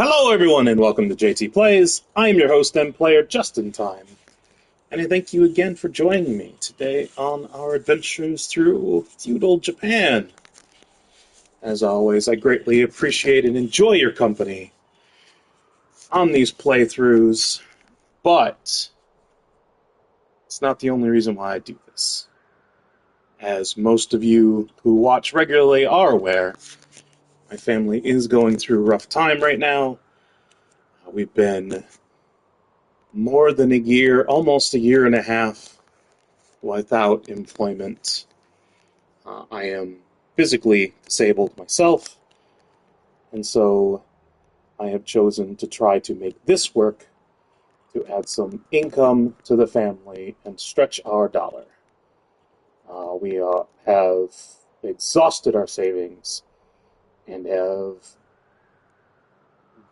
Hello everyone and welcome to JTPlays. I am your host and player just in time. And I thank you again for joining me today on our adventures through feudal Japan. As always, I greatly appreciate and enjoy your company on these playthroughs, but it's not the only reason why I do this. As most of you who watch regularly are aware, my family is going through a rough time right now. We've been more than a year, almost a year and a half, without employment. I am physically disabled myself, and so I have chosen to try to make this work to add some income to the family and stretch our dollar. We have exhausted our savings and have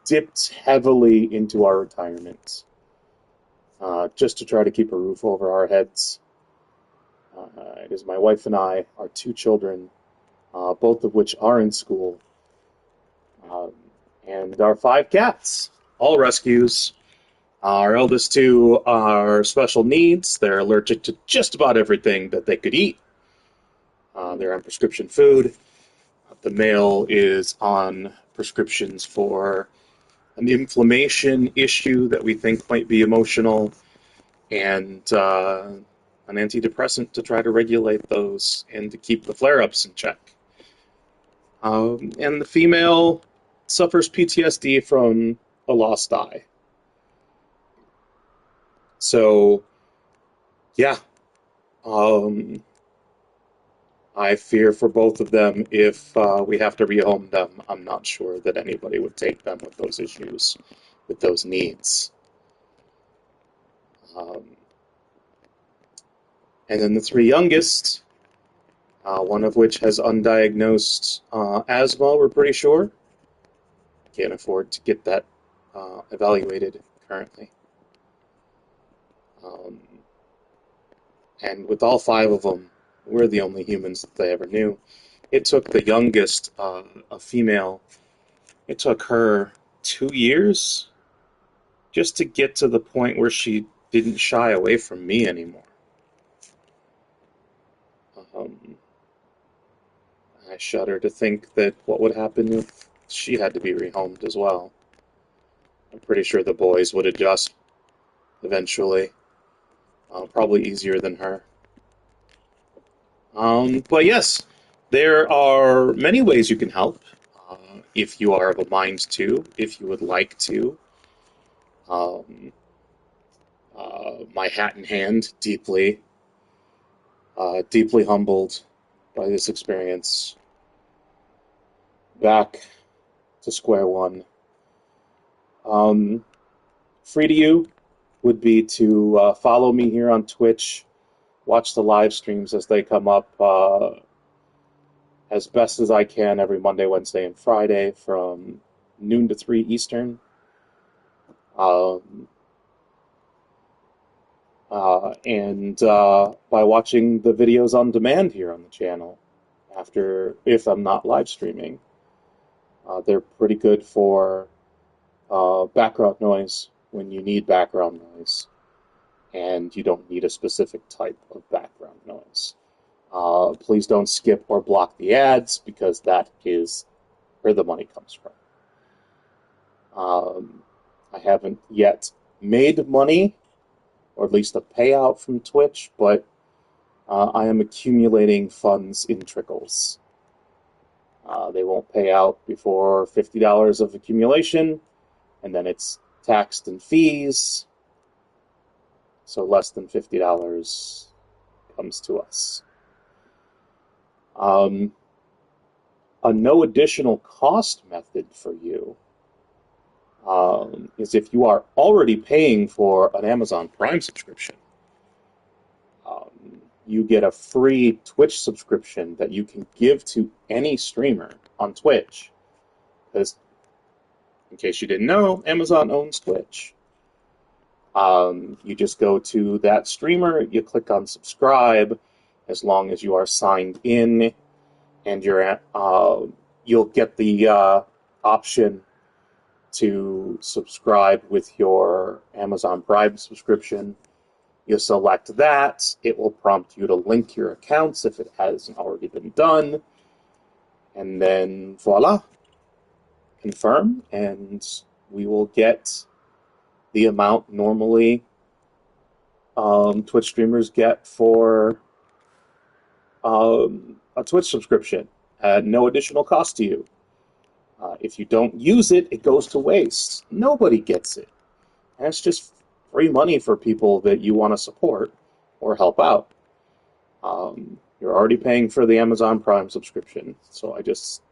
dipped heavily into our retirement just to try to keep a roof over our heads. It is my wife and I, our two children, both of which are in school, and our 5 cats, all rescues. Our eldest 2 are special needs. They're allergic to just about everything that they could eat. They're on prescription food. The male is on prescriptions for an inflammation issue that we think might be emotional, and an antidepressant to try to regulate those and to keep the flare-ups in check. And the female suffers PTSD from a lost eye. So, yeah. I fear for both of them if we have to rehome them. I'm not sure that anybody would take them with those issues, with those needs. And then the 3 youngest, one of which has undiagnosed asthma, we're pretty sure. Can't afford to get that evaluated currently. And with all 5 of them, we're the only humans that they ever knew. It took the youngest, a female, it took her 2 years just to get to the point where she didn't shy away from me anymore. I shudder to think that what would happen if she had to be rehomed as well. I'm pretty sure the boys would adjust eventually. Probably easier than her. But yes, there are many ways you can help. If you are of a mind to, if you would like to. My hat in hand, deeply humbled by this experience. Back to square one. Free to you would be to follow me here on Twitch, watch the live streams as they come up as best as I can every Monday, Wednesday, and Friday from noon to 3 Eastern. And by watching the videos on demand here on the channel, if I'm not live streaming. They're pretty good for background noise when you need background noise, and you don't need a specific type of background noise. Please don't skip or block the ads, because that is where the money comes from. I haven't yet made money, or at least a payout from Twitch, but I am accumulating funds in trickles. They won't pay out before $50 of accumulation, and then it's taxed and fees, so less than $50 comes to us. A no additional cost method for you is if you are already paying for an Amazon Prime subscription. You get a free Twitch subscription that you can give to any streamer on Twitch. Because, in case you didn't know, Amazon owns Twitch. You just go to that streamer, you click on subscribe, as long as you are signed in, and you'll get the option to subscribe with your Amazon Prime subscription. You select that. It will prompt you to link your accounts if it hasn't already been done. And then voila, confirm, and we will get the amount normally Twitch streamers get for a Twitch subscription at no additional cost to you. If you don't use it, it goes to waste. Nobody gets it. And it's just free money for people that you want to support or help out. You're already paying for the Amazon Prime subscription, so I just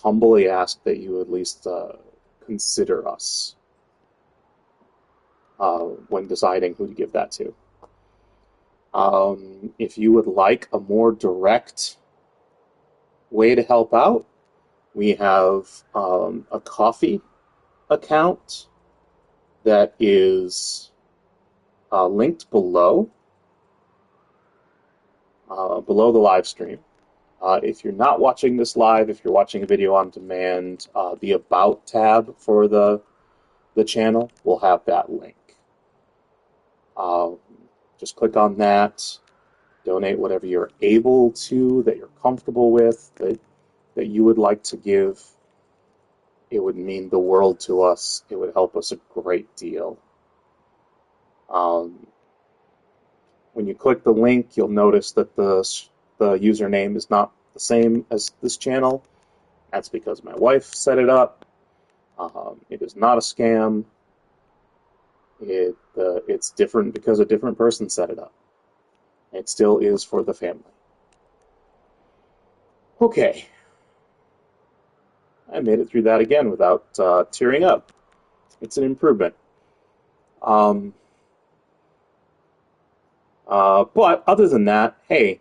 humbly ask that you at least consider us when deciding who to give that to. If you would like a more direct way to help out, we have a Ko-fi account that is linked below the live stream. If you're not watching this live, if you're watching a video on demand, the About tab for the channel will have that link. Just click on that, donate whatever you're able to, that you're comfortable with, that you would like to give. It would mean the world to us. It would help us a great deal. When you click the link, you'll notice that the username is not the same as this channel. That's because my wife set it up. It is not a scam. It's different because a different person set it up. It still is for the family. Okay. I made it through that again without tearing up. It's an improvement. But other than that, hey,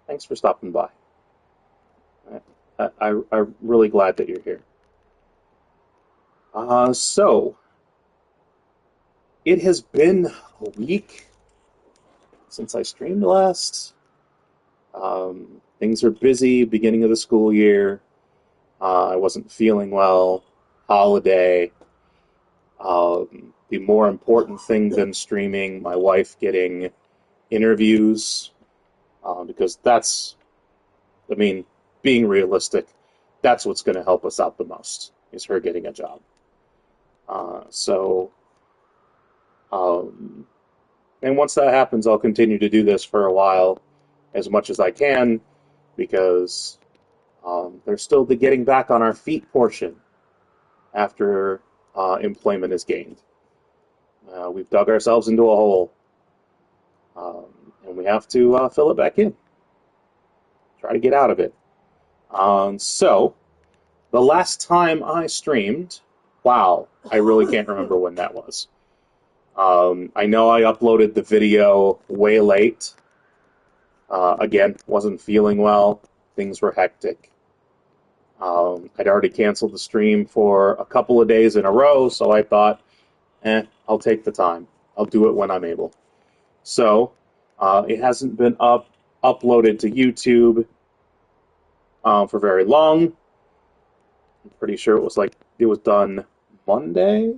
thanks for stopping by. I'm really glad that you're here. So, it has been a week since I streamed last. Things are busy, beginning of the school year. I wasn't feeling well, holiday. The more important thing than streaming, my wife getting interviews, because that's, being realistic, that's what's going to help us out the most, is her getting a job. And once that happens, I'll continue to do this for a while, as much as I can, because there's still the getting back on our feet portion after employment is gained. We've dug ourselves into a hole, and we have to fill it back in. Try to get out of it. So, the last time I streamed, wow, I really can't remember when that was. I know I uploaded the video way late. Again, wasn't feeling well. Things were hectic. I'd already canceled the stream for a couple of days in a row, so I thought, I'll take the time. I'll do it when I'm able. So, it hasn't been uploaded to YouTube for very long. I'm pretty sure it was done Monday.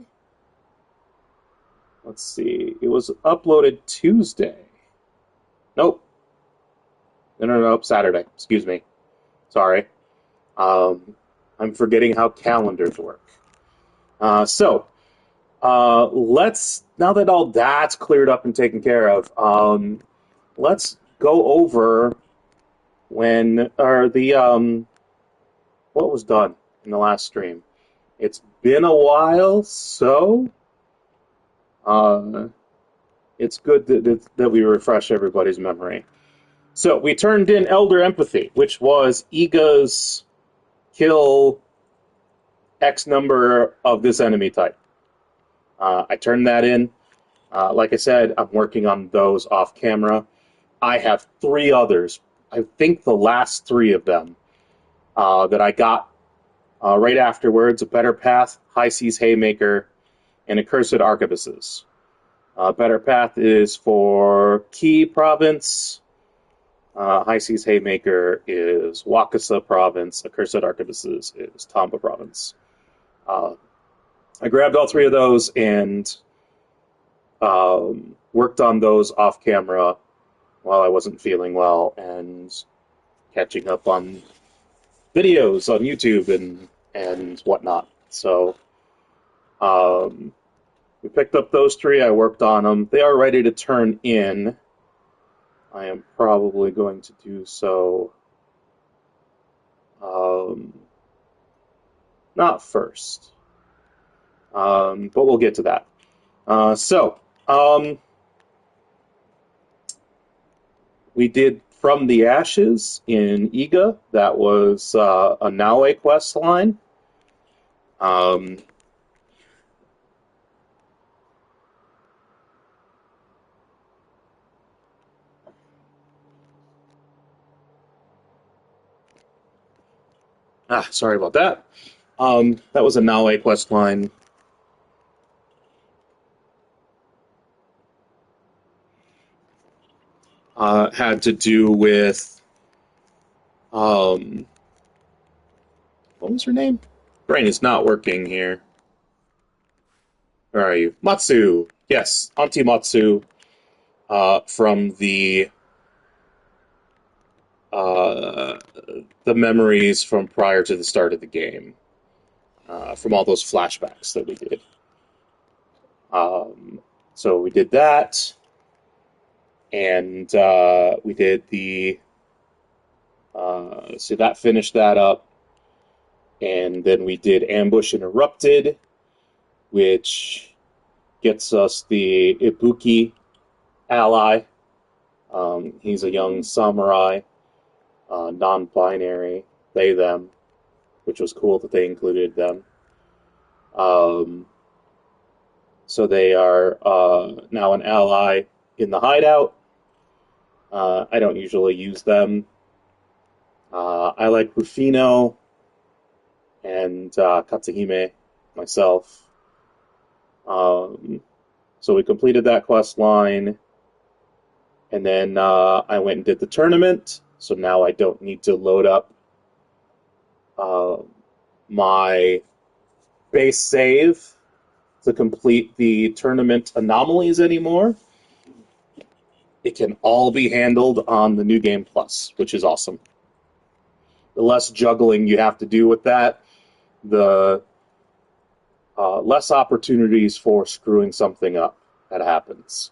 Let's see. It was uploaded Tuesday. Nope. No, Saturday. Excuse me. Sorry. I'm forgetting how calendars work. So, now that all that's cleared up and taken care of, let's go over what was done in the last stream. It's been a while, so it's good that we refresh everybody's memory. So we turned in Elder Empathy, which was Iga's kill X number of this enemy type. I turned that in. Like I said, I'm working on those off camera. I have 3 others. I think the last 3 of them that I got right afterwards: A Better Path, High Seas Haymaker, and Accursed Arquebuses. Better Path is for Kii Province. High Seas Haymaker is Wakasa Province. Accursed Arquebuses is Tamba Province. I grabbed all three of those and worked on those off camera while I wasn't feeling well, and catching up on videos on YouTube and whatnot. So we picked up those three. I worked on them. They are ready to turn in. I am probably going to do so not first, but we'll get to that. We did From the Ashes in Iga. That was a Naue quest line. Sorry about that. That was a Naue quest line. Had to do with what was her name? Brain is not working here. Where are you? Matsu. Yes, Auntie Matsu from the memories from prior to the start of the game, from all those flashbacks that we did. So we did that, and we did the so that finished that up, and then we did Ambush Interrupted, which gets us the Ibuki ally. He's a young samurai, non-binary, they, them, which was cool that they included them. So they are now an ally in the hideout. I don't usually use them. I like Rufino and Katsuhime myself. So we completed that quest line, and then I went and did the tournament, so now I don't need to load up my base save to complete the tournament anomalies anymore. It can all be handled on the New Game Plus, which is awesome. The less juggling you have to do with that, the less opportunities for screwing something up that happens.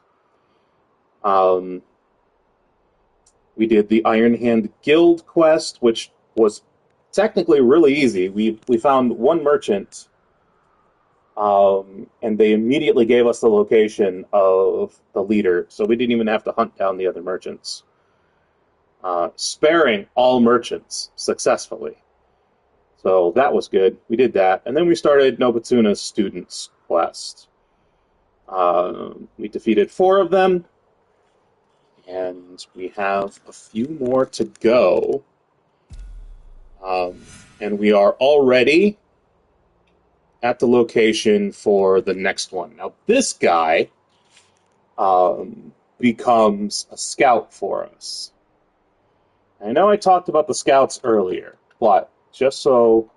We did the Iron Hand Guild quest, which was technically really easy. We found one merchant, and they immediately gave us the location of the leader, so we didn't even have to hunt down the other merchants. Sparing all merchants successfully. So that was good. We did that. And then we started Nobutsuna's Students quest. We defeated 4 of them, and we have a few more to go. And we are already at the location for the next one. Now, this guy becomes a scout for us. I know I talked about the scouts earlier, but just so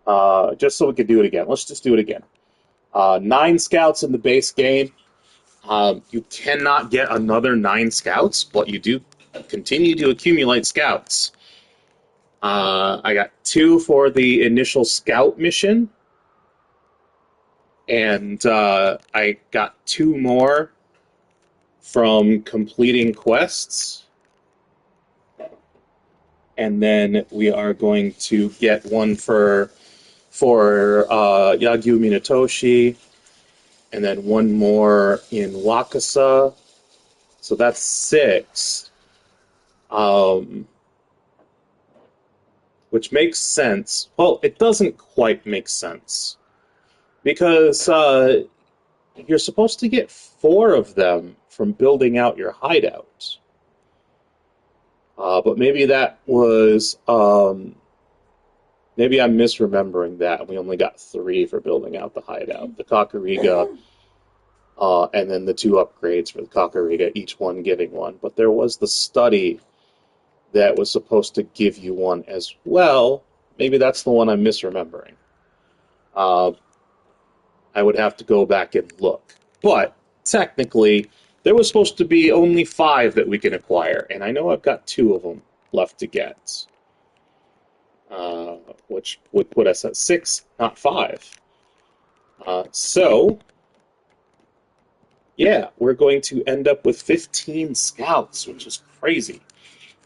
we could do it again, let's just do it again. 9 scouts in the base game. You cannot get another 9 scouts, but you do continue to accumulate scouts. I got 2 for the initial scout mission, and I got 2 more from completing quests. And then we are going to get one for Yagyu Munetoshi, and then one more in Wakasa. So that's 6. Which makes sense. Well, it doesn't quite make sense, because you're supposed to get 4 of them from building out your hideout. But maybe that was... maybe I'm misremembering that. We only got 3 for building out the hideout. The Kakurega and then the 2 upgrades for the Kakurega, each one giving one. But there was the study that was supposed to give you one as well. Maybe that's the one I'm misremembering. I would have to go back and look. But, technically, there was supposed to be only 5 that we can acquire, and I know I've got 2 of them left to get. Which would put us at 6, not 5. So, yeah, we're going to end up with 15 scouts, which is crazy.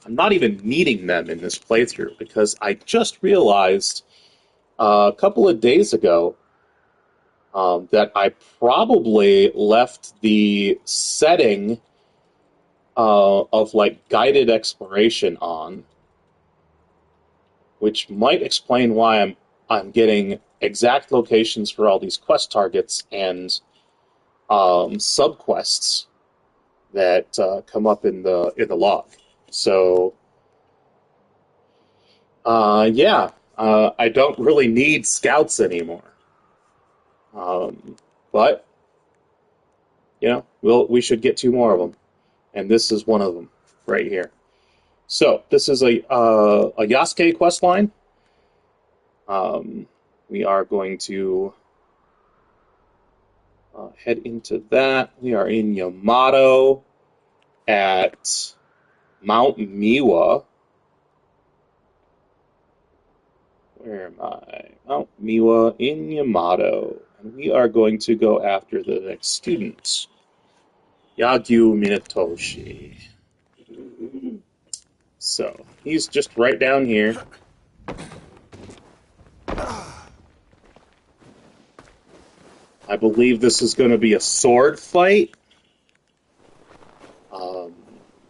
I'm not even needing them in this playthrough, because I just realized a couple of days ago that I probably left the setting of, like, guided exploration on, which might explain why I'm getting exact locations for all these quest targets and subquests that come up in the log. So, yeah, I don't really need scouts anymore. But you know, we should get 2 more of them, and this is one of them right here. So this is a Yasuke quest line. We are going to head into that. We are in Yamato at Mount Miwa. Where am I? Mount Miwa in Yamato. And we are going to go after the next student, Yagyu Munetoshi. So, he's just right down here. I believe this is going to be a sword fight.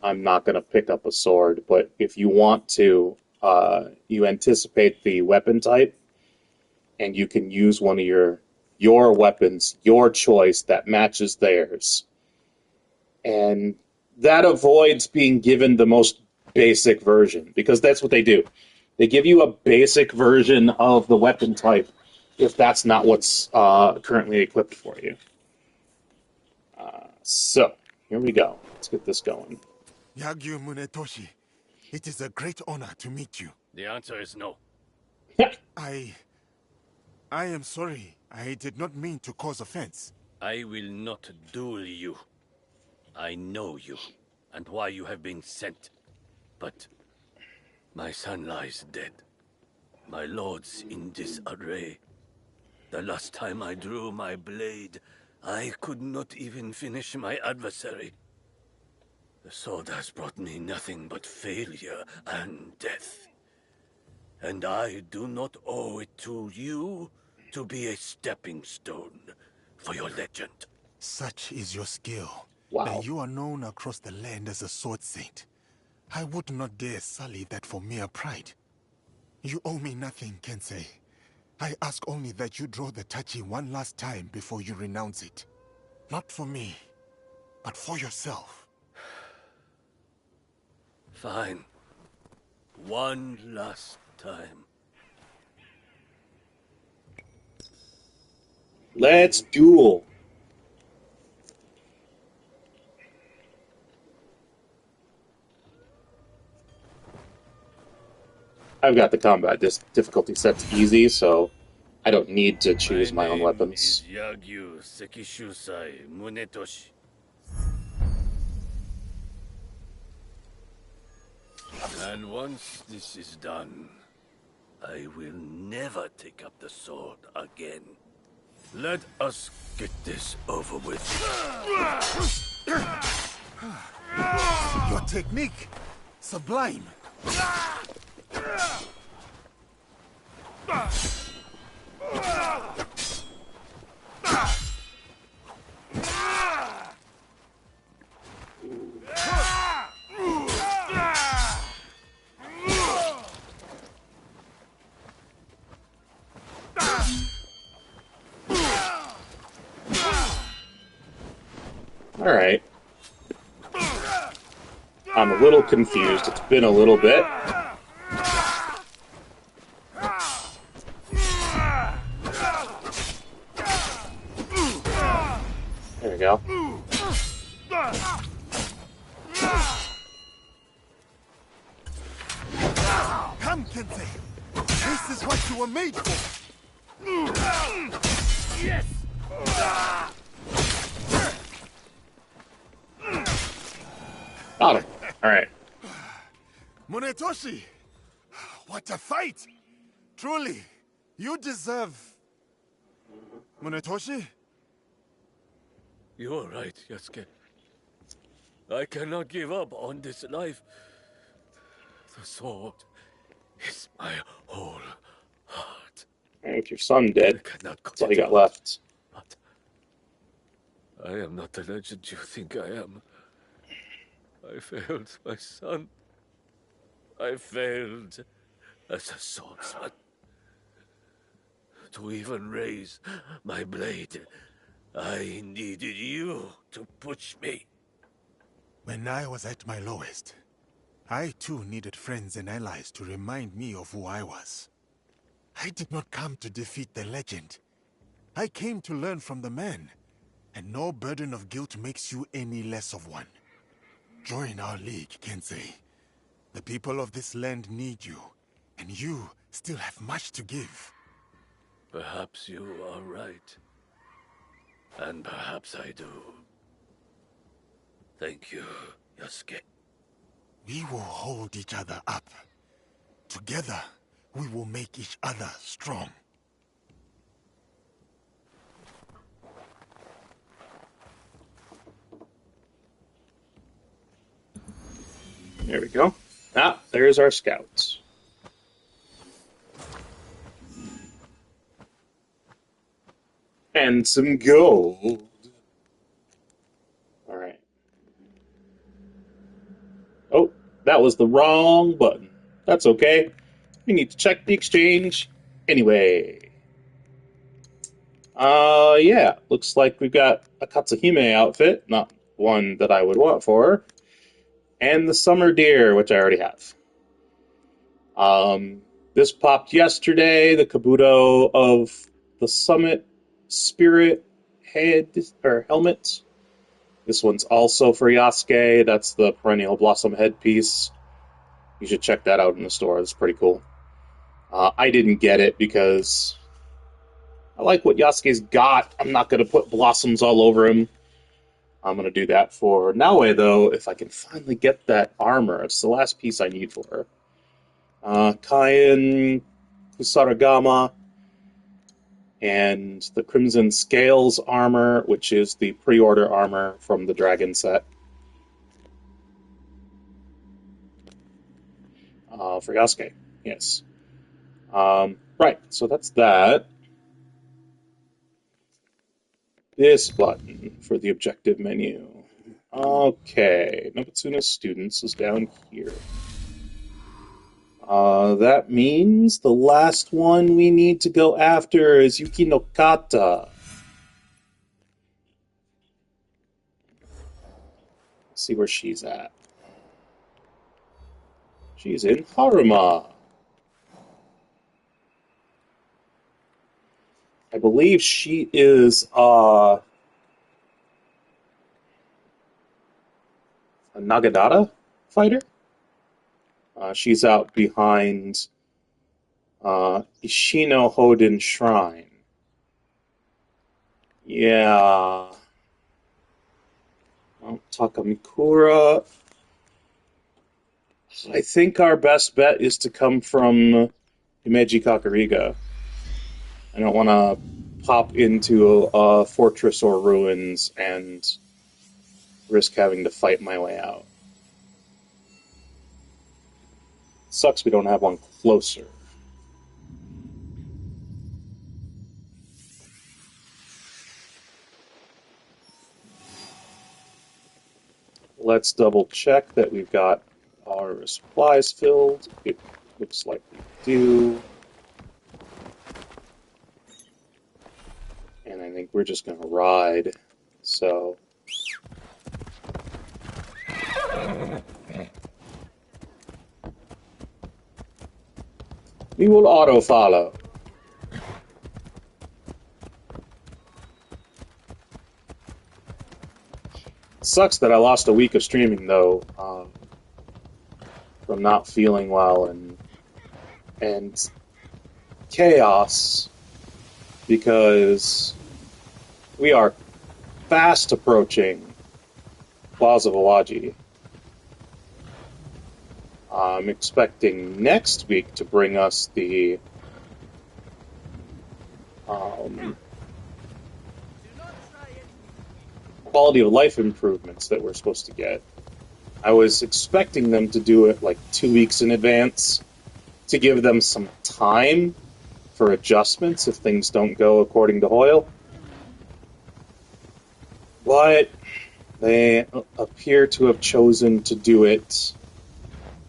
I'm not going to pick up a sword, but if you want to, you anticipate the weapon type, and you can use one of your weapons, your choice, that matches theirs. And that avoids being given the most basic version, because that's what they do. They give you a basic version of the weapon type if that's not what's currently equipped for you. So, here we go. Let's get this going. Yagyu Munetoshi, it is a great honor to meet you. The answer is no. I am sorry. I did not mean to cause offense. I will not duel you. I know you, and why you have been sent. But my son lies dead. My lords in disarray. The last time I drew my blade, I could not even finish my adversary. The sword has brought me nothing but failure and death. And I do not owe it to you to be a stepping stone for your legend. Such is your skill. Wow. And you are known across the land as a sword saint. I would not dare sully that for mere pride. You owe me nothing, Kensei. I ask only that you draw the tachi one last time before you renounce it. Not for me, but for yourself. Fine. One last time. Let's duel. I've got the combat difficulty set to easy, so I don't need to choose my own weapons. My name is Yagyu Sekishusai Munetoshi. And once this is done, I will never take up the sword again. Let us get this over with. Your technique, sublime. Alright. I'm a little confused. It's been a little bit. There we go. Come, Kensei. This is what you were made for. Yes! Got him. Alright. Munetoshi! What a fight! Truly, you deserve... Munetoshi? You are right, Yasuke. I cannot give up on this life. The sword is my whole heart. And with your son dead, I cannot that's all you got left. But I am not the legend you think I am. I failed my son. I failed as a swordsman. To even raise my blade, I needed you to push me. When I was at my lowest, I too needed friends and allies to remind me of who I was. I did not come to defeat the legend. I came to learn from the man, and no burden of guilt makes you any less of one. Join our league, Kensei. The people of this land need you, and you still have much to give. Perhaps you are right. And perhaps I do. Thank you, Yasuke. We will hold each other up. Together, we will make each other strong. There we go. Ah, there's our scouts. And some gold. Alright. Oh, that was the wrong button. That's okay. We need to check the exchange anyway. Yeah. Looks like we've got a Katsuhime outfit, not one that I would want for her. And the Summer Deer, which I already have. This popped yesterday, the Kabuto of the Summit Spirit head or helmet. This one's also for Yasuke. That's the Perennial Blossom headpiece. You should check that out in the store. It's pretty cool. I didn't get it because I like what Yasuke's got. I'm not going to put blossoms all over him. I'm going to do that for Naoe, though, if I can finally get that armor. It's the last piece I need for her. Kain, Kusaragama, and the Crimson Scales armor, which is the pre-order armor from the Dragon set. For Yasuke, yes. Right, so that's that. This button for the objective menu. Okay, Nobutsuna's students is down here. That means the last one we need to go after is Yuki no Kata. Let's see where she's at. She's in Harima. I believe she is a Nagadata fighter. She's out behind Ishinohoden Shrine. Yeah. Mount Takamikura. I think our best bet is to come from Himeji Kakurega. I don't want to pop into a fortress or ruins and risk having to fight my way out. Sucks we don't have one closer. Let's double check that we've got our supplies filled. It looks like we do. And I think we're just going to ride. So... we will auto-follow. Sucks that I lost a week of streaming, though, from not feeling well and and chaos, because we are fast approaching Plaza Village. I'm expecting next week to bring us the quality of life improvements that we're supposed to get. I was expecting them to do it like 2 weeks in advance to give them some time for adjustments if things don't go according to Hoyle. But they appear to have chosen to do it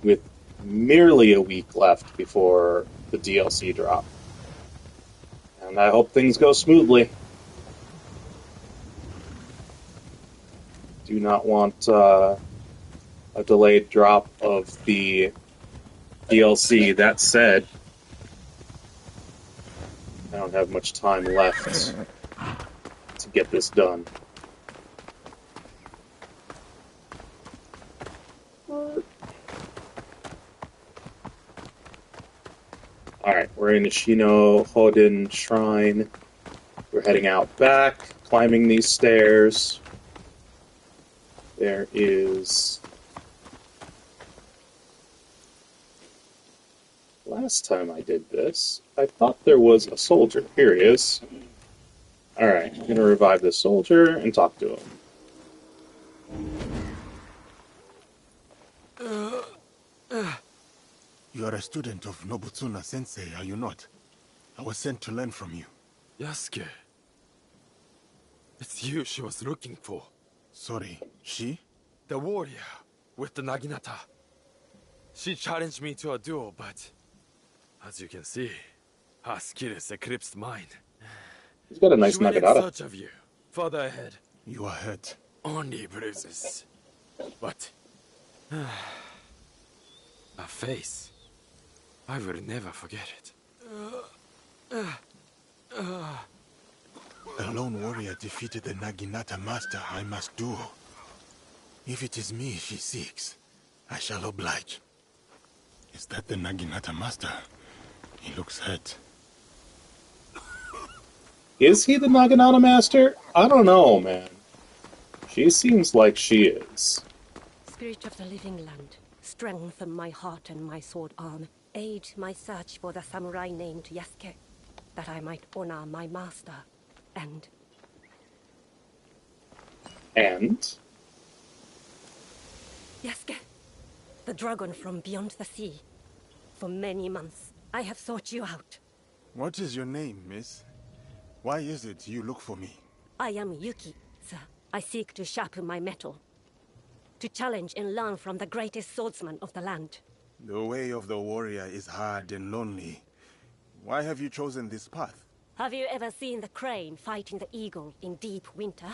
with merely a week left before the DLC drop. And I hope things go smoothly. Do not want a delayed drop of the DLC. That said, I don't have much time left to get this done. Alright, we're in Ishinohoden Shrine. We're heading out back, climbing these stairs. There is... Last time I did this, I thought there was a soldier. Here he is. Alright, I'm going to revive this soldier and talk to him. You are a student of Nobutsuna Sensei, are you not? I was sent to learn from you. Yasuke. It's you she was looking for. Sorry, she? The warrior with the Naginata. She challenged me to a duel, but as you can see, her skills eclipsed mine. He's got a nice she went in Naginata. search of you. Further ahead. You are hurt. Only bruises. But her face, I will never forget it. A lone warrior defeated the Naginata master. I must do. If it is me she seeks, I shall oblige. Is that the Naginata master? He looks hurt. Is he the Naginata master? I don't know, man. She seems like she is. Spirit of the living land, strengthen my heart and my sword arm. Aid my search for the samurai named Yasuke, that I might honor my master, and... And? Yasuke, the dragon from beyond the sea. For many months, I have sought you out. What is your name, miss? Why is it you look for me? I am Yuki, sir. I seek to sharpen my mettle. To challenge and learn from the greatest swordsman of the land. The way of the warrior is hard and lonely. Why have you chosen this path? Have you ever seen the crane fighting the eagle in deep winter?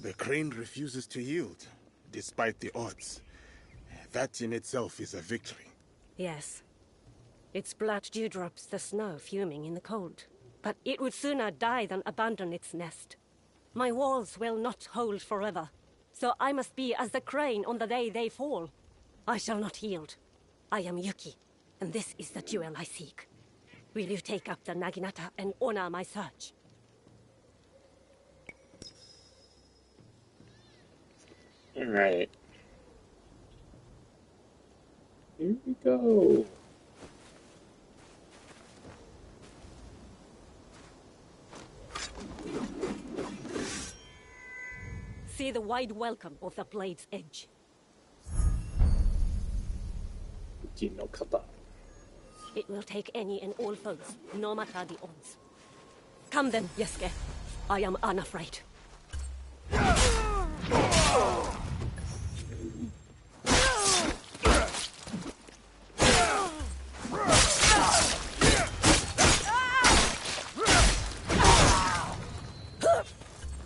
The crane refuses to yield, despite the odds. That in itself is a victory. Yes. Its blood dewdrops the snow fuming in the cold. But it would sooner die than abandon its nest. My walls will not hold forever. So I must be as the crane on the day they fall. I shall not yield. I am Yuki, and this is the jewel I seek. Will you take up the Naginata and honor my search? Alright. Here we go. See the wide welcome of the blade's edge. Yuki no Kata. It will take any and all foes, no matter the odds. Come then, Yasuke. I am unafraid.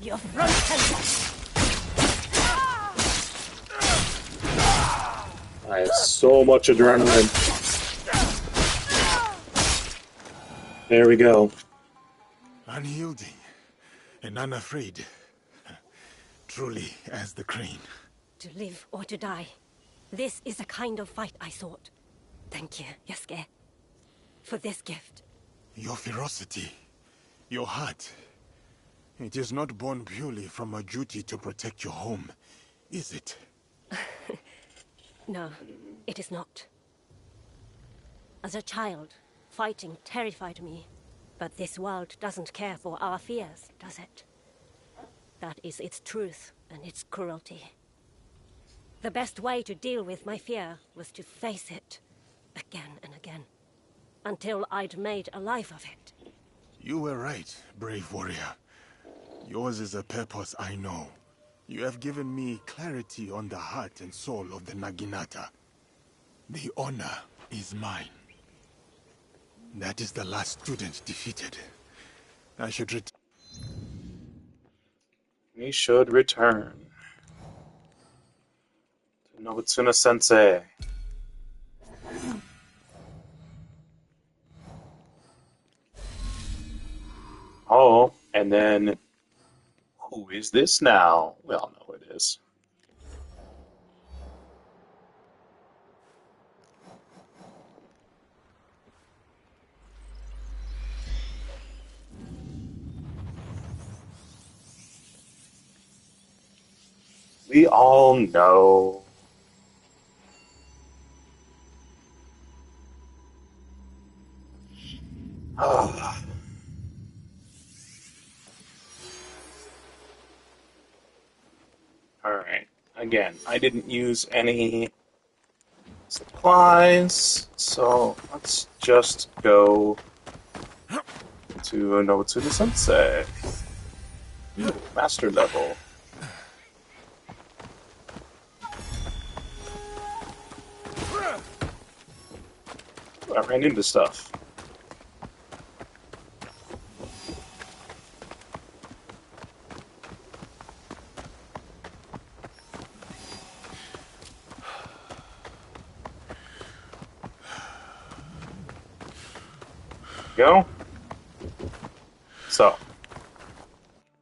Your front hand. I have so much adrenaline. There we go. Unyielding and unafraid. truly as the crane. To live or to die. This is the kind of fight I sought. Thank you, Yasuke, for this gift. Your ferocity, your heart, it is not born purely from a duty to protect your home, is it? No, it is not. As a child, fighting terrified me. But this world doesn't care for our fears, does it? That is its truth and its cruelty. The best way to deal with my fear was to face it, again and again, until I'd made a life of it. You were right, brave warrior. Yours is a purpose I know. You have given me clarity on the heart and soul of the Naginata. The honor is mine. That is the last student defeated. I should return. We should return to Nobutsuna Sensei. Oh, and then who is this now? We all know who it is. We all know. Ah. Alright, again, I didn't use any supplies, so let's just go to Nobutsuna Sensei. Ooh, master level. Ooh, I ran into stuff. Go. So,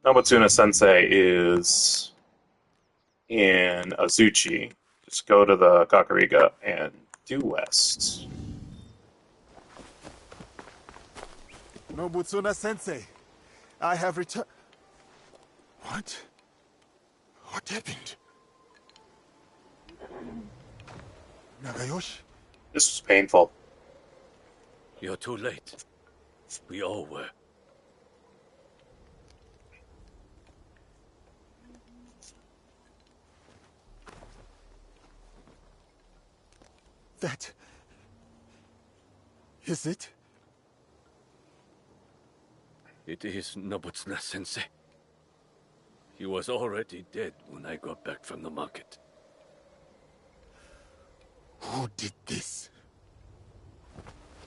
Nobutsuna Sensei is in Azuchi. Just go to the Kakurega and due west. Nobutsuna Sensei, I have returned. What? What happened? Nagayoshi? This was painful. You're too late. We all were. That... is it? It is Nobutsuna Sensei. He was already dead when I got back from the market. Who did this?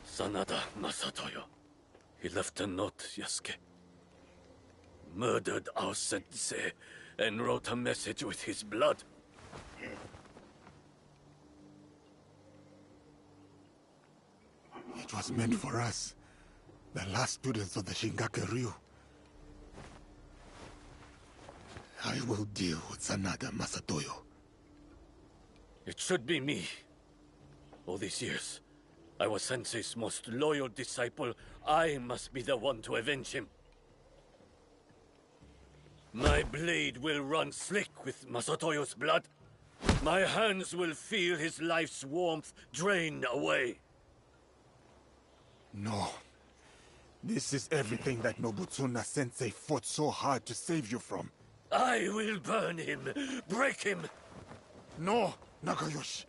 Sanada Masatoyo. He left a note, Yasuke. Murdered our sensei and wrote a message with his blood. It was meant for us, the last students of the Shingaku Ryu. I will deal with Sanada Masatoyo. It should be me. All these years, I was Sensei's most loyal disciple. I must be the one to avenge him. My blade will run slick with Masatoyo's blood. My hands will feel his life's warmth drain away. No. This is everything that Nobutsuna Sensei fought so hard to save you from. I will burn him, break him. No, Nagayoshi.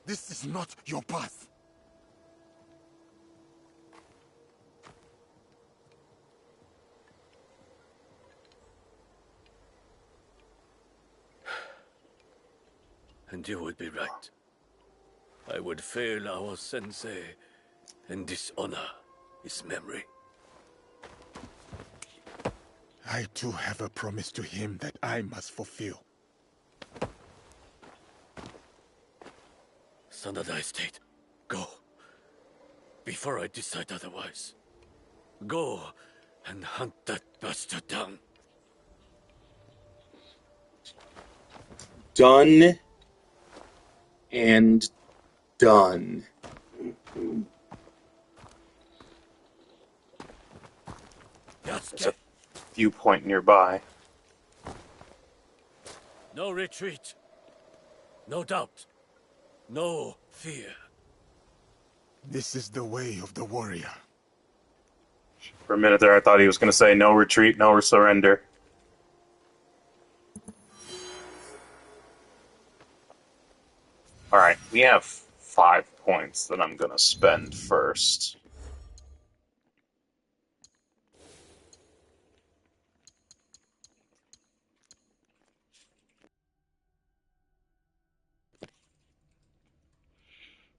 This is not your path. And you would be right. I would fail our sensei and dishonor his memory. I too have a promise to him that I must fulfill. Sanada Estate, go. Before I decide otherwise. Go and hunt that bastard down. done and done. There's a viewpoint nearby. No retreat. No doubt. No fear. This is the way of the warrior. For a minute there, I thought he was going to say no retreat, no surrender. Alright, we have 5 points that I'm going to spend first.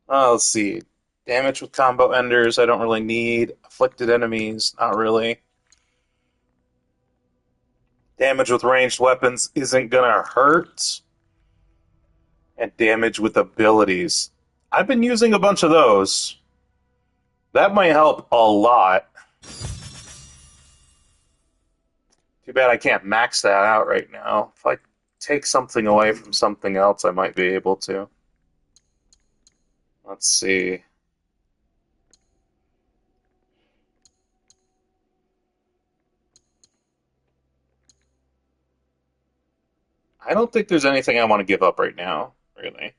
Let's see. Damage with combo enders, I don't really need. Afflicted enemies, not really. Damage with ranged weapons isn't gonna hurt. And damage with abilities. I've been using a bunch of those. That might help a lot. Too bad I can't max that out right now. If I take something away from something else, I might be able to. Let's see. I don't think there's anything I want to give up right now, really.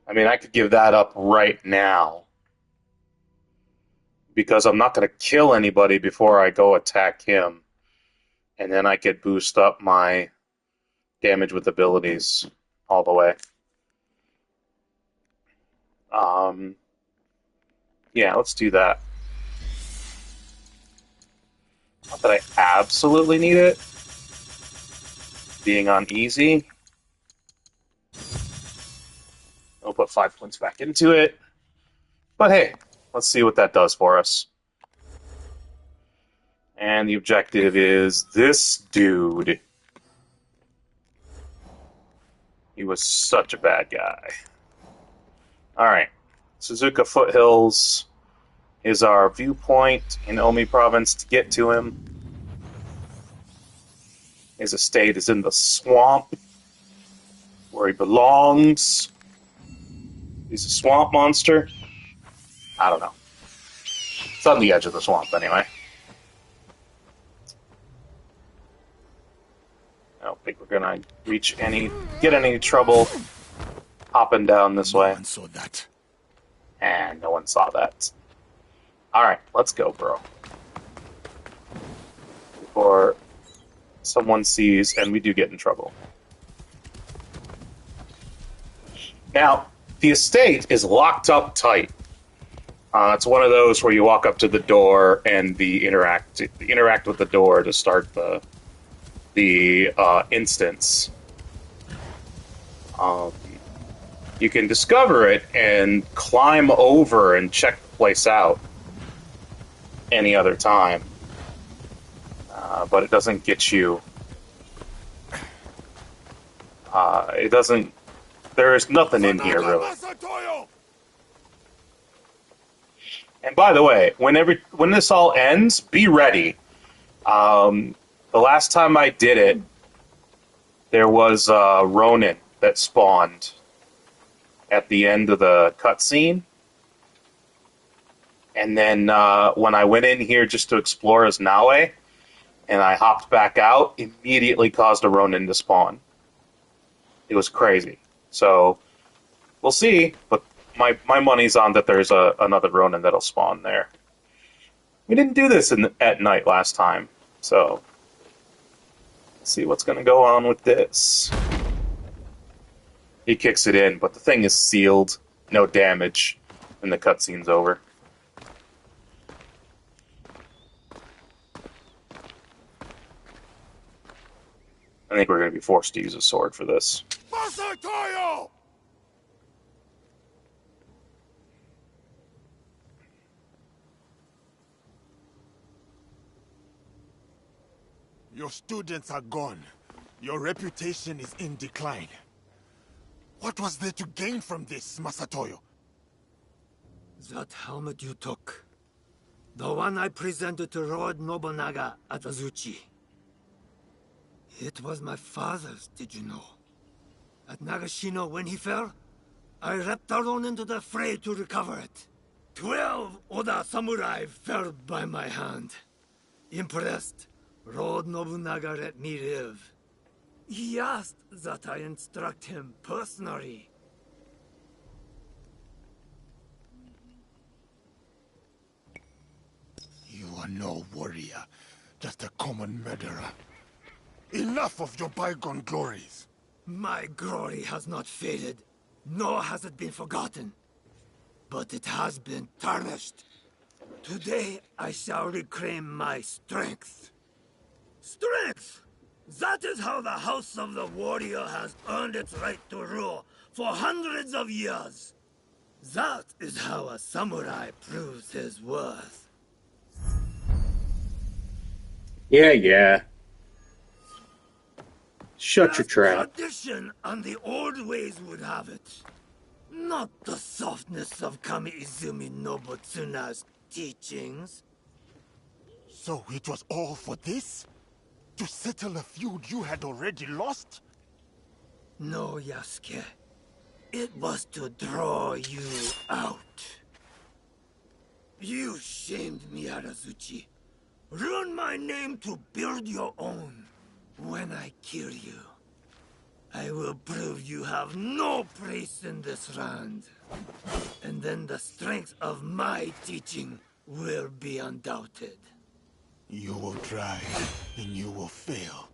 I mean, I could give that up right now. Because I'm not going to kill anybody before I go attack him. And then I could boost up my damage with abilities all the way. Yeah, let's do that. Not that I absolutely need it. Being on easy. I'll put 5 points back into it. But hey, let's see what that does for us. And the objective is this dude. He was such a bad guy. Alright. Suzuka Foothills is our viewpoint in Omi Province to get to him. His estate is in the swamp, where he belongs. He's a swamp monster. I don't know. It's on the edge of the swamp, anyway. I don't think we're gonna get any trouble hopping down this way. No one saw that. And no one saw that. Alright, let's go, bro. Before someone sees and we do get in trouble. Now, the estate is locked up tight. It's one of those where you walk up to the door and interact with the door to start the instance. You can discover it and climb over and check the place out any other time. But it doesn't get you... There's nothing in here, really. And by the way, when this all ends, be ready. The last time I did it, there was a Ronin that spawned at the end of the cutscene. And then when I went in here just to explore as Naue, and I hopped back out, immediately caused a Ronin to spawn. It was crazy. So, we'll see, but my money's on that there's another Ronin that'll spawn there. We didn't do this at night last time, so let's see what's going to go on with this. He kicks it in, but the thing is sealed, no damage, and the cutscene's over. I think we're going to be forced to use a sword for this. Masatoyo! Your students are gone. Your reputation is in decline. What was there to gain from this, Masatoyo? That helmet you took. The one I presented to Lord Nobunaga at Azuchi. It was my father's, did you know? At Nagashino when he fell, I leapt alone into the fray to recover it. 12 Oda samurai fell by my hand. Impressed, Lord Nobunaga let me live. He asked that I instruct him personally. You are no warrior, just a common murderer. Enough of your bygone glories. My glory has not faded, nor has it been forgotten. But it has been tarnished. Today I shall reclaim my strength. Strength! That is how the House of the Warrior has earned its right to rule for hundreds of years. That is how a samurai proves his worth. Yeah. Shut your trap. Tradition and the old ways would have it. Not the softness of Kami-Izumi Nobutsuna's teachings. So it was all for this? To settle a feud you had already lost? No, Yasuke. It was to draw you out. You shamed me, Arazuchi. Ruined my name to build your own. When I kill you, I will prove you have no place in this land. And then the strength of my teaching will be undoubted. You will try, and you will fail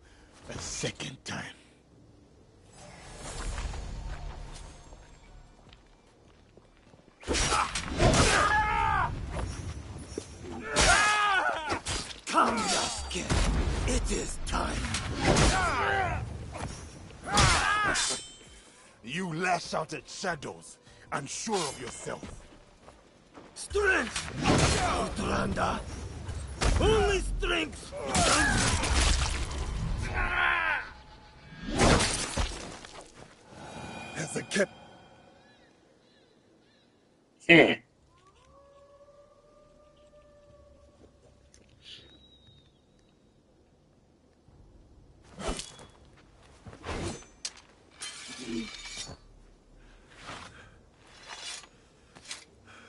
a second time. Come, Yasuke. It is time. You lash out at shadows, unsure of yourself. Strength! Outranda! Only strength! As a kid.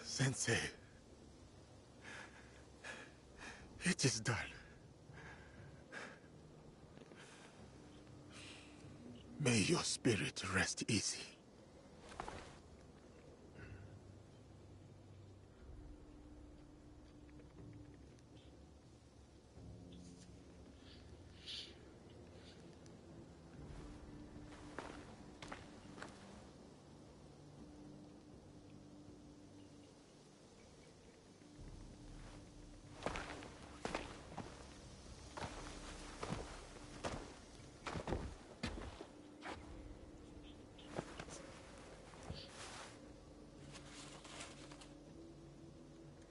Sensei, it is done. May your spirit rest easy.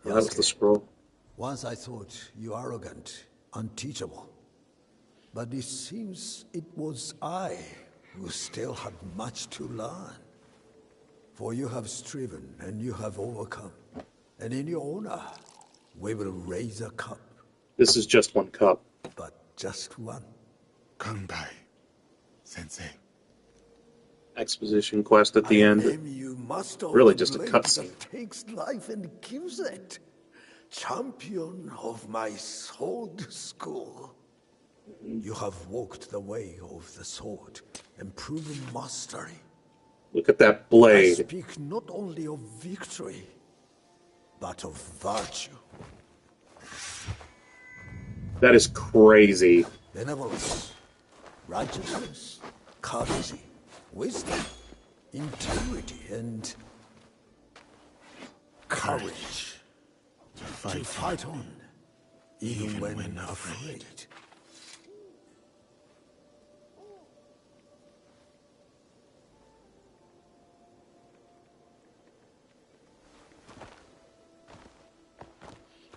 That was the scroll. Once I thought you arrogant, unteachable. But it seems it was I who still had much to learn. For you have striven and you have overcome. And in your honor, we will raise a cup. This is just one cup. But just one. Come by, Sensei. Exposition quest at the end. You must Really just a cutscene. that takes life and gives it. Champion of my sword school. You have walked the way of the sword and proven mastery. Look at that I blade. speak not only of victory, but of virtue. That is crazy. Benevolence, righteousness, courtesy, wisdom, integrity, and courage. To To fight on, even when afraid.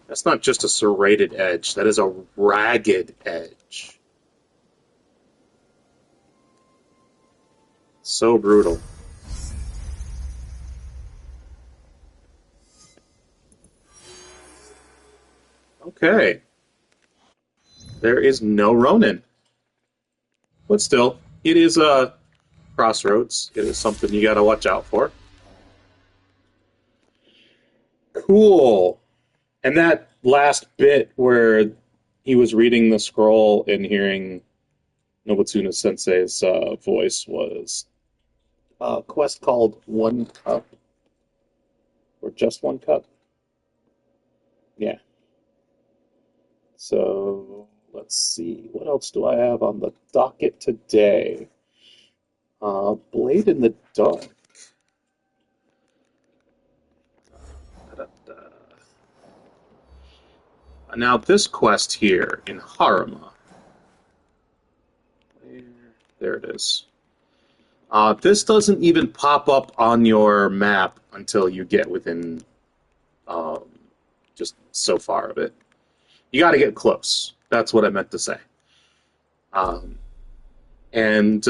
That's not just a serrated edge. That is a ragged edge. So brutal. Okay. There is no Ronin. But still, it is a crossroads. It is something you gotta watch out for. Cool. And that last bit where he was reading the scroll and hearing Nobutsuna Sensei's voice was a quest called One Cup. Or just One Cup? Yeah. So, let's see. What else do I have on the docket today? Blade in the Dark. Da-da-da. Now, this quest here in Harima. There it is. This doesn't even pop up on your map until you get within just so far of it. You got to get close. That's what I meant to say. And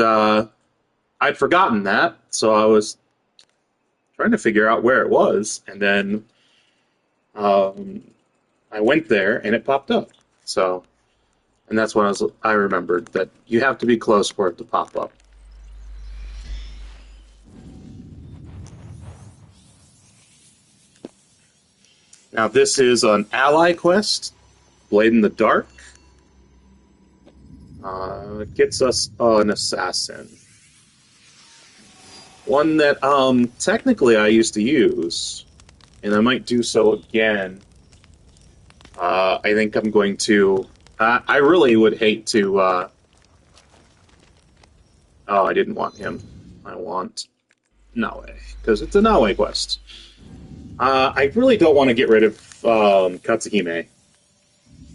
I'd forgotten that, so I was trying to figure out where it was, and then I went there, and it popped up. So, and that's when I remembered that you have to be close for it to pop up. Now, this is an ally quest, Blade in the Dark. It gets us an assassin. One that technically I used to use, and I might do so again. I think I'm going to... I really would hate to... oh, I didn't want him. I want Naue, because it's a Naue quest. I really don't want to get rid of Katsuhime,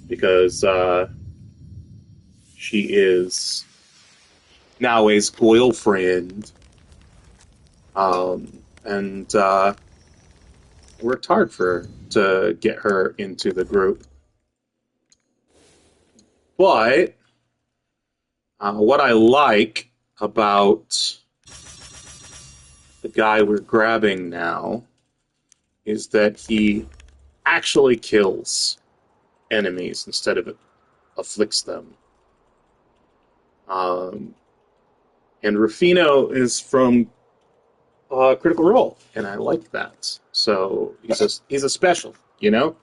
because she is Naue's girlfriend. And worked hard to get her into the group. But what I like about the guy we're grabbing now is that he actually kills enemies instead of afflicts them. And Rufino is from Critical Role, and I like that. So he's a special, you know?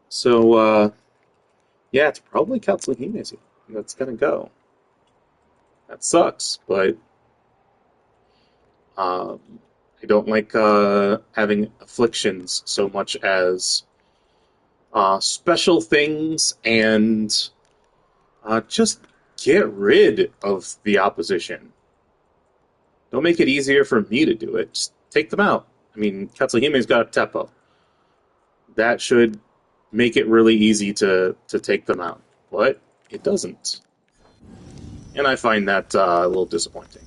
So, yeah, it's probably Katsuhime that's gonna go. That sucks, but I don't like having afflictions so much as special things and just get rid of the opposition. Don't make it easier for me to do it. Just take them out. I mean, Katsuhime's got a Teppo. That should make it really easy to take them out. But it doesn't. And I find that a little disappointing.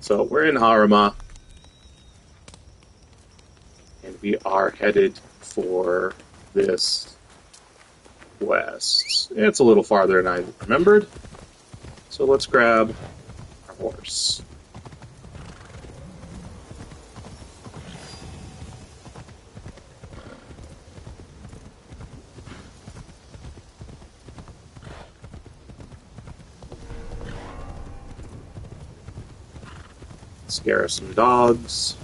So we're in Harima. And we are headed for this quest. It's a little farther than I remembered. So let's grab our horse. Scare some dogs.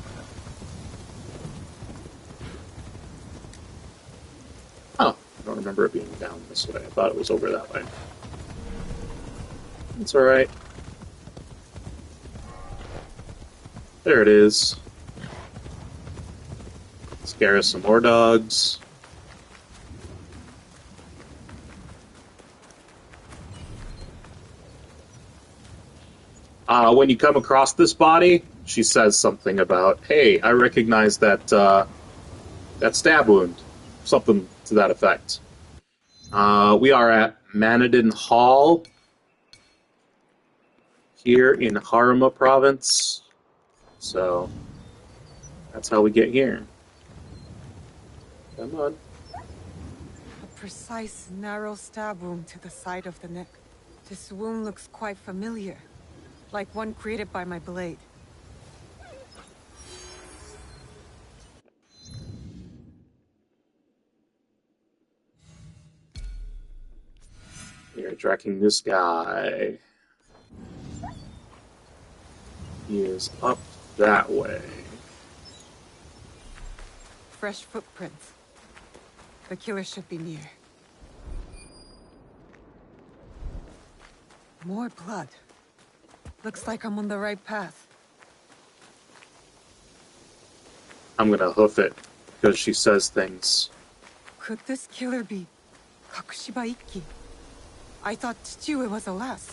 Oh, I don't remember it being down this way. I thought it was over that way. It's alright. There it is. Scare us some more dogs. When you come across this body, she says something about, hey, I recognize that stab wound. Something to that effect. We are at Maniden Hall here in Harima Province. So, that's how we get here. Come on. A precise, narrow stab wound to the side of the neck. This wound looks quite familiar. Like one created by my blade. Alright, tracking this guy. He is up that way. Fresh footprints. The killer should be near. More blood. Looks like I'm on the right path. I'm gonna hoof it, because she says things. Could this killer be Kakushiba Ikki? I thought Chichiue was the last.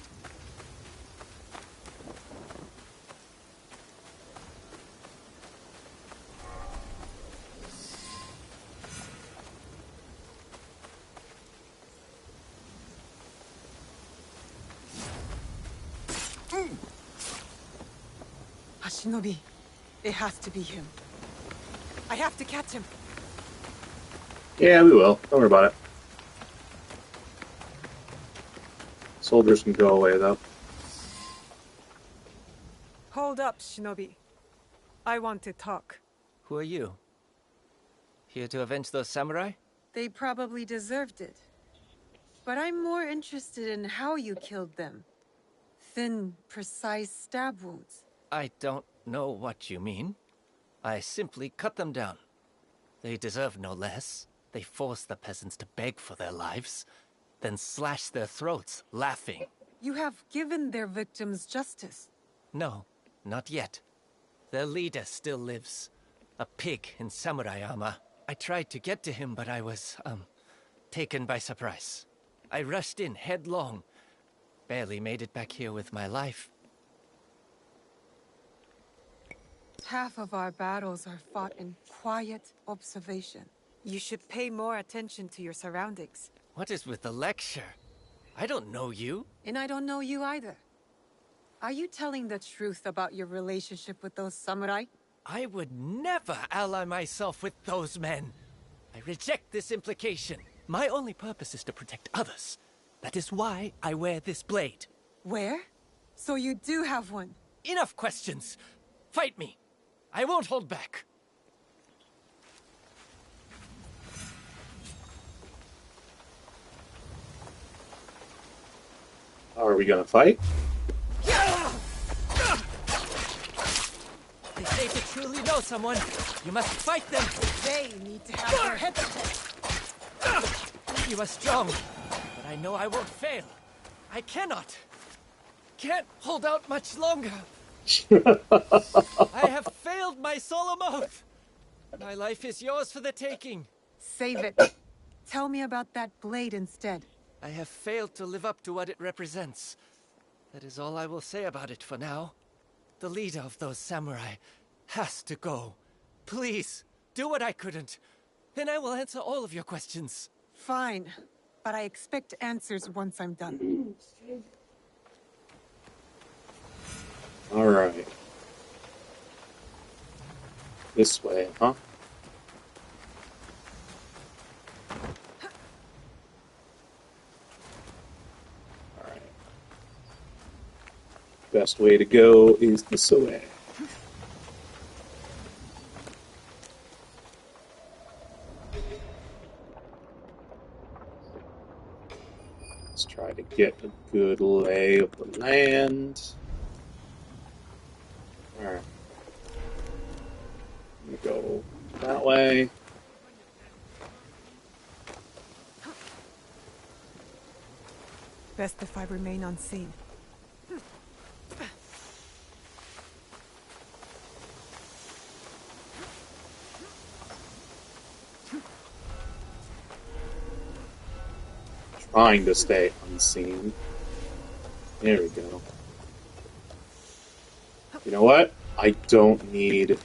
Shinobi, it has to be him. I have to catch him. Yeah, we will. Don't worry about it. Soldiers can go away, though. Hold up, Shinobi. I want to talk. Who are you? Here to avenge those samurai? They probably deserved it. But I'm more interested in how you killed them. Thin, precise stab wounds. I don't know what you mean. I simply cut them down. They deserve no less. They forced the peasants to beg for their lives, then slashed their throats, laughing. You have given their victims justice. No, not yet. Their leader still lives. A pig in Samurayama. I tried to get to him, but I was, taken by surprise. I rushed in headlong. Barely made it back here with my life. Half of our battles are fought in quiet observation. You should pay more attention to your surroundings. What is with the lecture? I don't know you. And I don't know you either. Are you telling the truth about your relationship with those samurai? I would never ally myself with those men. I reject this implication. My only purpose is to protect others. That is why I wear this blade. Where? So you do have one? Enough questions. Fight me. I won't hold back. Are we gonna fight? They say to truly know someone, you must fight them. They need to have their heads checked. You are strong, but I know I won't fail. I can't hold out much longer. I have failed my solemn oath. My life is yours for the taking. Save it. Tell me about that blade instead. I have failed to live up to what it represents. That is all I will say about it for now. The leader of those samurai has to go. Please, do what I couldn't. Then I will answer all of your questions. Fine, but I expect answers once I'm done. All right. This way, huh? All right. Best way to go is this way. Let's try to get a good lay of the land. Alright. I'm gonna go that way. Best if I remain unseen. Trying to stay unseen. There we go. You know what? I don't need...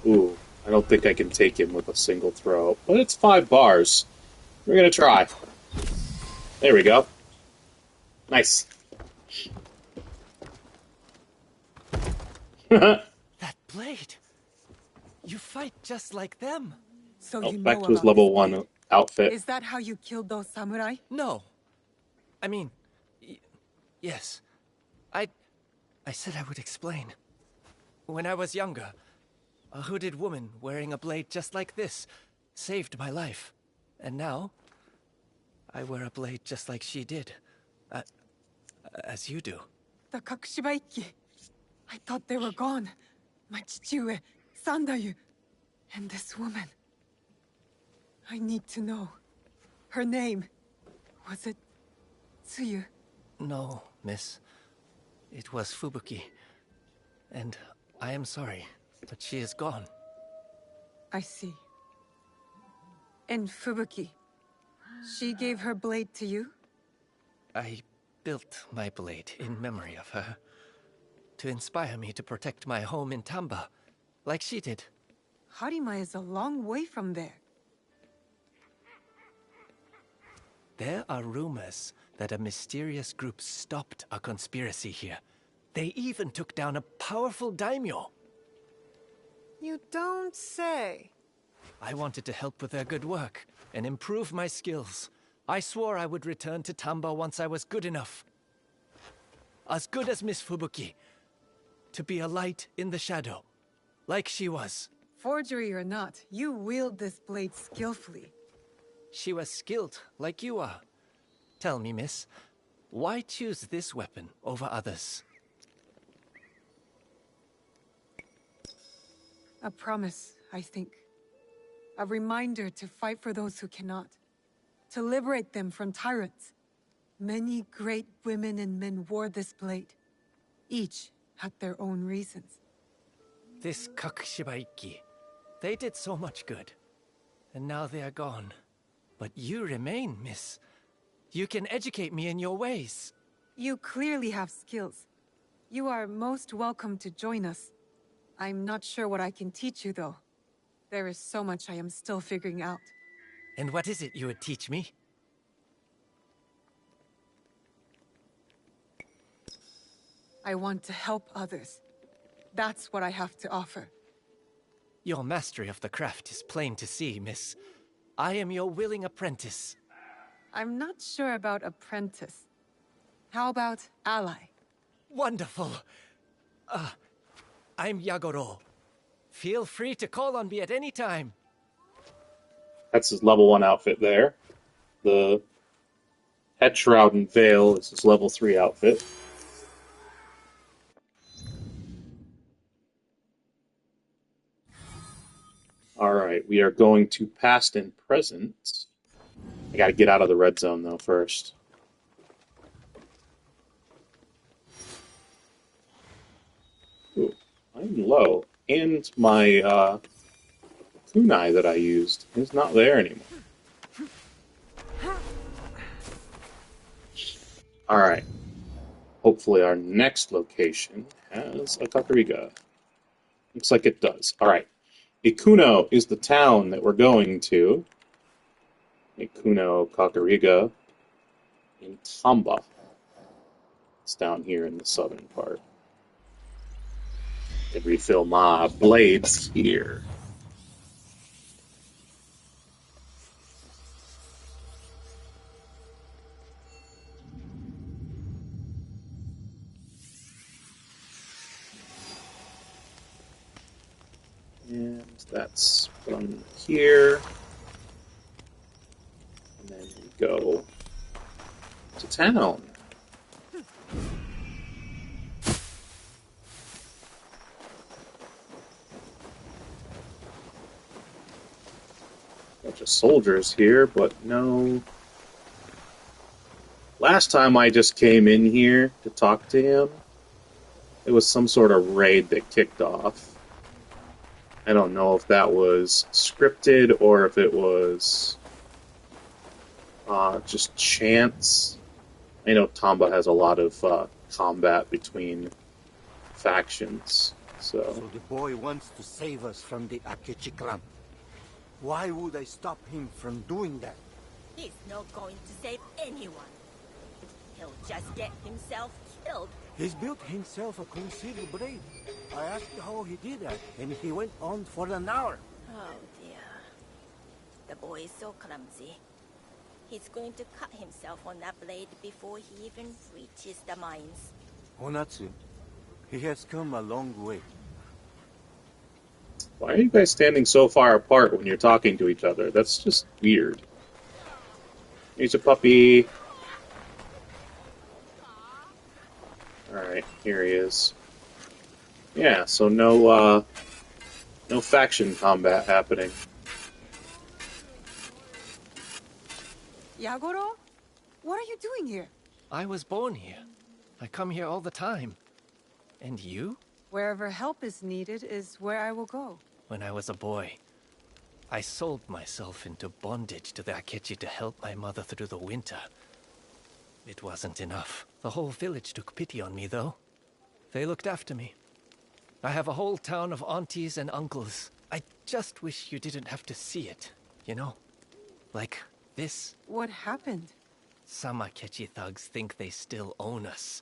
Ooh, I don't think I can take him with a single throw. But it's 5 bars. We're gonna try. There we go. Nice. That blade! You fight just like them. So Oh, you back know to his about level this 1 blade. outfit. Is that how you killed those samurai? No. I mean, yes. I said I would explain. When I was younger, a hooded woman wearing a blade just like this saved my life. And now, I wear a blade just like she did. As you do. The Kakushibaiki. I thought they were gone. My chichiue, Sandayu, and this woman. I need to know. Her name. Was it Tsuyu? No, miss. It was Fubuki. And I am sorry, but she is gone. I see. And Fubuki. She gave her blade to you? I built my blade in memory of her. To inspire me to protect my home in Tamba, like she did. Harima is a long way from there. There are rumors that a mysterious group stopped a conspiracy here. They even took down a powerful daimyo. You don't say. I wanted to help with their good work and improve my skills. I swore I would return to Tamba once I was good enough. As good as Miss Fubuki. To be a light in the shadow, like she was. Forgery or not, you wield this blade skillfully. She was skilled, like you are. Tell me, miss, why choose this weapon over others? A promise, I think. A reminder to fight for those who cannot. To liberate them from tyrants. Many great women and men wore this blade. Each had their own reasons. This Kakushibaiki, they did so much good. And now they are gone. But you remain, miss. You can educate me in your ways. You clearly have skills. You are most welcome to join us. I'm not sure what I can teach you, though. There is so much I am still figuring out. And what is it you would teach me? I want to help others. That's what I have to offer. Your mastery of the craft is plain to see, miss. I am your willing apprentice. I'm not sure about apprentice. How about ally? Wonderful. I'm Yagoro. Feel free to call on me at any time. That's his level 1 outfit there. The head shroud and veil is his level 3 outfit. Alright, we are going to past and present. I gotta get out of the red zone, though, first. Ooh, I'm low. And my kunai that I used is not there anymore. Alright. Hopefully our next location has a Kakurega. Looks like it does. Alright. Ikuno is the town that we're going to. Ikuno Kakurega in Tamba. It's down here in the southern part. I can refill my blades here. And that's from here. And then we go to town. Bunch of soldiers here, but no. Last time I just came in here to talk to him, it was some sort of raid that kicked off. I don't know if that was scripted or if it was just chance. I know Tamba has a lot of combat between factions, So the boy wants to save us from the Akechi clan. Why would I stop him from doing that? He's not going to save anyone. He'll just get himself killed. He's built himself a concealed blade. I asked how he did that, and he went on for an hour. Oh dear. The boy is so clumsy. He's going to cut himself on that blade before he even reaches the mines. Onatsu, he has come a long way. Why are you guys standing so far apart when you're talking to each other? That's just weird. Here's a puppy. Alright, here he is. Yeah, so no faction combat happening. Yagoro? What are you doing here? I was born here. I come here all the time. And you? Wherever help is needed is where I will go. When I was a boy, I sold myself into bondage to the Akechi to help my mother through the winter. It wasn't enough. The whole village took pity on me, though. They looked after me. I have a whole town of aunties and uncles. I just wish you didn't have to see it, you know? Like this. What happened? Some Akechi thugs think they still own us.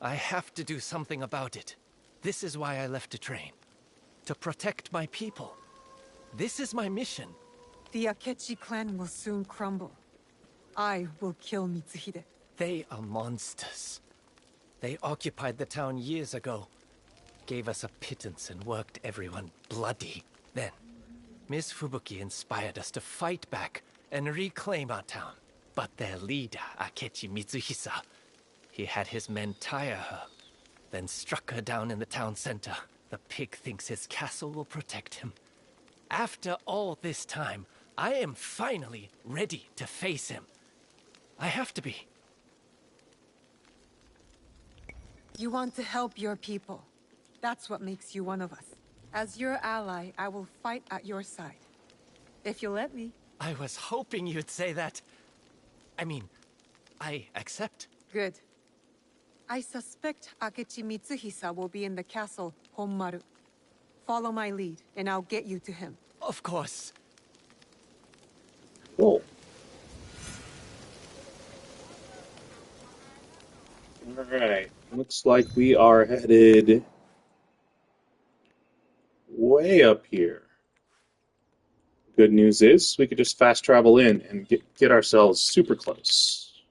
I have to do something about it. This is why I left to train. To protect my people. This is my mission. The Akechi clan will soon crumble. I will kill Mitsuhide. They are monsters. They occupied the town years ago. Gave us a pittance and worked everyone bloody. Then, Miss Fubuki inspired us to fight back and reclaim our town. But their leader, Akechi Mitsuhisa, he had his men tire her, then struck her down in the town center. The pig thinks his castle will protect him. After all this time, I am finally ready to face him. I have to be. You want to help your people. That's what makes you one of us. As your ally, I will fight at your side. If you'll let me. I was hoping you'd say that. I mean, I accept. Good. I suspect Akechi Mitsuhisa will be in the castle, Honmaru. Follow my lead, and I'll get you to him. Of course. Cool. Alright, looks like we are headed way up here. Good news is, we could just fast travel in and get ourselves super close.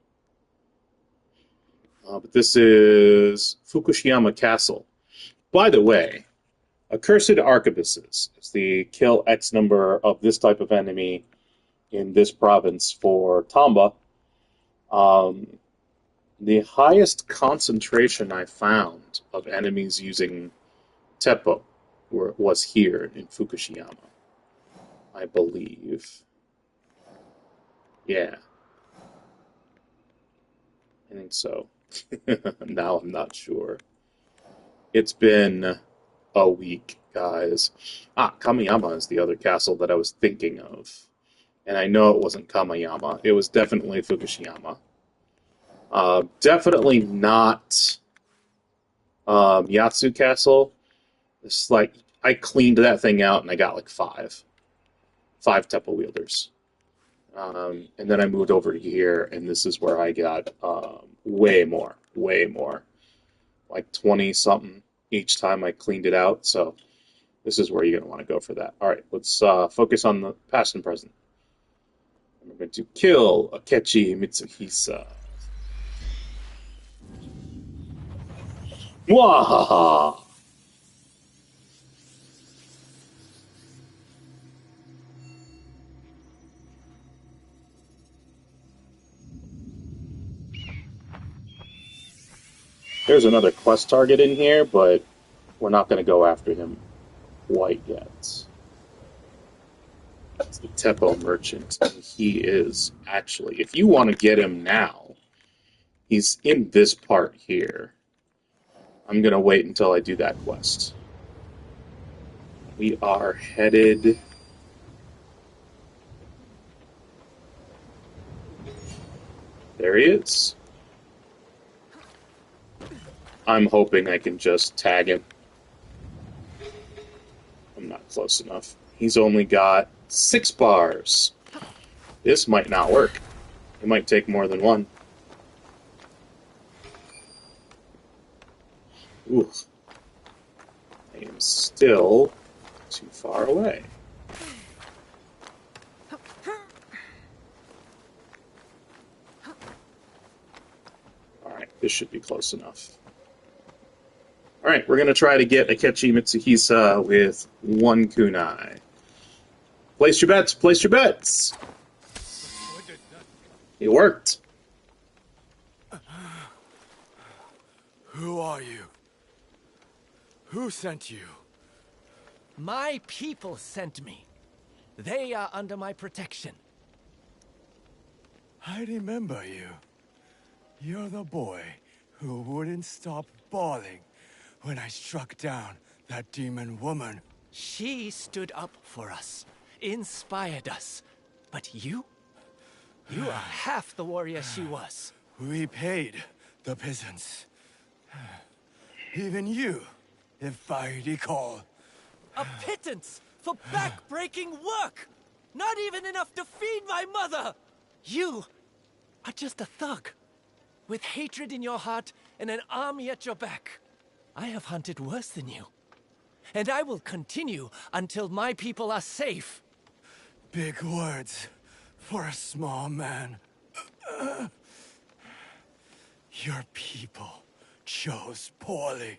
But this is Fukushiyama Castle. By the way, Accursed Arquebuses is the kill X number of this type of enemy in this province for Tamba. The highest concentration I found of enemies using Teppo was here in Fukushiyama, I believe. Yeah. I think so. Now I'm not sure. It's been a week, guys. Kameyama is the other castle that I was thinking of. And I know it wasn't Kameyama. It was definitely Fukushiyama. Definitely not Yatsu Castle. It's like, I cleaned that thing out and I got like five Teppo wielders. And then I moved over here, and this is where I got way more. Like 20-something each time I cleaned it out, so this is where you're going to want to go for that. Alright, let's focus on the past and present. We're going to kill Akechi Mitsuhisa. Mwahaha! There's another quest target in here, but we're not going to go after him quite yet. It's the Teppo merchant. And he is actually, if you want to get him now, he's in this part here. I'm going to wait until I do that quest. We are headed... There he is. I'm hoping I can just tag him. I'm not close enough. He's only got 6 bars. This might not work. It might take more than one. Ooh. I am still too far away. Alright, this should be close enough. Alright, we're going to try to get Akechi Mitsuhisa with 1 kunai. Place your bets, place your bets! It worked. Who are you? Who sent you? My people sent me. They are under my protection. I remember you. You're the boy who wouldn't stop bawling when I struck down that demon woman. She stood up for us, inspired us. But you? You are half the warrior she was. We paid the peasants. Even you, if I recall. A pittance for back-breaking work! Not even enough to feed my mother! You are just a thug, with hatred in your heart and an army at your back. I have hunted worse than you. And I will continue until my people are safe. Big words for a small man. Your people chose poorly.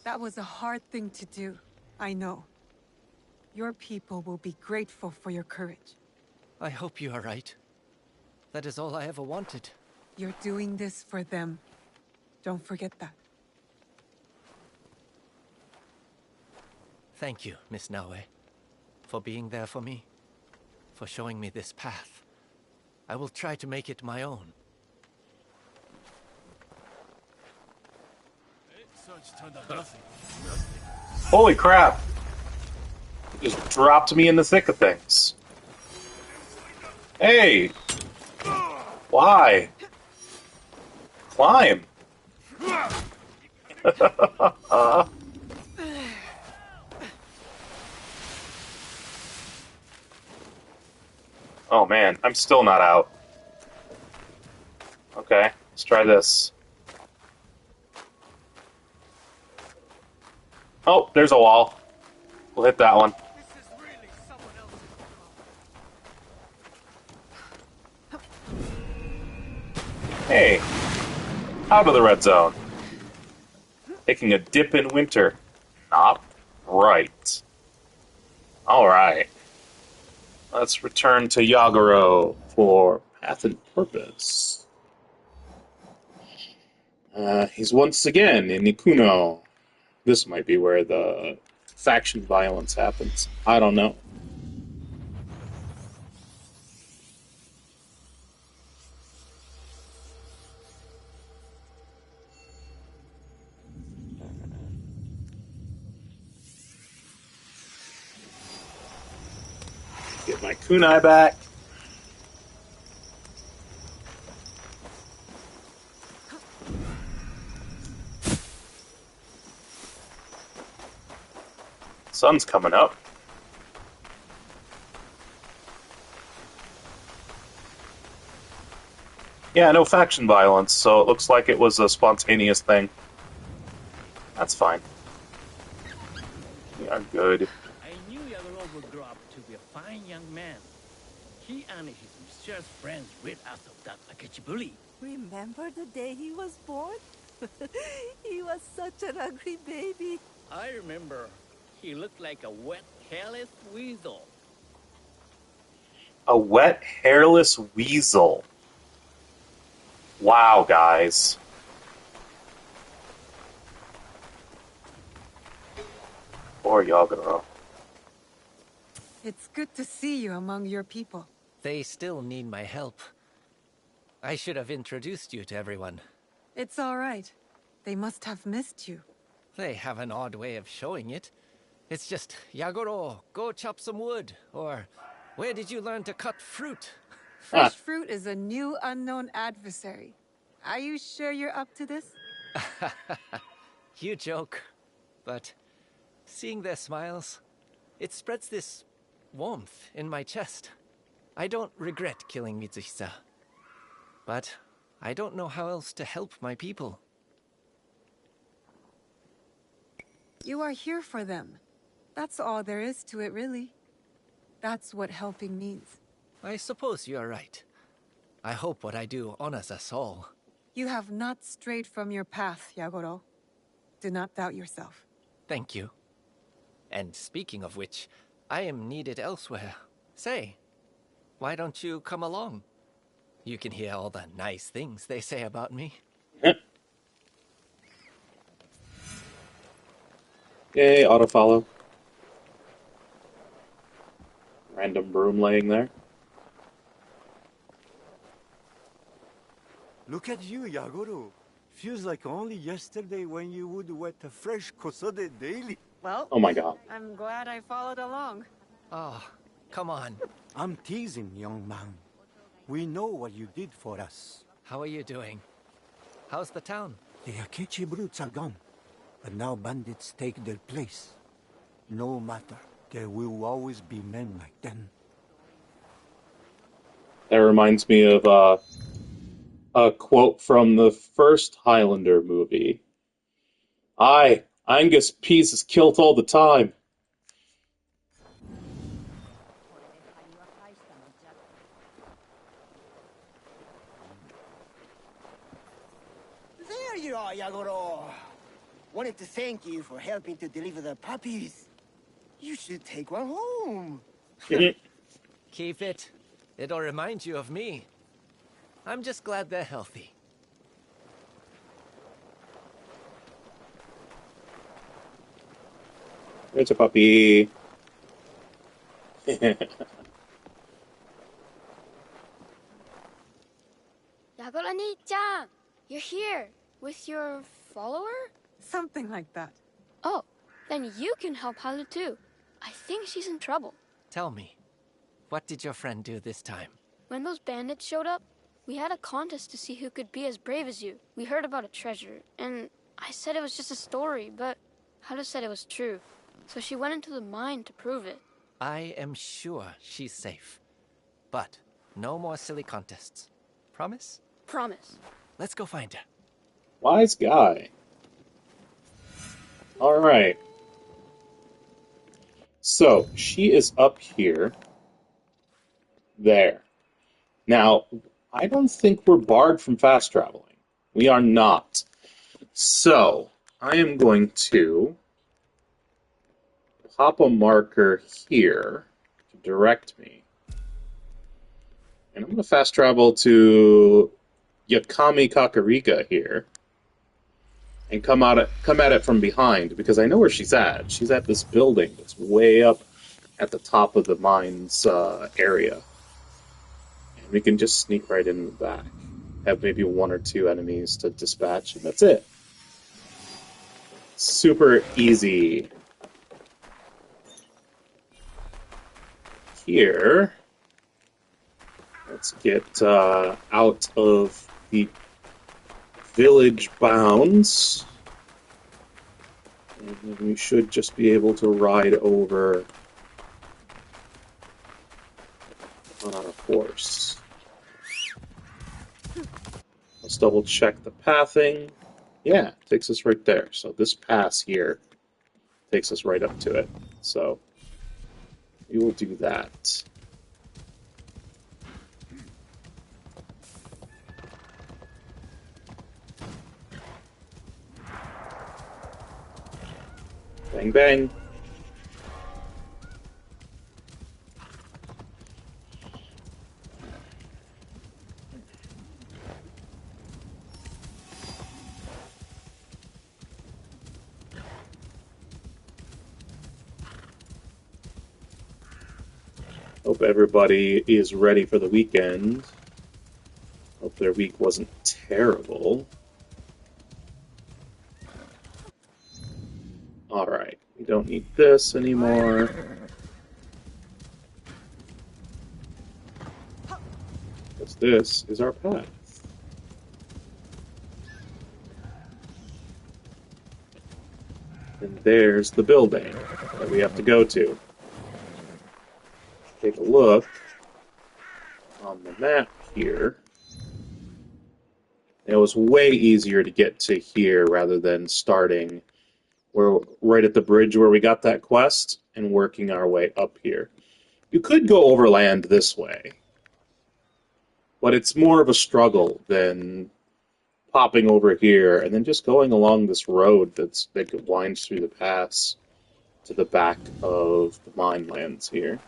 That was a hard thing to do, I know. Your people will be grateful for your courage. I hope you are right. That is all I ever wanted. You're doing this for them. Don't forget that. Thank you, Miss Naue, for being there for me, for showing me this path. I will try to make it my own. Holy crap! Just dropped me in the thick of things. Hey! Why? Climb! Oh man, I'm still not out. Okay, let's try this. Oh, there's a wall. We'll hit that one. Hey, out of the red zone. Taking a dip in winter. Not right. Alright. Let's return to Yaguro for Path and Purpose. He's once again in Ikuno. This might be where the faction violence happens. I don't know. Get my kunai back. Sun's coming up. Yeah, no faction violence, so it looks like it was a spontaneous thing. That's fine. We are good. I knew Yaguro would grow up to be a fine young man. He and his mischievous friends rid us of that Akechi bully. Remember the day he was born? He was such an ugly baby. I remember. He looked like a wet, hairless weasel. A wet, hairless weasel. Wow, guys. Poor Yaguro. It's good to see you among your people. They still need my help. I should have introduced you to everyone. It's all right. They must have missed you. They have an odd way of showing it. It's just, Yaguro, go chop some wood, or where did you learn to cut fruit? Fresh fruit is a new unknown adversary. Are you sure you're up to this? You joke, but seeing their smiles, it spreads this warmth in my chest. I don't regret killing Mitsuhisa, but I don't know how else to help my people. You are here for them. That's all there is to it, really. That's what helping means. I suppose you are right. I hope what I do honors us all. You have not strayed from your path, Yagoro. Do not doubt yourself. Thank you. And speaking of which, I am needed elsewhere. Say, why don't you come along? You can hear all the nice things they say about me. Yay, autofollow. Random broom laying there. Look at you, Yagoro. Feels like only yesterday when you would wet a fresh kosode daily. Well, Oh my god. I'm glad I followed along. Oh, come on. I'm teasing, young man. We know what you did for us. How are you doing? How's the town? The Akechi brutes are gone, but now bandits take their place. No matter, there will always be men like them. That reminds me of a quote from the first Highlander movie. Aye, Angus Pease is killed all the time. There you are, Yagoro. Wanted to thank you for helping to deliver the puppies. You should take one home. Keep it. It'll remind you of me. I'm just glad they're healthy. There's a puppy. Yagoro-ni-chan, you're here with your follower? Something like that. Oh, then you can help Haru too. I think she's in trouble. Tell me, what did your friend do this time? When those bandits showed up, we had a contest to see who could be as brave as you. We heard about a treasure, and I said it was just a story, but Haru said it was true. So she went into the mine to prove it. I am sure she's safe. But no more silly contests. Promise? Promise. Let's go find her. Wise guy. Alright. So, she is up here. There. Now, I don't think we're barred from fast traveling. We are not. So, I am going to pop a marker here to direct me. And I'm going to fast travel to Akagi Kakurega here. And come at it from behind, because I know where she's at. She's at this building that's way up at the top of the mine's area. And we can just sneak right in the back. Have maybe one or two enemies to dispatch, and that's it. Super easy. Here, let's get out of the village bounds. And then we should just be able to ride over on our horse. Let's double check the pathing. Yeah, it takes us right there. So this pass here takes us right up to it. So we will do that. Bang, bang. Hope everybody is ready for the weekend. Hope their week wasn't terrible. Alright, we don't need this anymore. Because this is our path. And there's the building that we have to go to. Take a look on the map here. It was way easier to get to here rather than starting we're right at the bridge where we got that quest and working our way up here. You could go overland this way, But it's more of a struggle than popping over here and then just going along this road that winds through the pass to the back of the mine lands here.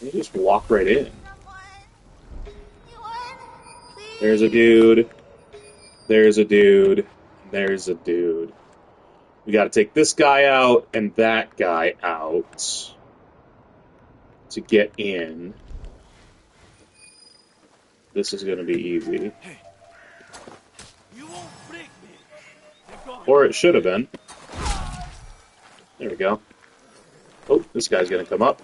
And you just walk right in. There's a dude. There's a dude. There's a dude. We gotta take this guy out and that guy out to get in. This is gonna be easy. Or it should have been. There we go. Oh, this guy's gonna come up.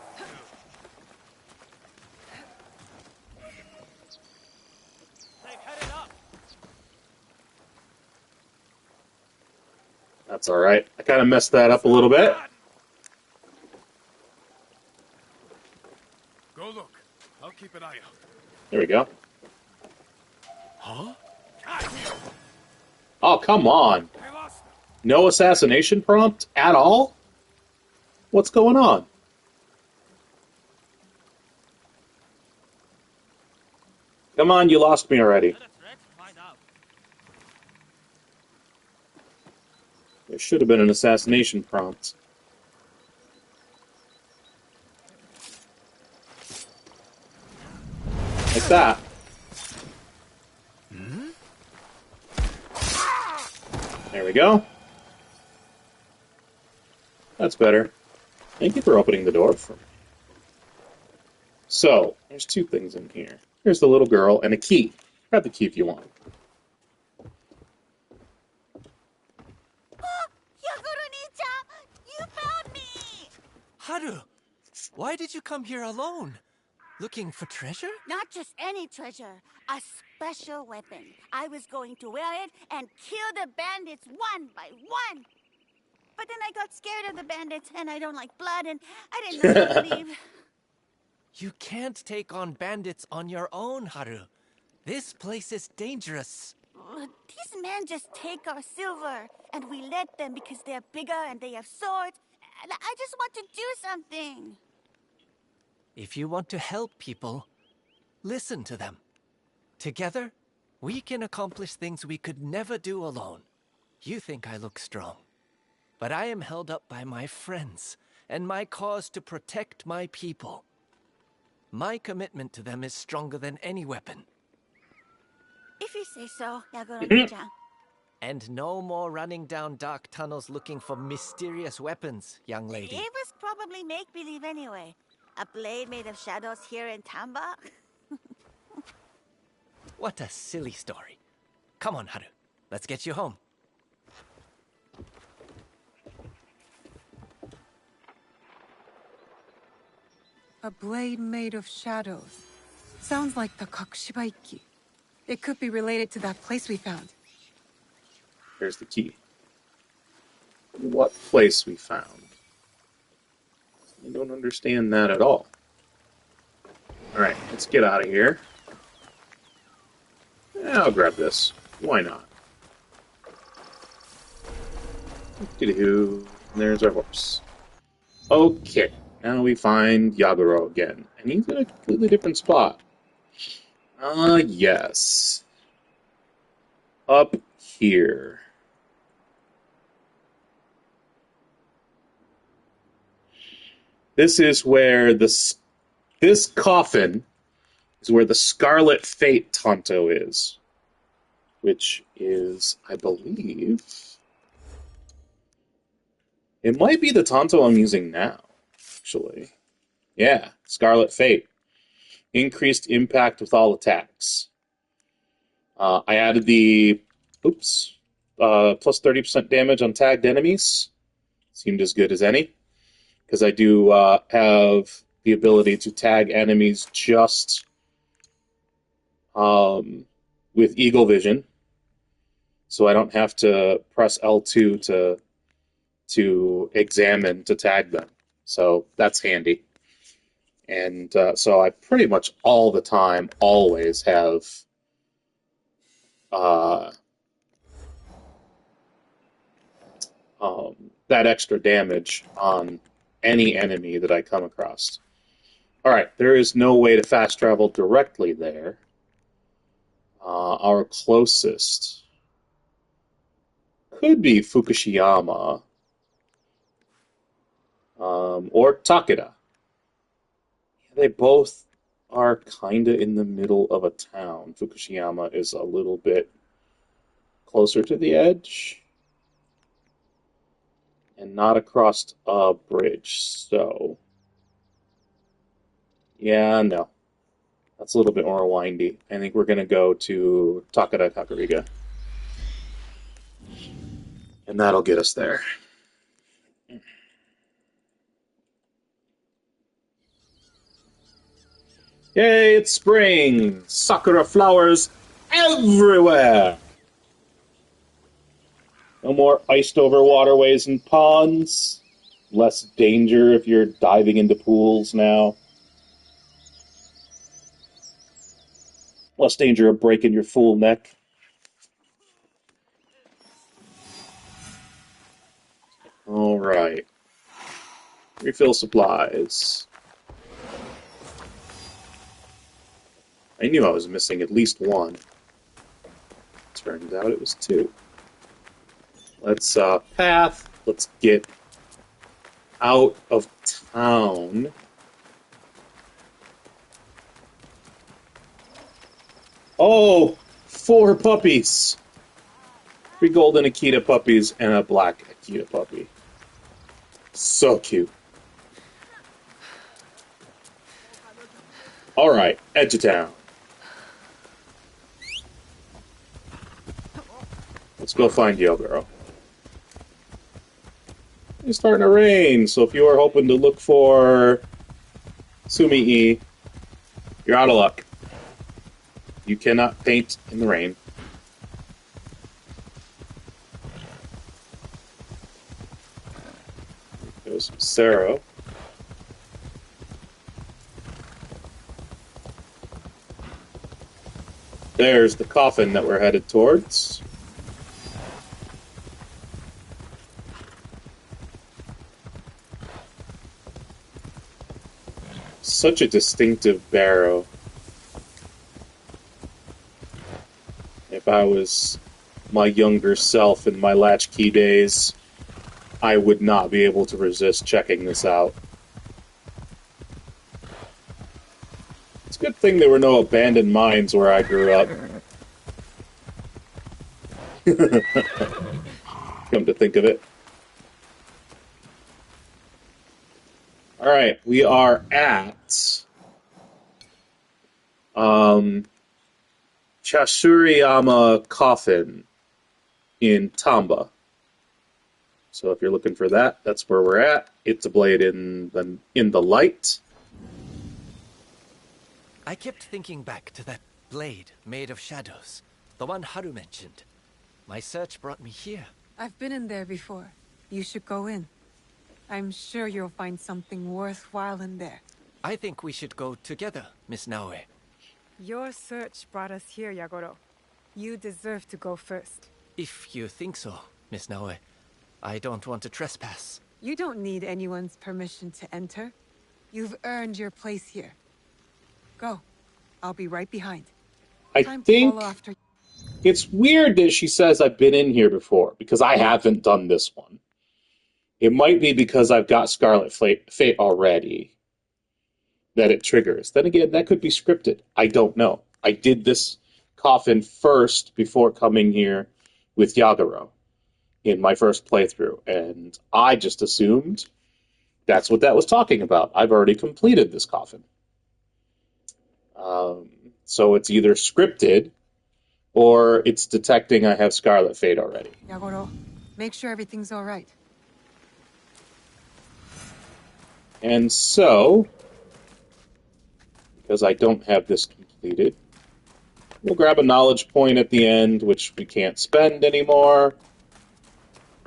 That's alright. I kind of messed that up a little bit. Go look. I'll keep an eye out. There we go. Huh? Oh, come on. No assassination prompt at all? What's going on? Come on, you lost me already. There should have been an assassination prompt. Like that. There we go. That's better. Thank you for opening the door for me. So, there's two things in here. Here's the little girl and a key. Grab the key if you want. You found me! Haru, why did you come here alone? Looking for treasure? Not just any treasure, a special weapon. I was going to wear it and kill the bandits one by one. But then I got scared of the bandits, and I don't like blood, and I didn't know how to leave. You can't take on bandits on your own, Haru. This place is dangerous. These men just take our silver, and we let them because they're bigger and they have swords. And I just want to do something. If you want to help people, listen to them. Together, we can accomplish things we could never do alone. You think I look strong, but I am held up by my friends and my cause to protect my people. My commitment to them is stronger than any weapon. If you say so, Yagyu-Munetoshi. And no more running down dark tunnels looking for mysterious weapons, young lady. It was probably make-believe anyway. A blade made of shadows here in Tamba? What a silly story. Come on, Haru. Let's get you home. A blade made of shadows. Sounds like the Kakushibaiki. It could be related to that place we found. Here's the key. What place we found? I don't understand that at all. Alright, let's get out of here. I'll grab this. Why not? Doo-doo. There's our horse. Okay, now we find Yaguro again. And he's in a completely different spot. Yes. Up here. This is where this coffin is where the Scarlet Fate Tanto is. Which is, I believe... It might be the Tanto I'm using now, actually. Yeah, Scarlet Fate. Increased impact with all attacks. I added the... Oops. Plus 30% damage on tagged enemies. Seemed as good as any. Because I do have the ability to tag enemies just with Eagle Vision. So I don't have to press L2 to examine to tag them. So that's handy. And so I pretty much all the time always have that extra damage on any enemy that I come across. Alright, there is no way to fast travel directly there. Our closest could be Fukushima or Takeda. They both are kind of in the middle of a town. Fukushima is a little bit closer to the edge and not across a bridge. So, yeah, no. That's a little bit more windy. I think we're going to go to Takeda Kakurega. And that'll get us there. Yay, it's spring! Sakura flowers everywhere! No more iced over waterways and ponds. Less danger if you're diving into pools now. Less danger of breaking your full neck. Alright. Refill supplies. I knew I was missing at least one. Turns out it was two. Let's path. Let's get out of town. Oh, 4 puppies. 3 golden Akita puppies and a black Akita puppy. So cute. Alright, edge of town. Let's go find Yogoro. It's starting to rain, so if you are hoping to look for Sumi-e, you're out of luck. You cannot paint in the rain. There's Sero. There's the coffin that we're headed towards. Such a distinctive barrow. If I was my younger self in my latchkey days, I would not be able to resist checking this out. It's a good thing there were no abandoned mines where I grew up. Come to think of it. Alright, we are at Chasuriyama Coffin in Tamba. So if you're looking for that, that's where we're at. It's a blade in the light. I kept thinking back to that blade made of shadows, the one Haru mentioned. My search brought me here. I've been in there before. You should go in. I'm sure you'll find something worthwhile in there. I think we should go together, Miss Naoe. Your search brought us here, Yagoro. You deserve to go first. If you think so, Miss Naoe. I don't want to trespass. You don't need anyone's permission to enter. You've earned your place here. Go. I'll be right behind. I think it's weird that she says I've been in here before, because I haven't done this one. It might be because I've got Scarlet Fate already that it triggers. Then again, that could be scripted. I don't know. I did this coffin first before coming here with Yaguro in my first playthrough, and I just assumed that's what that was talking about. I've already completed this coffin. So it's either scripted or it's detecting I have Scarlet Fate already. Yagoro, make sure everything's all right. And so, because I don't have this completed, we'll grab a knowledge point at the end, which we can't spend anymore,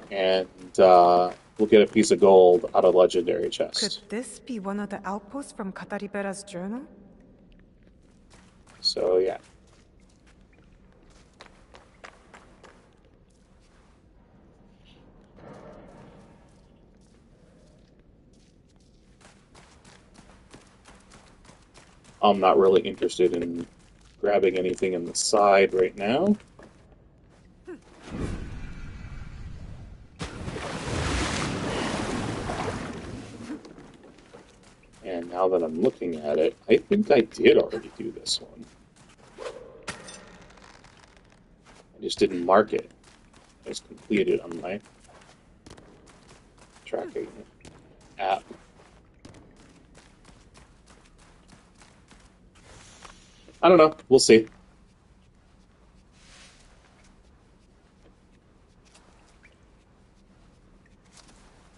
and we'll get a piece of gold out of legendary chest. Could this be one of the outposts from Kataribera's journal? So, yeah. I'm not really interested in grabbing anything in the side right now. And now that I'm looking at it, I think I did already do this one. I just didn't mark it as completed on my tracking app. I don't know. We'll see.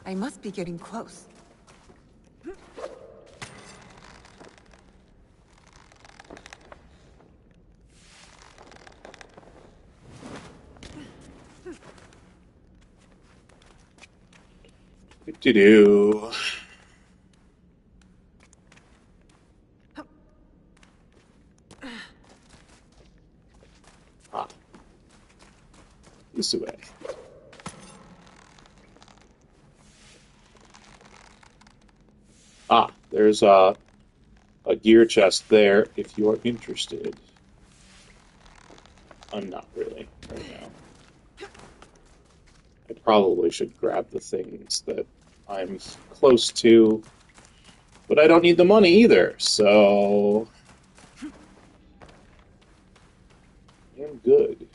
I must be getting close. Do-do-do. Ah. This way. Ah, there's a gear chest there if you're interested. I'm not really right now. I probably should grab the things that I'm close to, but I don't need the money either, so I'm good.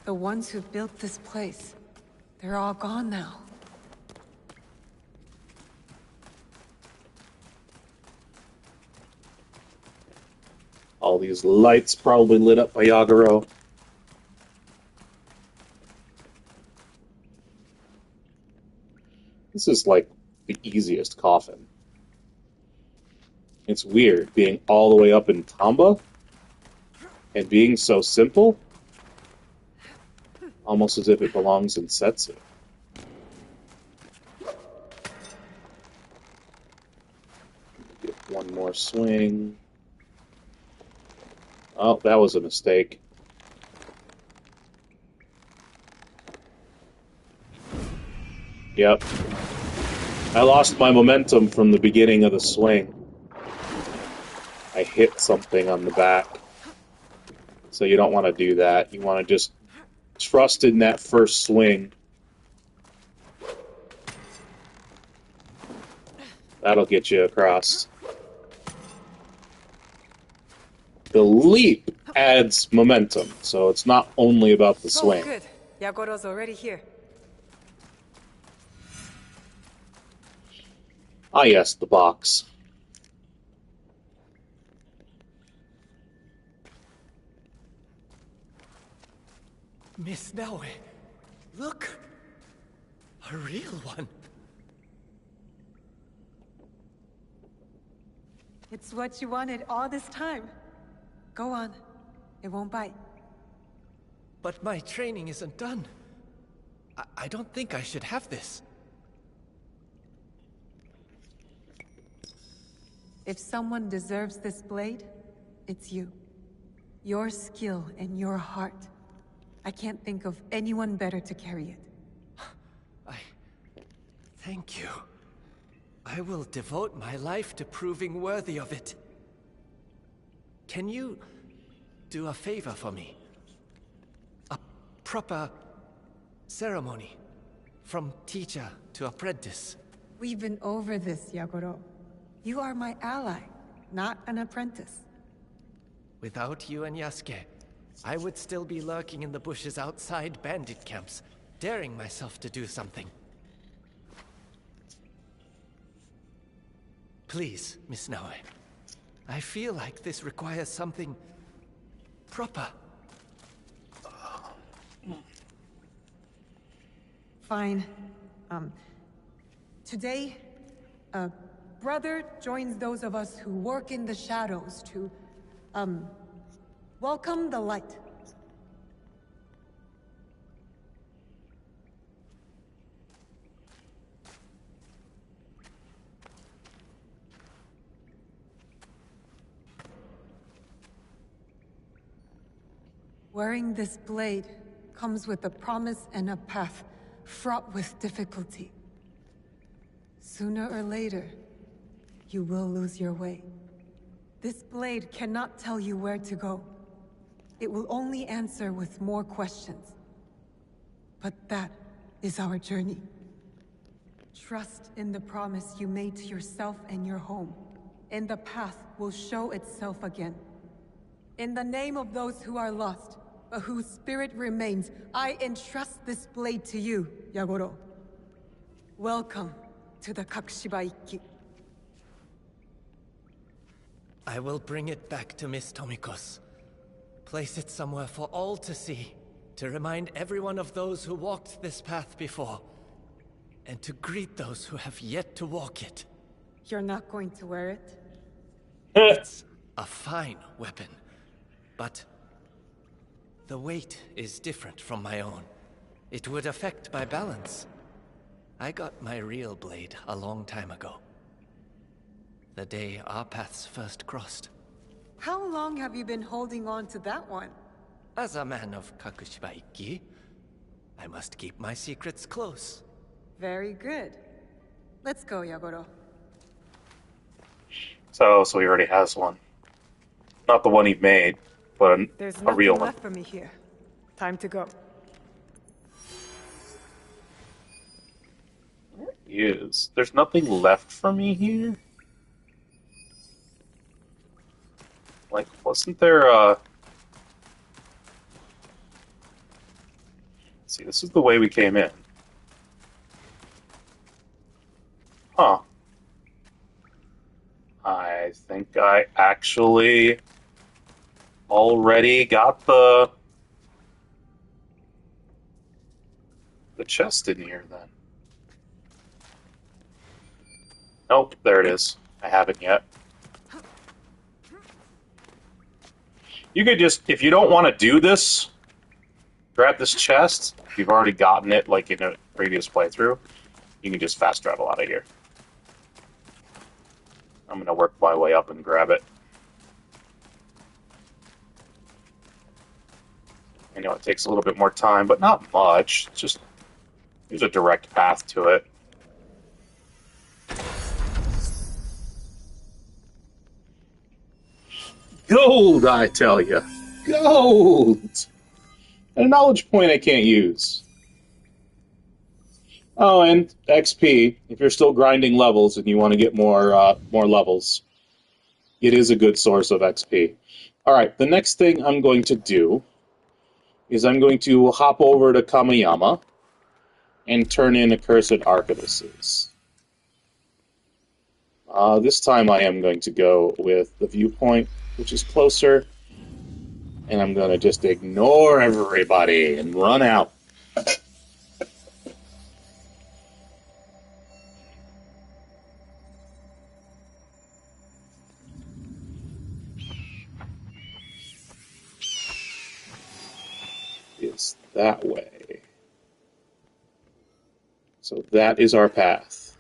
The ones who built this place, they're all gone now. All these lights probably lit up by Yaguro. This is like the easiest coffin. It's weird being all the way up in Tamba and being so simple, almost as if it belongs in Setsu. Get one more swing. Oh, that was a mistake. Yep. I lost my momentum from the beginning of the swing. I hit something on the back. So you don't want to do that. You want to just trust in that first swing. That'll get you across. The leap adds momentum, so it's not only about the swing. Oh, good. Yagoro's already here. Ah, yes, the box. Miss Naue, look! A real one. It's what you wanted all this time. Go on. It won't bite. But my training isn't done. I don't think I should have this. If someone deserves this blade, it's you. Your skill and your heart. I can't think of anyone better to carry it. Thank you. I will devote my life to proving worthy of it. Can you do a favor for me? A proper ceremony. From teacher to apprentice. We've been over this, Yagoro. You are my ally, not an apprentice. Without you and Yasuke, I would still be lurking in the bushes outside bandit camps, daring myself to do something. Please, Miss Naue. I feel like this requires something proper. Fine. Today, a brother joins those of us who work in the shadows to, welcome the light. Wearing this blade comes with a promise and a path fraught with difficulty. Sooner or later, you will lose your way. This blade cannot tell you where to go. It will only answer with more questions. But that is our journey. Trust in the promise you made to yourself and your home, and the path will show itself again. In the name of those who are lost, but whose spirit remains, I entrust this blade to you, Yagoro. Welcome to the Kakushibaiki. I will bring it back to Miss Tomiko's. Place it somewhere for all to see, to remind everyone of those who walked this path before, and to greet those who have yet to walk it. You're not going to wear it? It's a fine weapon, but the weight is different from my own. It would affect my balance. I got my real blade a long time ago. The day our paths first crossed. How long have you been holding on to that one? As a man of Kakushibaiki, I must keep my secrets close. Very good. Let's go, Yagoro. So he already has one. Not the one he made, but There's a real nothing one. left for me here. Time to go. There he is. There's nothing left for me here? Like, wasn't there see, this is the way we came in. Huh. I think I actually already got the chest in here then. Nope, there it is. I haven't yet. You could just, if you don't want to do this, grab this chest. If you've already gotten it, like in a previous playthrough, you can just fast travel out of here. I'm going to work my way up and grab it. I know it takes a little bit more time, but not much. It's just, there's a direct path to it. Gold, I tell you. Gold! And a knowledge point I can't use. Oh, and XP. If you're still grinding levels and you want to get more levels, it is a good source of XP. Alright, the next thing I'm going to do is I'm going to hop over to Kameyama and turn in Accursed Arquebuses. This time I am going to go with the viewpoint, which is closer, and I'm going to just ignore everybody and run out. It's that way. So that is our path.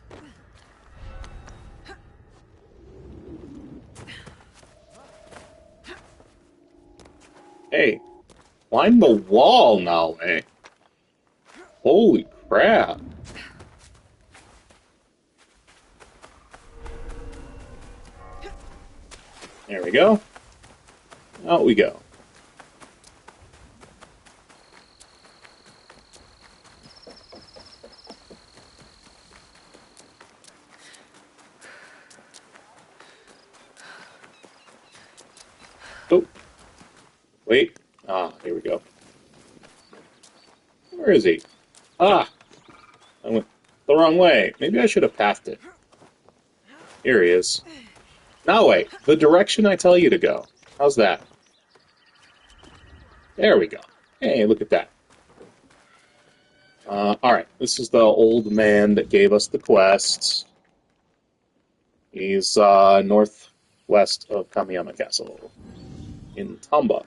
Hey, climb the wall now, eh? Holy crap. There we go. Out we go. Oh. Wait. Here we go. Where is he? I went the wrong way. Maybe I should have pathed it. Here he is. Now wait. The direction I tell you to go. How's that? There we go. Hey, look at that. Alright. This is the old man that gave us the quest. He's northwest of Kameyama Castle. In Tamba.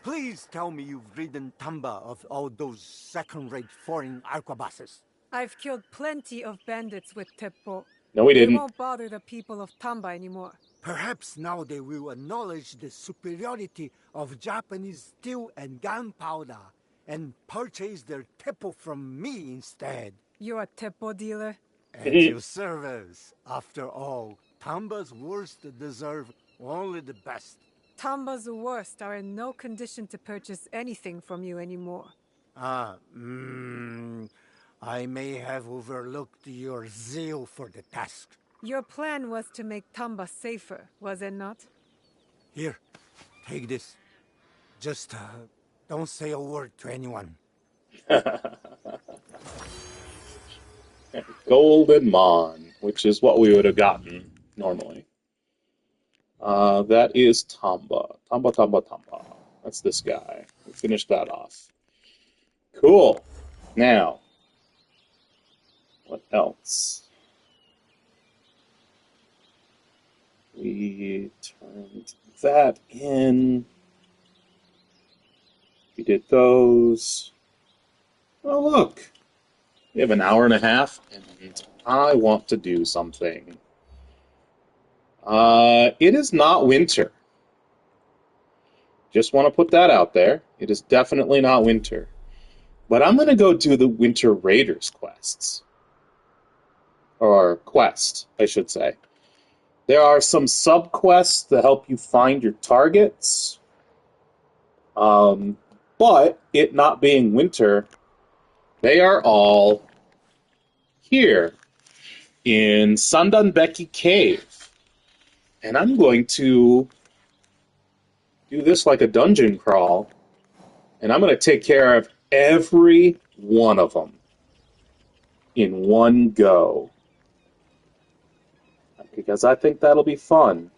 Please tell me you've ridden Tamba of all those second-rate foreign arquebuses. I've killed plenty of bandits with Teppo. No, we didn't. They won't bother the people of Tamba anymore. Perhaps now they will acknowledge the superiority of Japanese steel and gunpowder and purchase their Teppo from me instead. You're a Teppo dealer? At your service. After all, Tamba's worst deserve Only the best. Tamba's worst are in no condition to purchase anything from you anymore. I may have overlooked your zeal for the task. Your plan was to make Tamba safer, was it not? Here, take this. Just, don't say a word to anyone. Golden Mon, which is what we would have gotten normally. That is Tamba. Tamba. That's this guy. We finished that off. Cool. Now, what else? We turned that in. We did those. Oh, look. We have an hour and a half, and I want to do something. It is not winter. Just want to put that out there. It is definitely not winter. But I'm going to go do the Winter Raiders quests. Or quest, I should say. There are some sub-quests that help you find your targets. But it not being winter, they are all here in Sandanbeki Cave. And I'm going to do this like a dungeon crawl, and I'm going to take care of every one of them in one go. Because I think that'll be fun.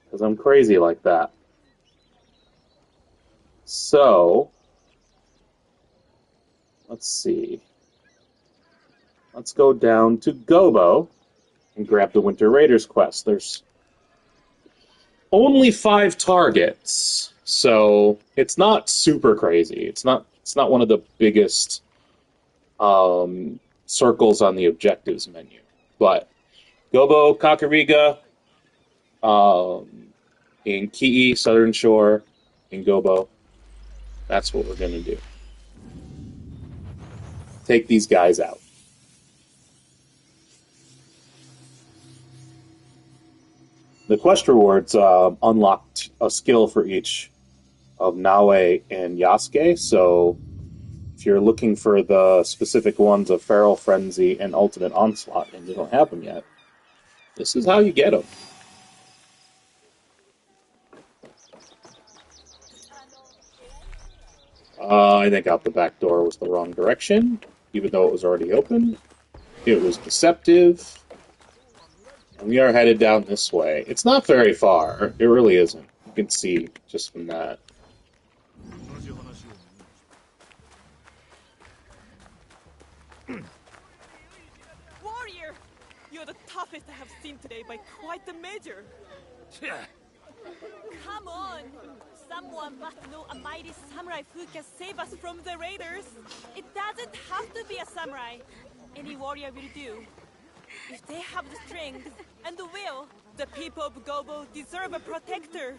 Because I'm crazy like that. So, let's see. Let's go down to Gobo and grab the Winter Raiders quest. There's only 5 targets, so it's not super crazy. It's not one of the biggest circles on the objectives menu. But Gobo, Kakurega, in Kii, Southern Shore, in Gobo, that's what we're going to do. Take these guys out. The quest rewards unlocked a skill for each of Naoe and Yasuke, so if you're looking for the specific ones of Feral Frenzy and Ultimate Onslaught and you don't have them yet, this is how you get them. I think out the back door was the wrong direction, even though it was already open. It was deceptive. And we are headed down this way. It's not very far. It really isn't. You can see just from that. Warrior! You're the toughest I have seen today by quite a measure. Come on! Someone must know a mighty samurai who can save us from the raiders. It doesn't have to be a samurai. Any warrior will do. If they have the strength and the will, the people of Gobo deserve a protector.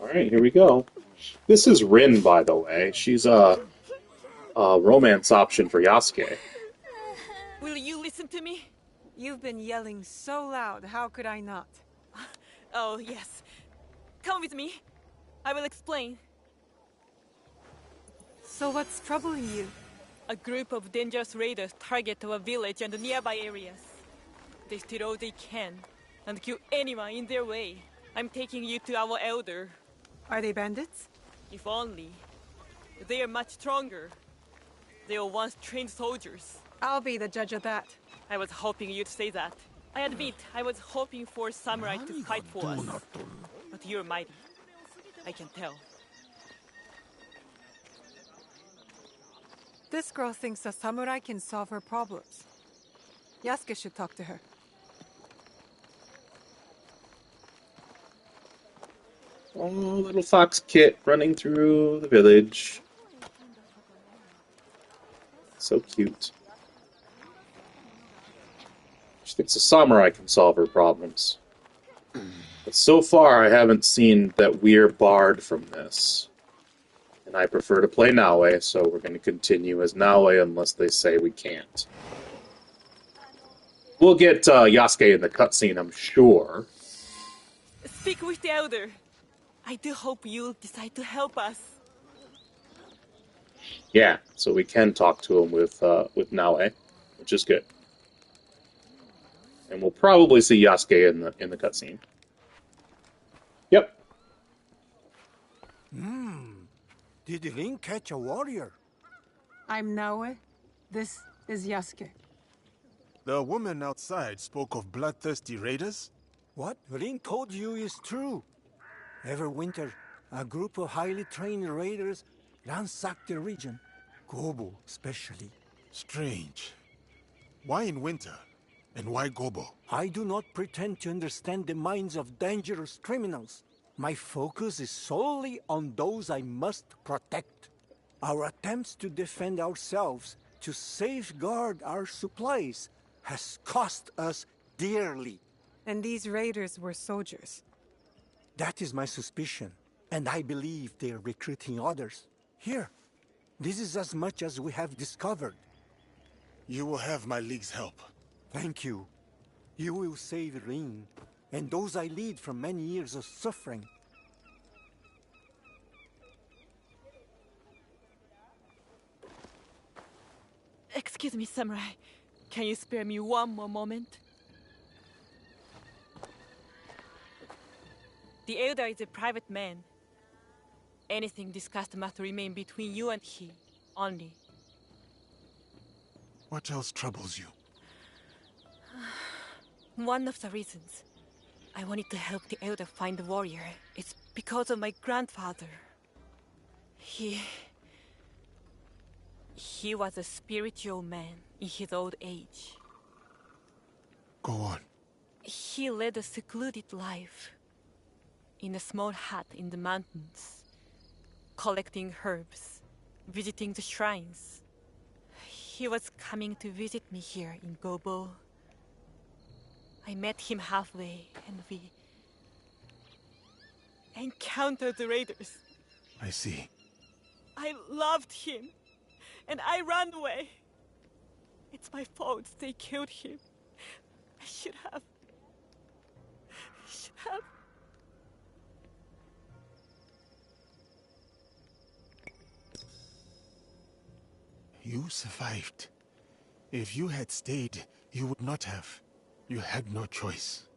Alright, here we go. This is Rin, by the way. She's a romance option for Yasuke. Will you listen to me? You've been yelling so loud, how could I not? Oh, yes. Come with me. I will explain. So what's troubling you? A group of dangerous raiders target our village and the nearby areas. They steal all they can and kill anyone in their way. I'm taking you to our elder. Are they bandits? If only. They are much stronger. They were once trained soldiers. I'll be the judge of that. I was hoping you'd say that. I admit, I was hoping for a samurai to fight for us. But you're mighty. I can tell. This girl thinks a samurai can solve her problems. Yasuke should talk to her. Oh, little fox Kit running through the village. So cute. She thinks a samurai can solve her problems. But so far, I haven't seen that we're barred from this. And I prefer to play Naoe, so we're going to continue as Naoe unless they say we can't. We'll get Yasuke in the cutscene, I'm sure. Speak with the elder. I do hope you'll decide to help us. Yeah, so we can talk to him with Naue, which is good. And we'll probably see Yasuke in the cutscene. Yep. Did Rin catch a warrior? I'm Naue. This is Yasuke. The woman outside spoke of bloodthirsty raiders? What Rin told you is true. Every winter, a group of highly trained raiders ransack the region. Gobo, especially. Strange. Why in winter? And why Gobo? I do not pretend to understand the minds of dangerous criminals. My focus is solely on those I must protect. Our attempts to defend ourselves, to safeguard our supplies, has cost us dearly. And these raiders were soldiers. That is my suspicion, and I believe they are recruiting others. Here, this is as much as we have discovered. You will have my league's help. Thank you. You will save Rin, and those I lead from many years of suffering. Excuse me, Samurai. Can you spare me one more moment? The elder is a private man. Anything discussed must remain between you and he, only. What else troubles you? One of the reasons I wanted to help the elder find the warrior is because of my grandfather. He was a spiritual man in his old age. Go on. He led a secluded life in a small hut in the mountains, collecting herbs, visiting the shrines. He was coming to visit me here in Gobo. I met him halfway, and we encountered the raiders. I see. I loved him, and I ran away. It's my fault they killed him. I should have. You survived. If you had stayed, you would not have. You had no choice.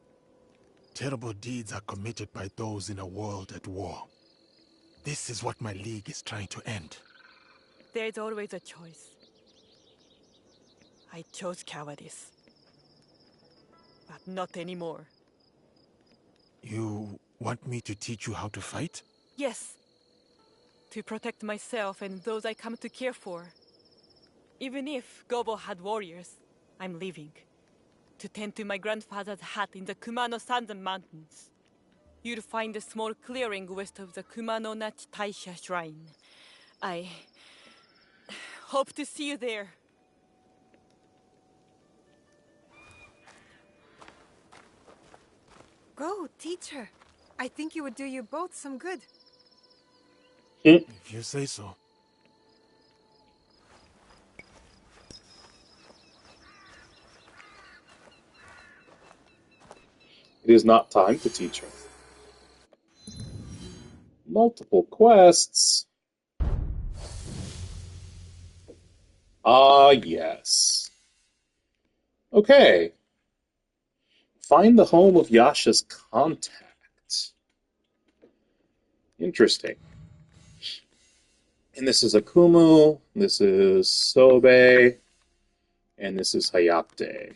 Terrible deeds are committed by those in a world at war. This is what my league is trying to end. There's always a choice. I chose cowardice. But not anymore. You want me to teach you how to fight? Yes. To protect myself and those I come to care for. Even if Gobo had warriors, I'm leaving. To tend to my grandfather's hut in the Kumano-Sandan Mountains. You'll find a small clearing west of the Kumano-Nachi Taisha Shrine. I hope to see you there. Go, teacher. I think it would do you both some good. If you say so. It is not time to teach her. Multiple quests. Ah, yes. Okay. Find the home of Yasha's contact. Interesting. And this is Akumu, this is Sobe, and this is Hayate.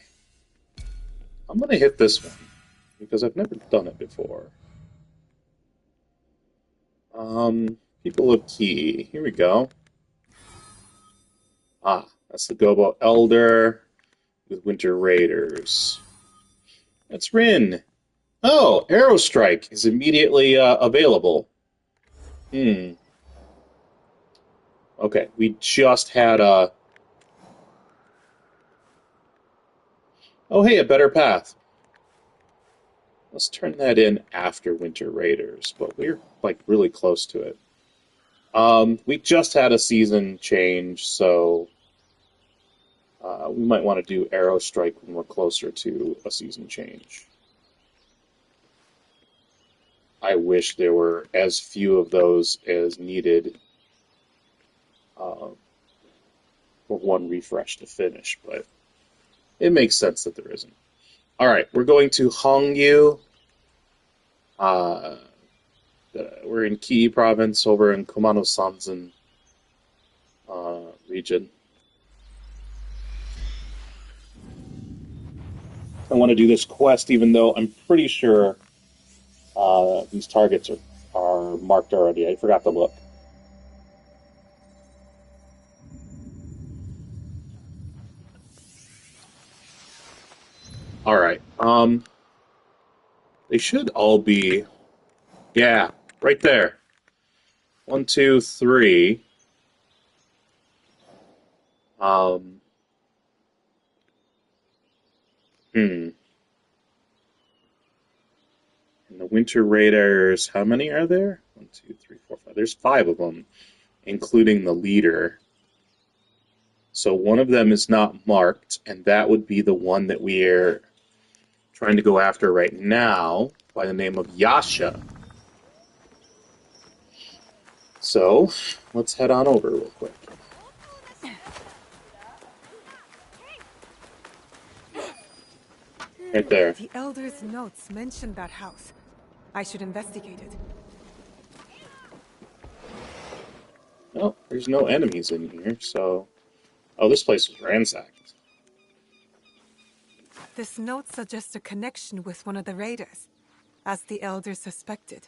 I'm going to hit this one, because I've never done it before. People of Kii. Here we go. Ah, that's the Gobo Elder with Winter Raiders. That's Rin. Oh, Arrow Strike is immediately available. Okay, we just had a... Oh, hey, a better path. Let's turn that in after Winter Raiders, but we're, like, really close to it. We just had a season change, so... We might want to do Arrow Strike when we're closer to a season change. I wish there were as few of those as needed for one refresh to finish, but it makes sense that there isn't. All right, we're going to Hongyu. We're in Kii Province over in Kumano-Sanzen region. I want to do this quest, even though I'm pretty sure these targets are marked already. I forgot to look. All right. They should all be, yeah, right there. 1, 2, 3. And the Winter Raiders, how many are there? 1, 2, 3, 4, 5. There's 5 of them, including the leader. So one of them is not marked, and that would be the one that we are trying to go after right now by the name of Yasha. So let's head on over real quick. Right there. The Elder's notes mentioned that house. I should investigate it. No, there's no enemies in here, so... Oh, this place was ransacked. This note suggests a connection with one of the raiders, as the Elder suspected.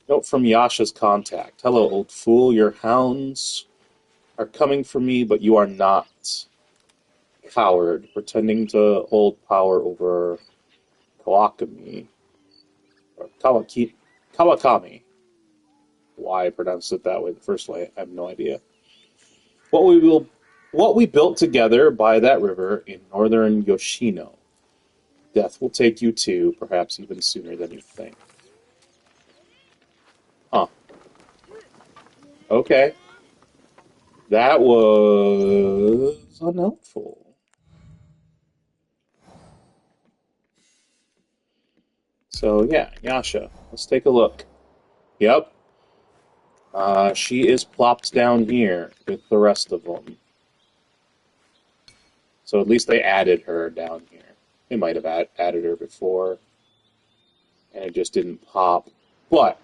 Note from Yasha's contact. Hello, old fool. Your hounds are coming for me, but you are not. Coward, pretending to hold power over Kawakami. Or Kawakami. Why I pronounced it that way the first way, I have no idea. What we built together by that river in northern Yoshino. Death will take you too, perhaps even sooner than you think. Huh. Okay. That was unhelpful. So yeah, Yasha. Let's take a look. Yep. She is plopped down here with the rest of them. So at least they added her down here. They might have added her before, and it just didn't pop. But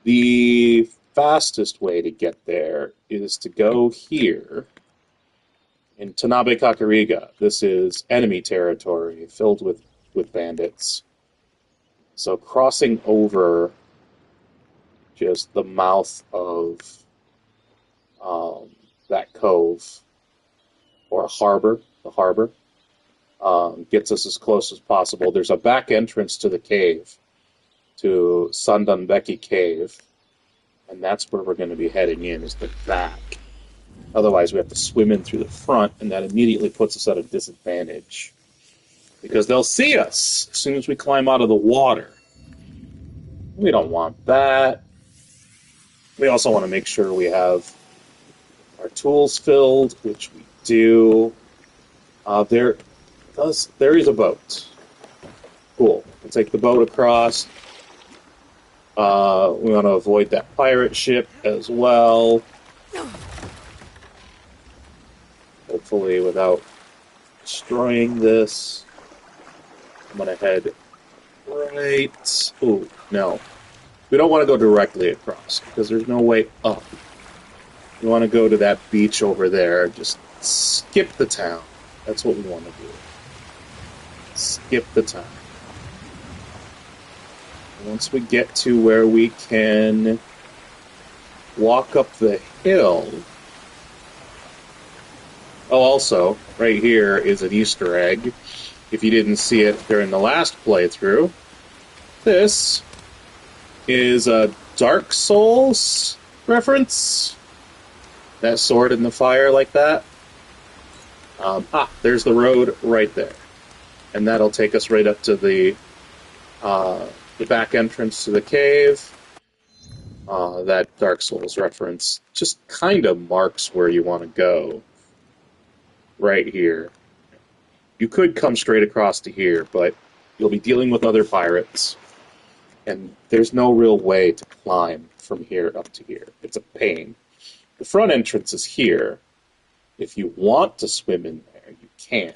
the fastest way to get there is to go here in Tanabe Kakurega. This is enemy territory filled with bandits. So crossing over just the mouth of that cove, or the harbor, gets us as close as possible. There's a back entrance to the cave, to Sandanbeki Cave, and that's where we're going to be heading in, is the back. Otherwise, we have to swim in through the front, and that immediately puts us at a disadvantage, because they'll see us as soon as we climb out of the water. We don't want that. We also want to make sure we have our tools filled, which we do. There is a boat. Cool. We'll take the boat across. We want to avoid that pirate ship as well. Hopefully without destroying this. I'm going to head right... Ooh, no. We don't want to go directly across, because there's no way up. We want to go to that beach over there. Just skip the town. That's what we want to do. Skip the town. Once we get to where we can walk up the hill... Oh, also, right here is an Easter egg. If you didn't see it during the last playthrough, this is a Dark Souls reference. That sword in the fire like that. There's the road right there. And that'll take us right up to the back entrance to the cave. That Dark Souls reference just kind of marks where you want to go. right here. You could come straight across to here, but you'll be dealing with other pirates, and there's no real way to climb from here up to here. It's a pain. The front entrance is here. If you want to swim in there, you can.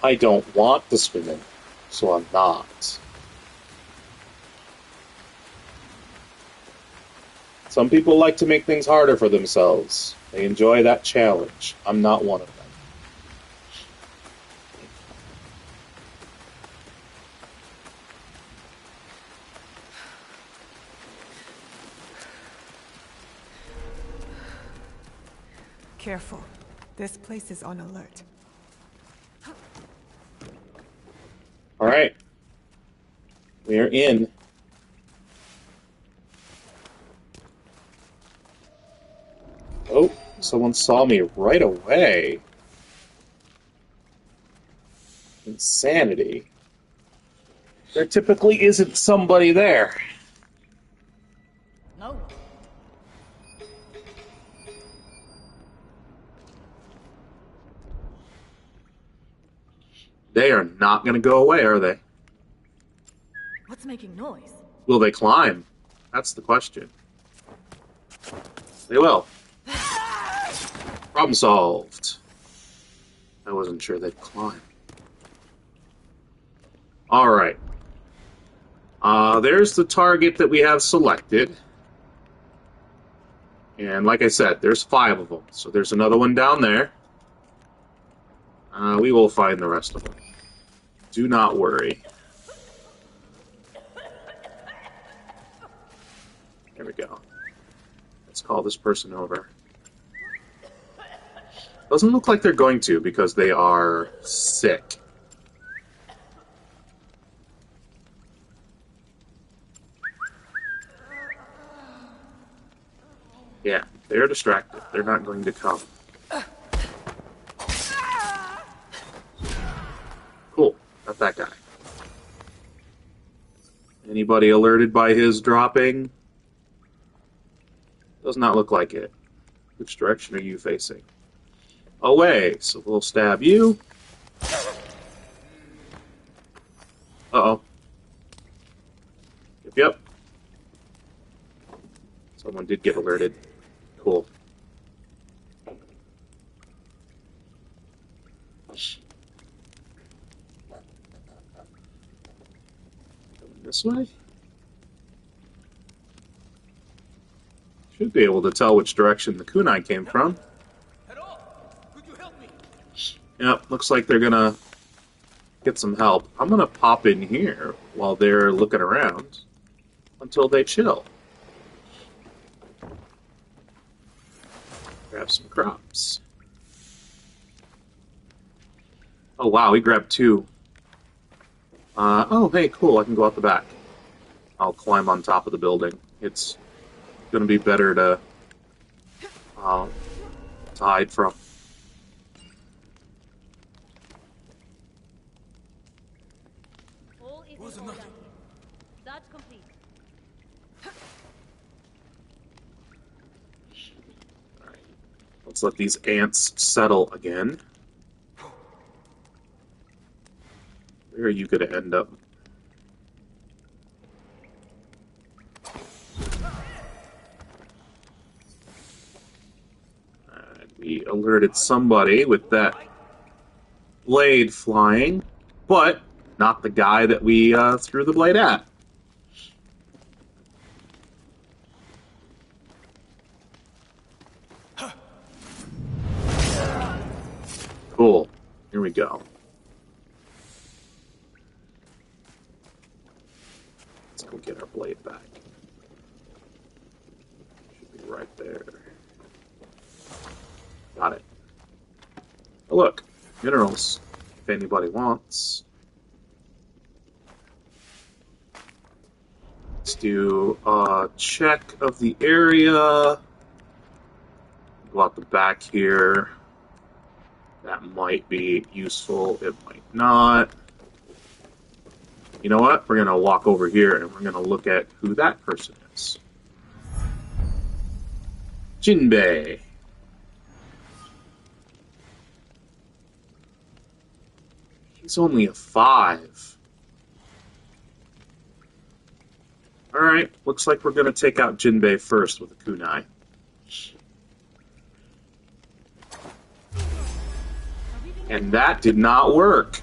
I don't want to swim in there, so I'm not. Some people like to make things harder for themselves. They enjoy that challenge. I'm not one of them. Careful. This place is on alert. All right. We are in. Oh, someone saw me right away. Insanity. There typically isn't somebody there. No. They are not going to go away, are they? What's making noise? Will they climb? That's the question. They will. Problem solved. I wasn't sure they'd climb. Alright. There's the target that we have selected. And like I said, there's 5 of them. So there's another one down there. We will find the rest of them. Do not worry. There we go. Let's call this person over. Doesn't look like they're going to because they are sick. Yeah, they're distracted. They're not going to come. Cool. Got that guy. Anybody alerted by his dropping? Does not look like it. Which direction are you facing? Away. So we'll stab you. Uh-oh. Yep. Someone did get alerted. Cool. Going this way? Should be able to tell which direction the kunai came from. Yep, looks like they're gonna get some help. I'm gonna pop in here while they're looking around until they chill. Grab some crops. Oh wow, we grabbed 2. Oh hey, cool, I can go out the back. I'll climb on top of the building. It's gonna be better to hide from. That's complete. Alright. Let's let these ants settle again. Where are you gonna end up? We alerted somebody with that blade flying, but not the guy that we threw the blade at. Cool. Here we go. Let's go get our blade back. Should be right there. Got it. Oh, look. Minerals. If anybody wants. Let's do a check of the area. Go out the back here. That might be useful. It might not. You know what? We're going to walk over here and we're going to look at who that person is. Jinbei. He's only a 5. Alright, looks like we're going to take out Jinbei first with a kunai. And that did not work.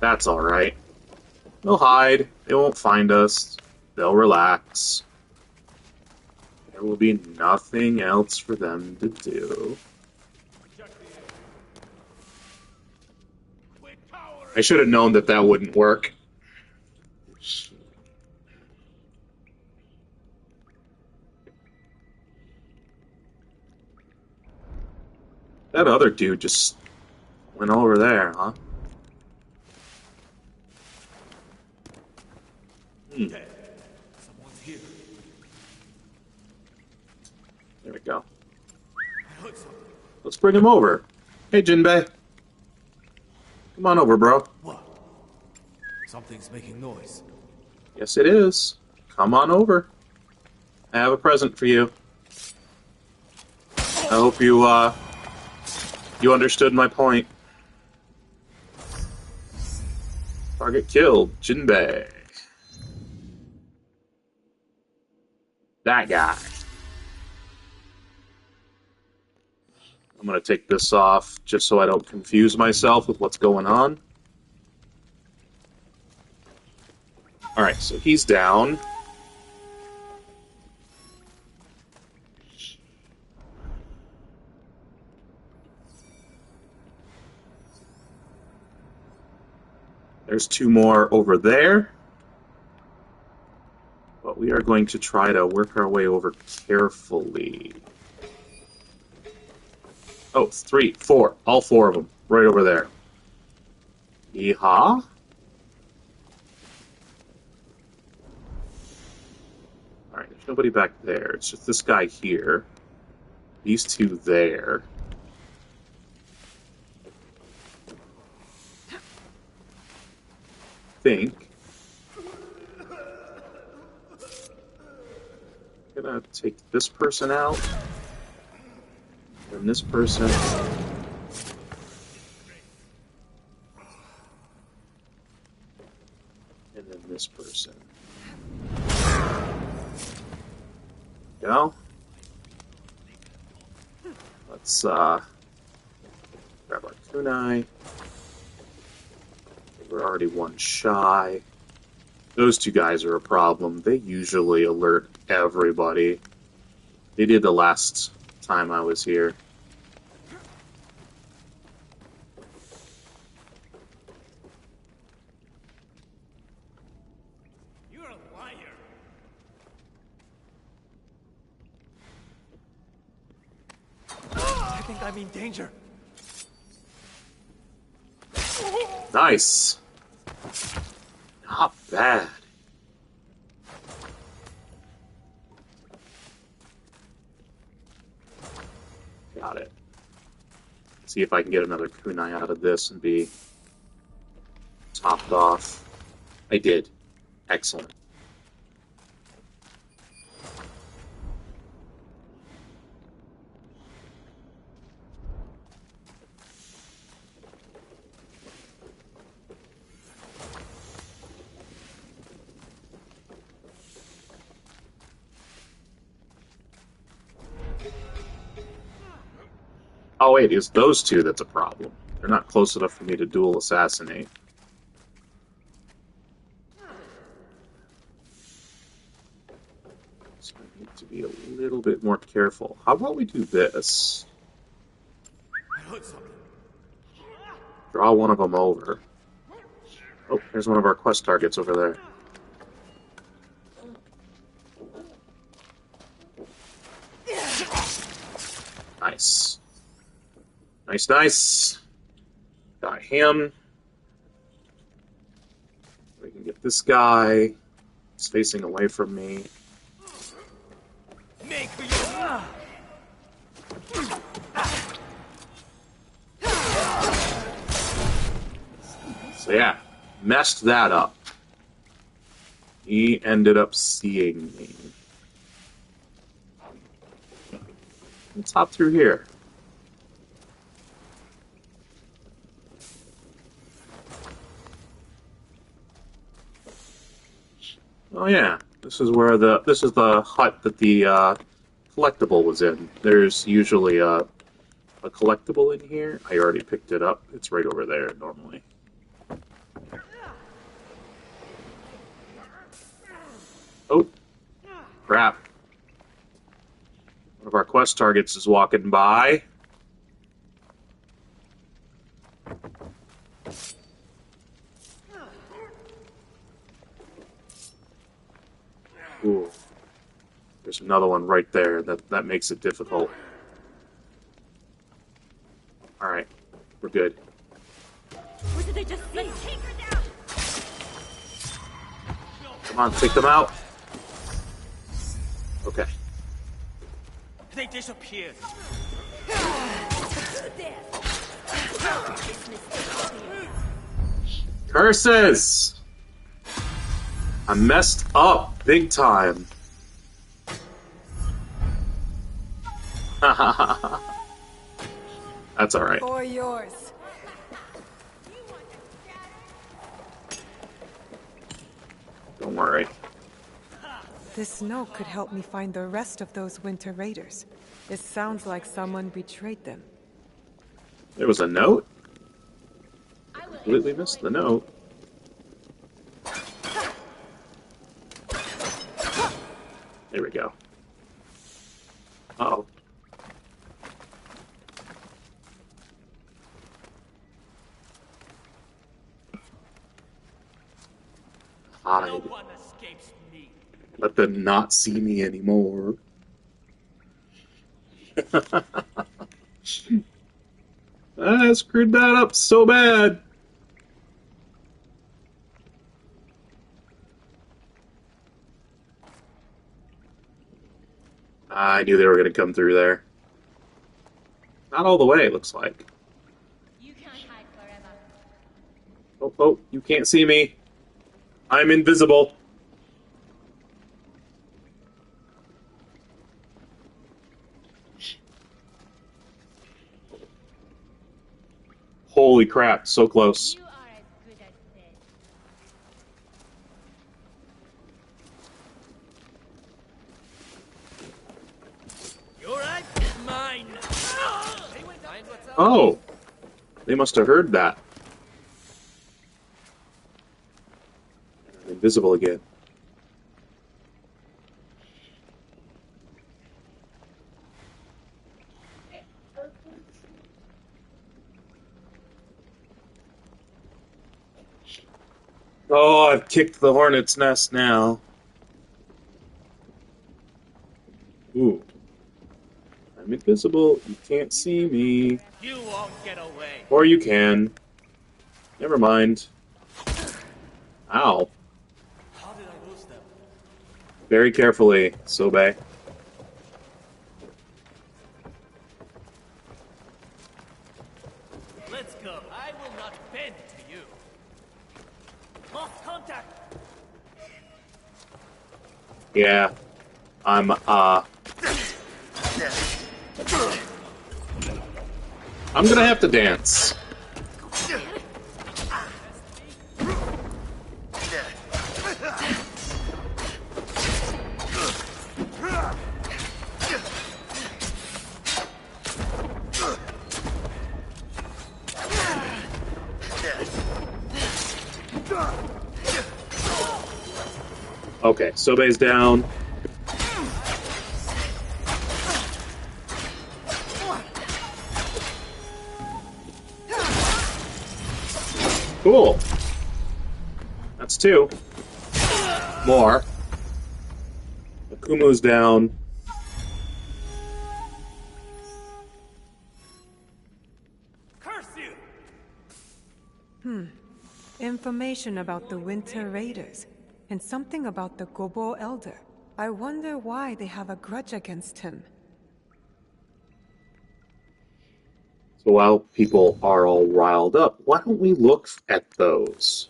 That's alright. They'll hide. They won't find us. They'll relax. There will be nothing else for them to do. I should have known that that wouldn't work. That other dude just went over there, huh? Someone's here. There we go. Let's bring him over. Hey, Jinbei. Come on over, bro. What? Something's making noise. Yes, it is. Come on over. I have a present for you. I hope you understood my point. Target killed. Jinbei. That guy. I'm going to take this off just so I don't confuse myself with what's going on. Alright, so he's down. There's 2 more over there. But we are going to try to work our way over carefully. Oh, 3, 4. All 4 of them. Right over there. Yeehaw? Alright, there's nobody back there. It's just this guy here. These 2 there. Think. I'm gonna take this person out. And this person. And then this person. Go. Let's grab our kunai. We're already 1 shy. Those 2 guys are a problem. They usually alert everybody. They did the last time I was here. You're a liar. I think I'm in danger. Nice. Not bad. Got it. See if I can get another kunai out of this and be topped off. I did. Excellent. Oh wait, it's those 2 that's a problem. They're not close enough for me to dual assassinate. So I need to be a little bit more careful. How about we do this? Draw one of them over. Oh, there's one of our quest targets over there. Nice. Nice, nice. Got him. We can get this guy. He's facing away from me. Make for So yeah, messed that up. He ended up seeing me. Let's hop through here. Oh yeah, this is where this is the hut that the collectible was in. There's usually a collectible in here. I already picked it up. It's right over there normally. Oh, crap. One of our quest targets is walking by. Ooh. There's another one right there. That makes it difficult. Alright, we're good. What did they just see? Let's take her down! Come on, take them out. Okay. They disappeared. Curses! I messed up big time. That's alright. Or yours. Don't worry. This note could help me find the rest of those winter raiders. It sounds like someone betrayed them. There was a note? Completely missed the note. There we go. Uh-oh. Hide. No one escapes me. Let them not see me anymore. I screwed that up so bad. I knew they were going to come through there. Not all the way, it looks like. You can't hide forever. Oh, you can't see me. I'm invisible. Holy crap, so close. You are as good as dead. You're right, mine. Oh, they must have heard that. I'm invisible again. Oh, I've kicked the hornet's nest now. Ooh. I'm invisible. You can't see me. You won't get away. Or you can. Never mind. Ow. How did I lose them? Very carefully, Sobe. Let's go. I will not bend to you. Lost contact. Yeah. I'm gonna have to dance. Okay, Sobe's down. Cool. That's two. More. Akumu's down. Curse you! Information about the Winter Raiders, and something about the Gobo Elder. I wonder why they have a grudge against him. So while people are all riled up, why don't we look at those?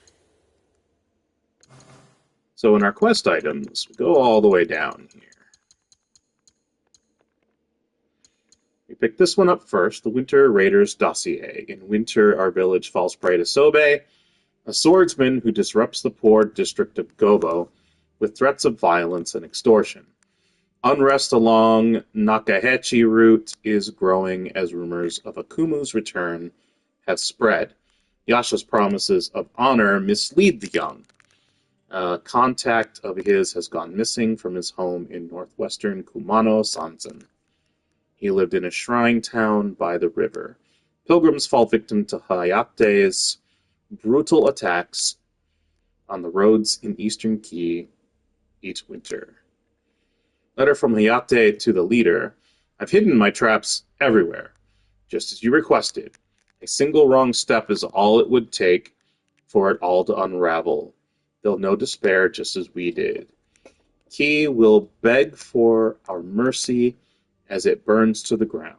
So in our quest items, we go all the way down here. We pick this one up first, the Winter Raiders Dossier. In winter, our village falls prey to Sobe, a swordsman who disrupts the poor district of Gobo, with threats of violence and extortion. Unrest along Nakahechi route is growing as rumors of Akumu's return have spread. Yasha's promises of honor mislead the young. Contact of his has gone missing from his home in northwestern Kumano, Sanzen. He lived in a shrine town by the river. Pilgrims fall victim to Hayate's brutal attacks on the roads in eastern Kii each winter. Letter from Hayate to the leader. I've hidden my traps everywhere, just as you requested. A single wrong step is all it would take for it all to unravel. They'll know despair just as we did. Kii will beg for our mercy as it burns to the ground,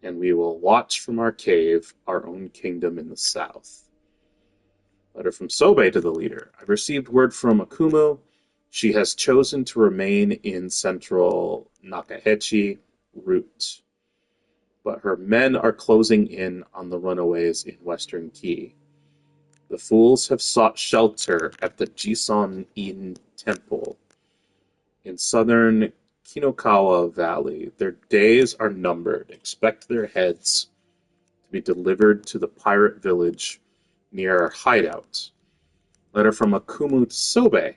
and we will watch from our cave our own kingdom in the south. Letter from Sobe to the leader. I've received word from Akumu. She has chosen to remain in central Nakahechi route, but her men are closing in on the runaways in western Kii. The fools have sought shelter at the Jison-in Temple in southern Kinokawa Valley. Their days are numbered. Expect their heads to be delivered to the pirate village near our hideout. Letter from Akumu to Sobe.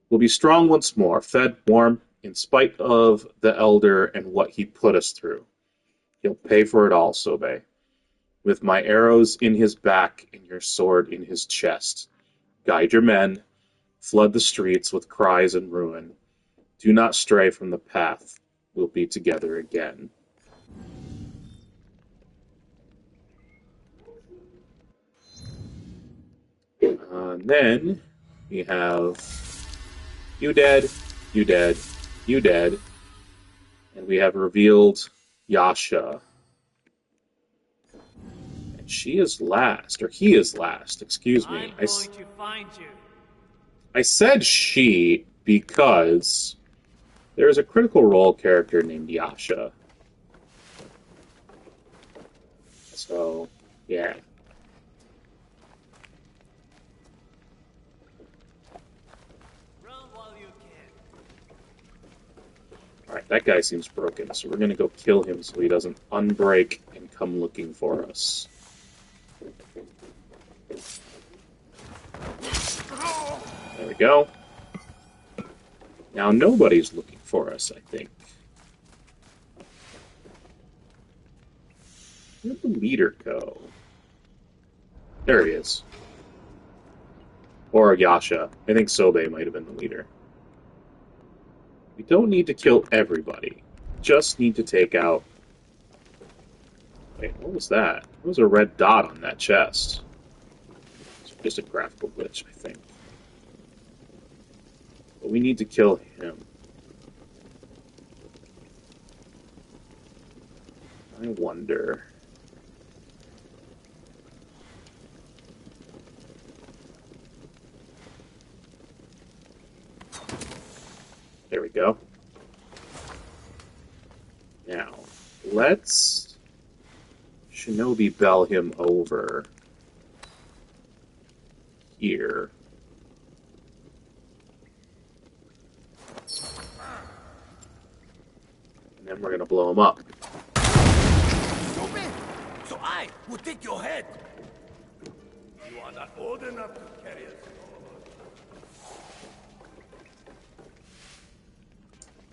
We'll be strong once more, fed, warm, in spite of the elder and what he put us through. He'll pay for it all, Sobe. With my arrows in his back and your sword in his chest. Guide your men, flood the streets with cries and ruin. Do not stray from the path. We'll be together again. And then we have you dead, you dead, you dead. And we have revealed Yasha. And she is last, or he is last, excuse me. I'm going to find you. I said she because there is a critical role character named Yasha. So, yeah. Alright, that guy seems broken, so we're gonna go kill him so he doesn't unbreak and come looking for us. There we go. Now nobody's looking for us, I think. Where'd the leader go? There he is. Or Yasha. I think Sobe might have been the leader. We don't need to kill everybody. Just need to take out... Wait, what was that? There was a red dot on that chest. It's just a graphical glitch, I think. But we need to kill him. I wonder... There we go. Now, let's Shinobi bell him over here. And then we're going to blow him up. Stupid! So I will take your head. You are not old enough to carry it.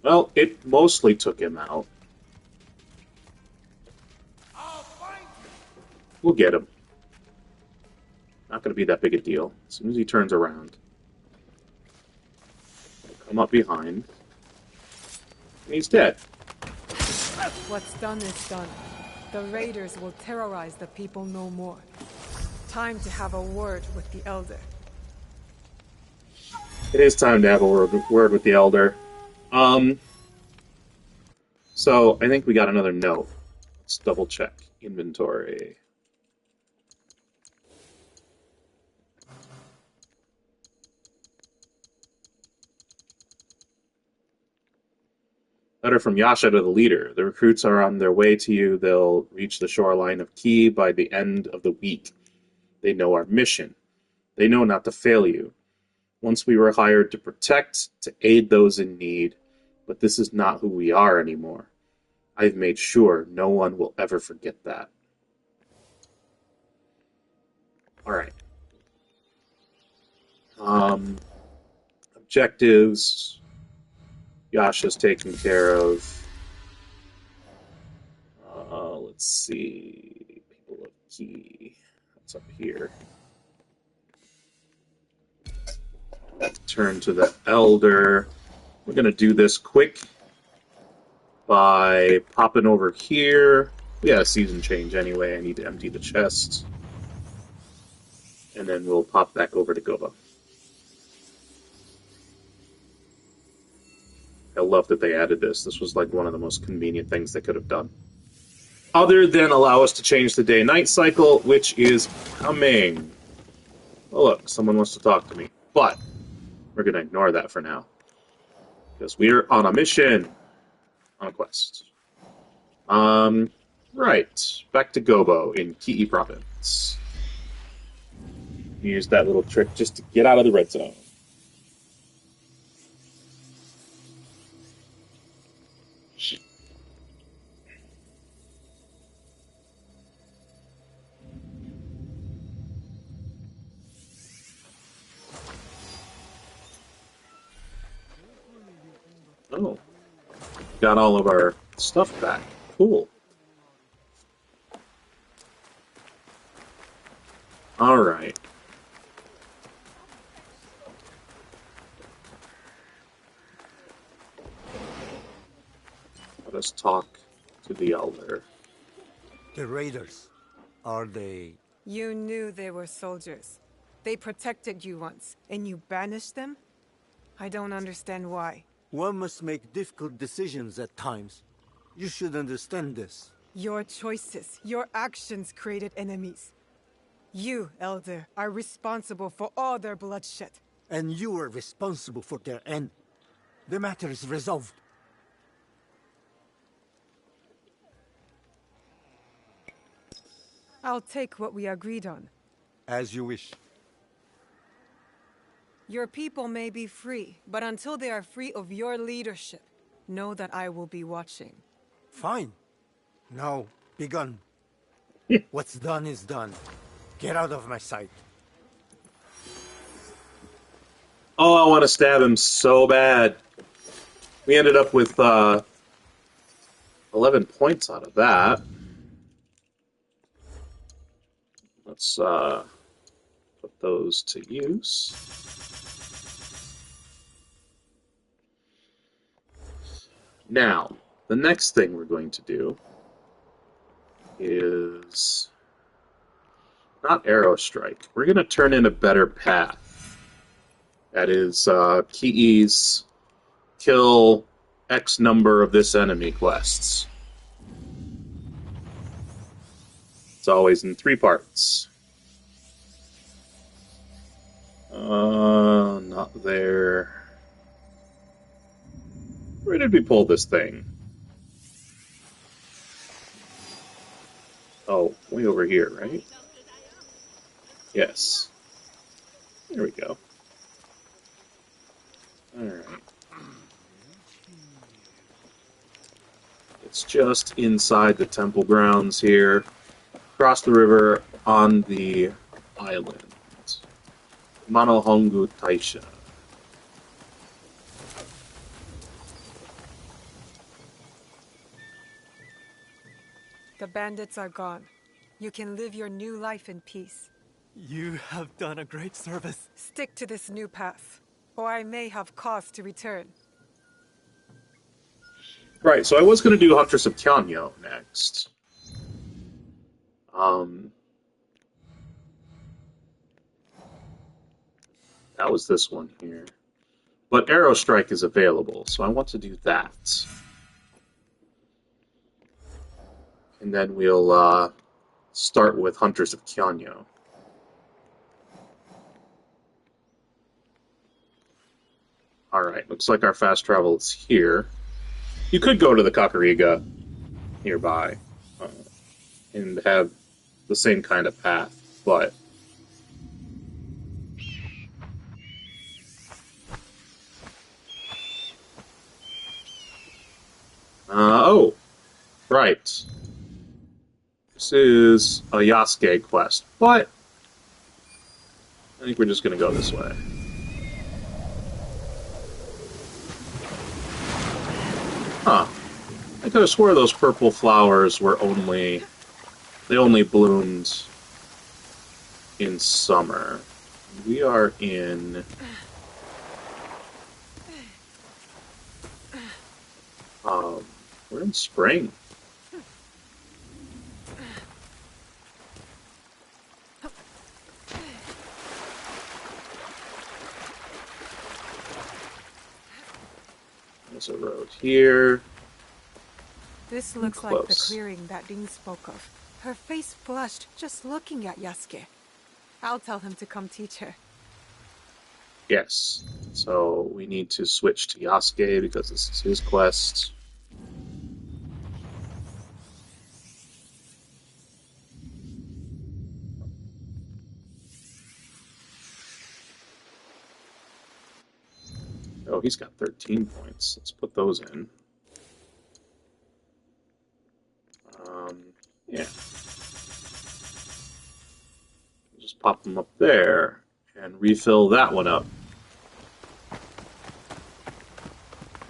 Well, it mostly took him out. We'll get him. Not going to be that big a deal. As soon as he turns around. We'll come up behind. And he's dead. What's done is done. The raiders will terrorize the people no more. Time to have a word with the elder. It is time to have a word with the elder. So, I think we got another note. Let's double check. Inventory. Letter from Yasha to the leader. The recruits are on their way to you. They'll reach the shoreline of Kii by the end of the week. They know our mission. They know not to fail you. Once we were hired to protect, to aid those in need, but this is not who we are anymore. I've made sure no one will ever forget that. Alright. Objectives. Yasha's taken care of. Let's see. People of Kii. What's up here? Turn to the Elder. We're going to do this quick by popping over here. We had a season change anyway. I need to empty the chest. And then we'll pop back over to Gobo. I love that they added this. This was like one of the most convenient things they could have done. Other than allow us to change the day-night cycle, which is coming. Oh look, someone wants to talk to me. But we're going to ignore that for now. Because we're on a mission. On a quest. Right. Back to Gobo in Kii Province. Use that little trick just to get out of the red zone. Oh. Got all of our stuff back. Cool. Alright. Let us talk to the Elder. The raiders, are they... You knew they were soldiers. They protected you once, and you banished them? I don't understand why. One must make difficult decisions at times. You should understand this. Your choices, your actions created enemies. You, Elder, are responsible for all their bloodshed. And you are responsible for their end. The matter is resolved. I'll take what we agreed on. As you wish. Your people may be free, but until they are free of your leadership, know that I will be watching. Fine. Now, begun. What's done is done. Get out of my sight. Oh, I want to stab him so bad. We ended up with 11 points out of that. Let's put those to use. Now, the next thing we're going to do is not arrow strike. We're going to turn in a better path. That is Kii's kill X number of this enemy quests. It's always in 3 parts. Not there. Where did we pull this thing? Oh, way over here, right? Yes. There we go. Alright. It's just inside the temple grounds here. Across the river on the island. Manohongu Taisha. The bandits are gone. You can live your new life in peace. You have done a great service. Stick to this new path, or I may have cause to return. Right, so I was going to do Huntress of Kyonyo next. That was this one here. But Arrow Strike is available, so I want to do that. And then we'll start with Hunters of Kyonyo. Alright, looks like our fast travel is here. You could go to the Kakurega nearby and have the same kind of path, but Oh, right. This is a Yasuke quest, but I think we're just going to go this way. Huh. I could have swore those purple flowers were only bloomed in summer. We are in... we're in spring. There's a road here. This looks like the clearing that Rin spoke of. Her face flushed just looking at Yasuke. I'll tell him to come teach her. Yes. So we need to switch to Yasuke because this is his quest. Oh, he's got 13 points. Let's put those in. Yeah. Just pop them up there and refill that one up.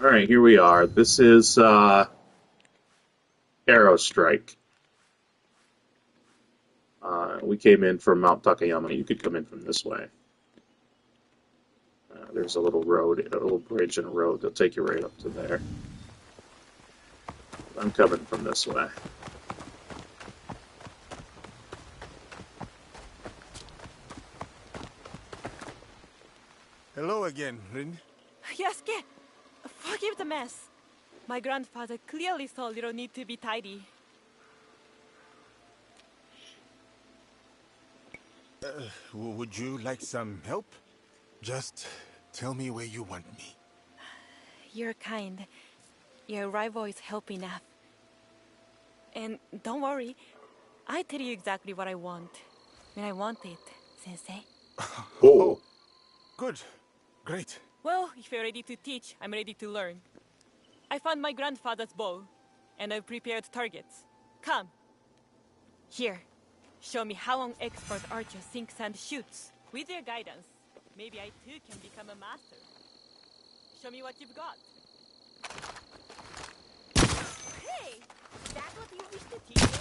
Alright, here we are. This is Arrow Strike. We came in from Mount Takayama. You could come in from this way. There's a little road, a little bridge and a road. They'll take you right up to there. I'm coming from this way. Hello again, Rin. Yasuke, forgive the mess. My grandfather clearly saw little need to be tidy. Would you like some help? Just tell me where you want me. You're kind. Your rival is help enough. And don't worry, I tell you exactly what I want. When I want it, Sensei. Oh, good. Great. Well, if you're ready to teach, I'm ready to learn. I found my grandfather's bow, and I've prepared targets. Come. Here. Show me how an expert archer thinks and shoots. With your guidance, maybe I too can become a master. Show me what you've got. Hey! That's what you wish to teach me?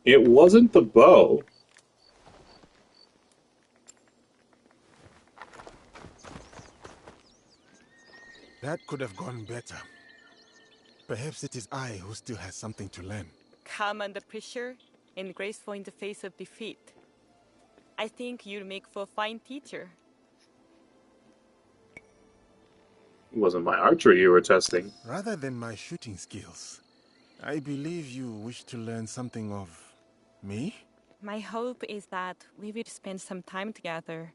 It wasn't the bow. That could have gone better. Perhaps it is I who still has something to learn. Calm under pressure and graceful in the face of defeat. I think you'll make for a fine teacher. It wasn't my archery you were testing. Rather than my shooting skills, I believe you wish to learn something of me? My hope is that we will spend some time together.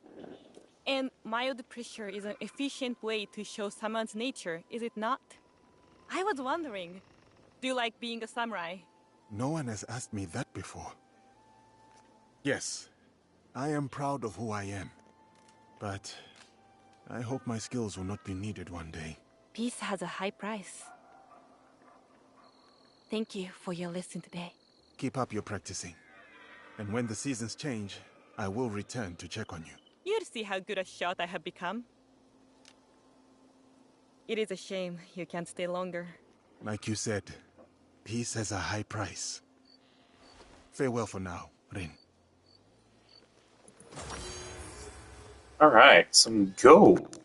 And mild pressure is an efficient way to show someone's nature, is it not? I was wondering, do you like being a samurai? No one has asked me that before. Yes, I am proud of who I am. But I hope my skills will not be needed one day. Peace has a high price. Thank you for your lesson today. Keep up your practicing. And when the seasons change, I will return to check on you. You'll see how good a shot I have become. It is a shame you can't stay longer. Like you said, peace has a high price. Farewell for now, Rin. Alright, some gold.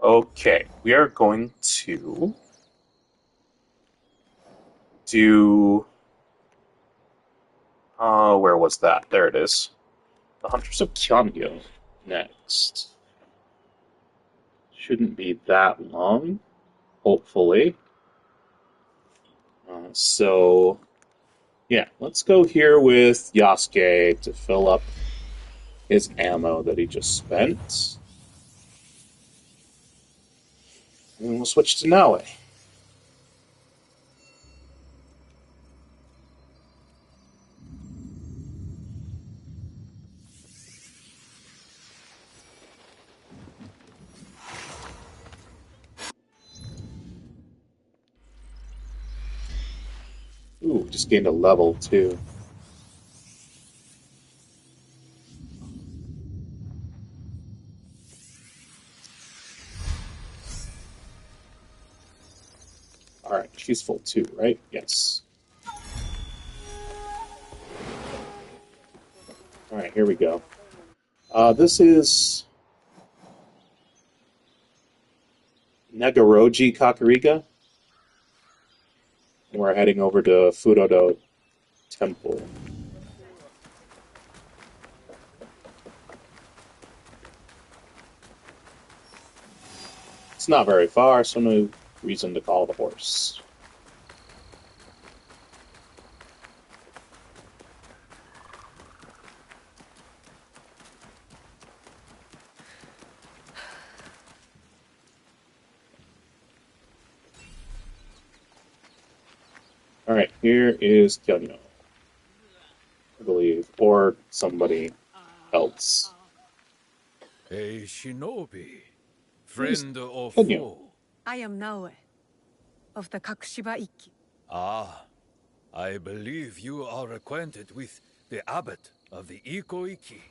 Okay, we are going to do... where was that? There it is. The Hunters of Kyonyo next. Shouldn't be that long, hopefully. So, yeah, let's go here with Yasuke to fill up his ammo that he just spent. And we'll switch to Naue. we just gained a level, too. Alright, she's full too, right? Yes. Alright, here we go. This is Nagoroji Kakurega. And we're heading over to Fudo-do Temple. It's not very far, so no reason to call the horse. Alright, here is Kyonyo, I believe, or somebody else. A shinobi, friend or Kyonyo. foe? I am Naoe, of the Kakushiba Ikki. Ah, I believe you are acquainted with the abbot of the Iko-iki,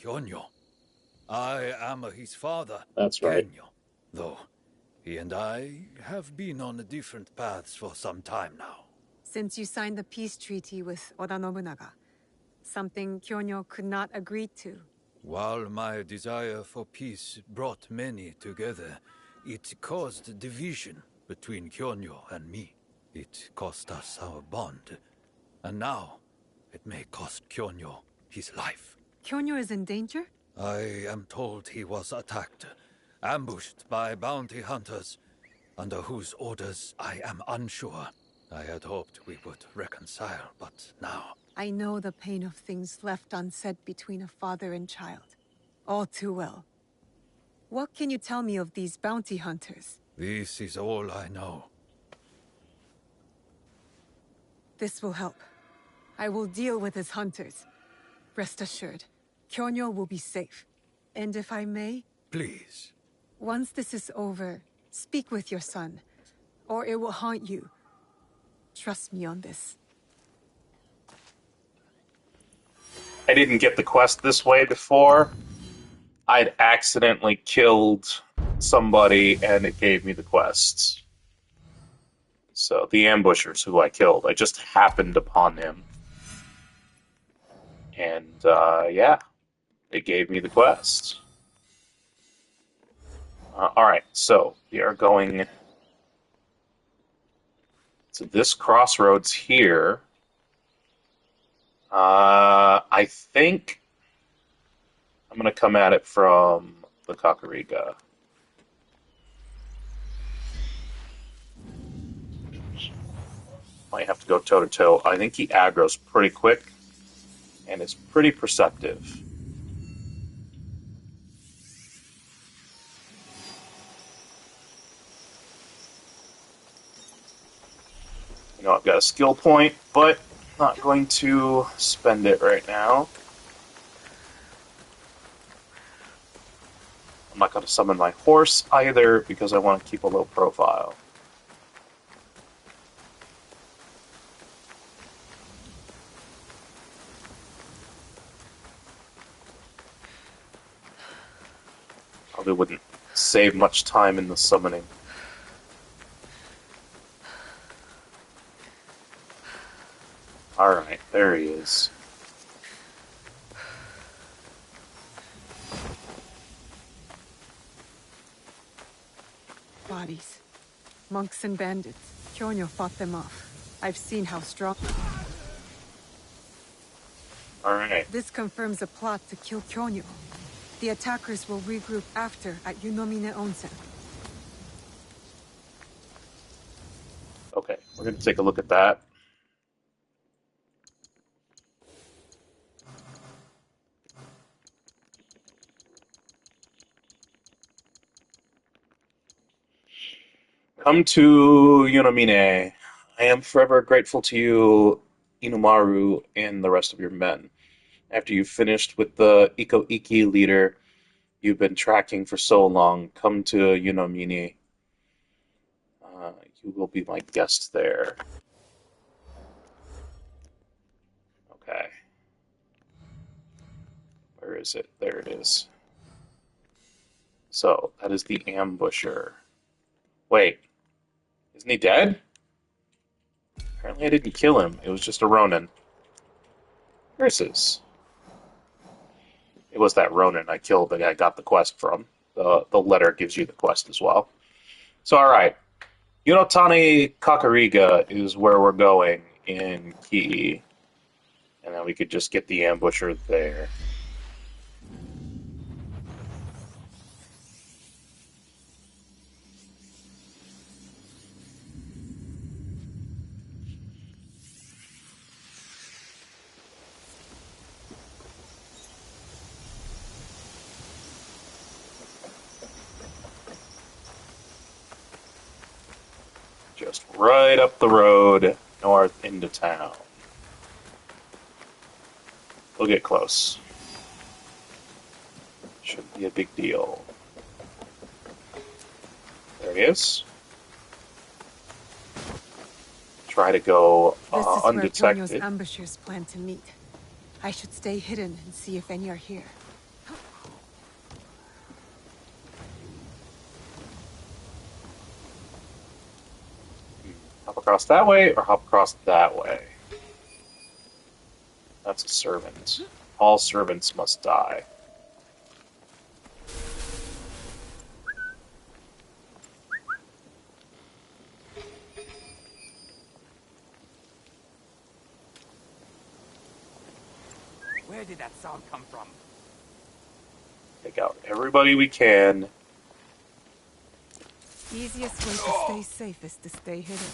Kyonyo. I am his father, That's right. Kyonyo, though he and I have been on different paths for some time now. Since you signed the peace treaty with Oda Nobunaga, something Kyonyo could not agree to. While my desire for peace brought many together, it caused division between Kyonyo and me. It cost us our bond, and now it may cost Kyonyo his life. Kyonyo is in danger? I am told he was attacked, ambushed by bounty hunters, under whose orders I am unsure. I had hoped we would reconcile, but now... I know the pain of things left unsaid between a father and child. All too well. What can you tell me of these bounty hunters? This is all I know. This will help. I will deal with his hunters. Rest assured, Kyonyo will be safe. And if I may... Please. Once this is over, speak with your son, or it will haunt you. Trust me on this. I didn't get the quest this way before. I'd accidentally killed somebody and it gave me the quest. So the ambushers who I killed, I just happened upon him. And yeah, it gave me the quest. Alright, so we are going to this crossroads here. I think I'm going to come at it from the Kakurega. Might have to go toe-to-toe. I think he aggro's pretty quick, and is pretty perceptive. You know, I've got a skill point, but not going to spend it right now. I'm not going to summon my horse either, because I want to keep a low profile. Probably wouldn't save much time in the summoning. Alright, there he is. Bodies. Monks and bandits. Kyonyo fought them off. I've seen how strong... Alright. This confirms a plot to kill Kyonyo. The attackers will regroup after at Yunomine Onsen. Okay, we're going to take a look at that. Come to Yunomine. I am forever grateful to you, Inumaru, and the rest of your men. After you've finished with the Iko-iki leader you've been tracking for so long, come to Yunomine. You will be my guest there. is it? There it is. So, that is the ambusher. Wait. Isn't he dead? Apparently I didn't kill him. It was just a Ronin. Curses. It was that Ronin I killed that I got the quest from. The letter gives you the quest as well. So, alright. Unotani Kakurega is where we're going in Kii. And then we could just get the ambusher there. Just right up the road, north into town. We'll get close. Shouldn't be a big deal. There he is. Try to go undetected. This is where Kyonyo's ambushers plan to meet. I should stay hidden and see if any are here. Hop across that way, or hop across that way? That's a servant. All servants must die. Where did that sound come from? Take out everybody we can. Easiest way to stay safe is to stay hidden.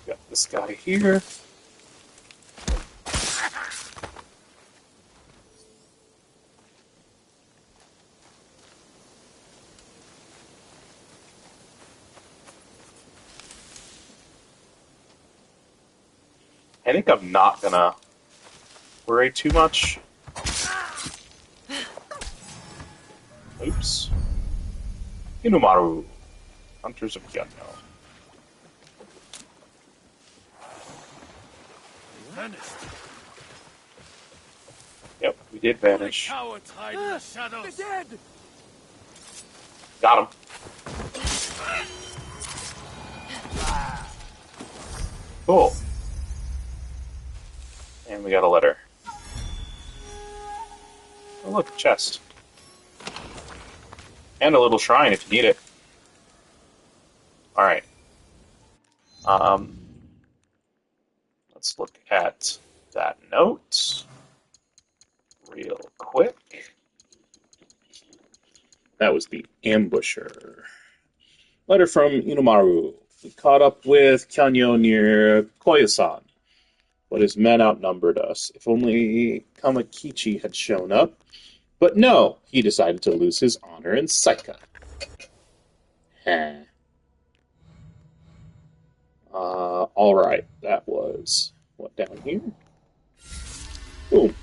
Got this guy here. I think I'm not gonna worry too much. Oops. Inomaru, Hunters of Kyonyo. Vanished. Yep, we did vanish. Cowards hide in the shadows. They're dead. Got him. Cool. And we got a letter. Oh look, a chest. And a little shrine if you need it. Alright. Let's look at that note real quick. That was the ambusher. Letter from Inomaru. We caught up with Kyonyo near Koyasan, but his men outnumbered us. If only Kamakichi had shown up. But no, he decided to lose his honor in Saika. Alright, that was, what, down here? Boom.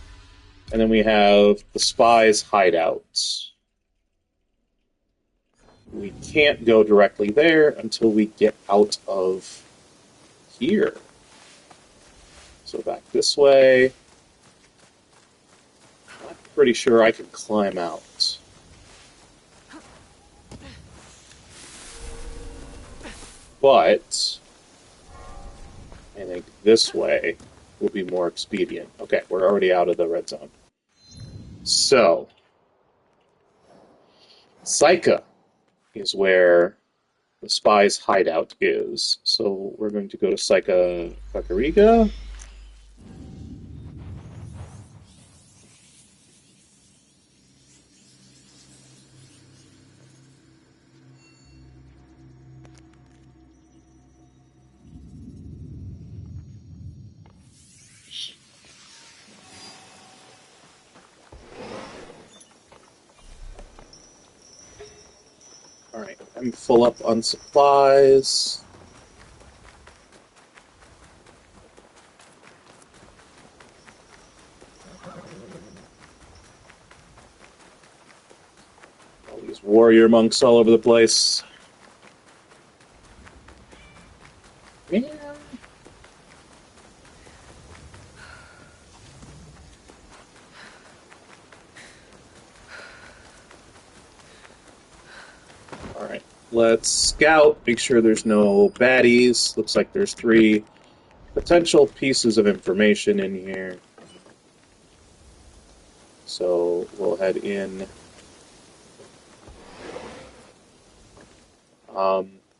And then we have the spy's hideout. We can't go directly there until we get out of here. So back this way. I'm pretty sure I can climb out. But I think this way will be more expedient. Okay, we're already out of the red zone. So Saika is where the spy's hideout is. So we're going to go to Saika Kakurega. I'm full up on supplies. All these warrior monks all over the place. Yeah. Alright, let's scout, make sure there's no baddies. Looks like there's 3 potential pieces of information in here. So we'll head in.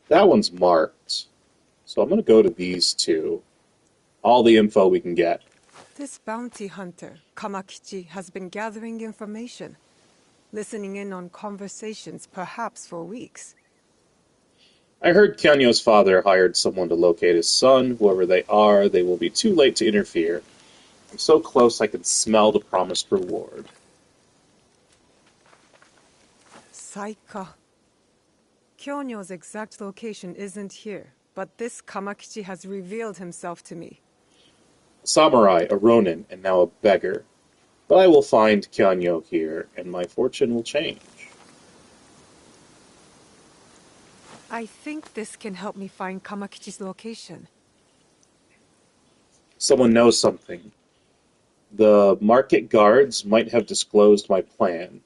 That one's marked. So I'm going to go to these 2. All the info we can get. This bounty hunter, Kamakichi, has been gathering information, listening in on conversations, perhaps for weeks. I heard Kyonyo's father hired someone to locate his son. Whoever they are, they will be too late to interfere. I'm so close I can smell the promised reward. Saika. Kyonyo's exact location isn't here, but this Kamakichi has revealed himself to me. A samurai, a ronin, and now a beggar. But I will find Kyonyo here, and my fortune will change. I think this can help me find Kamakichi's location. Someone knows something. The market guards might have disclosed my plan.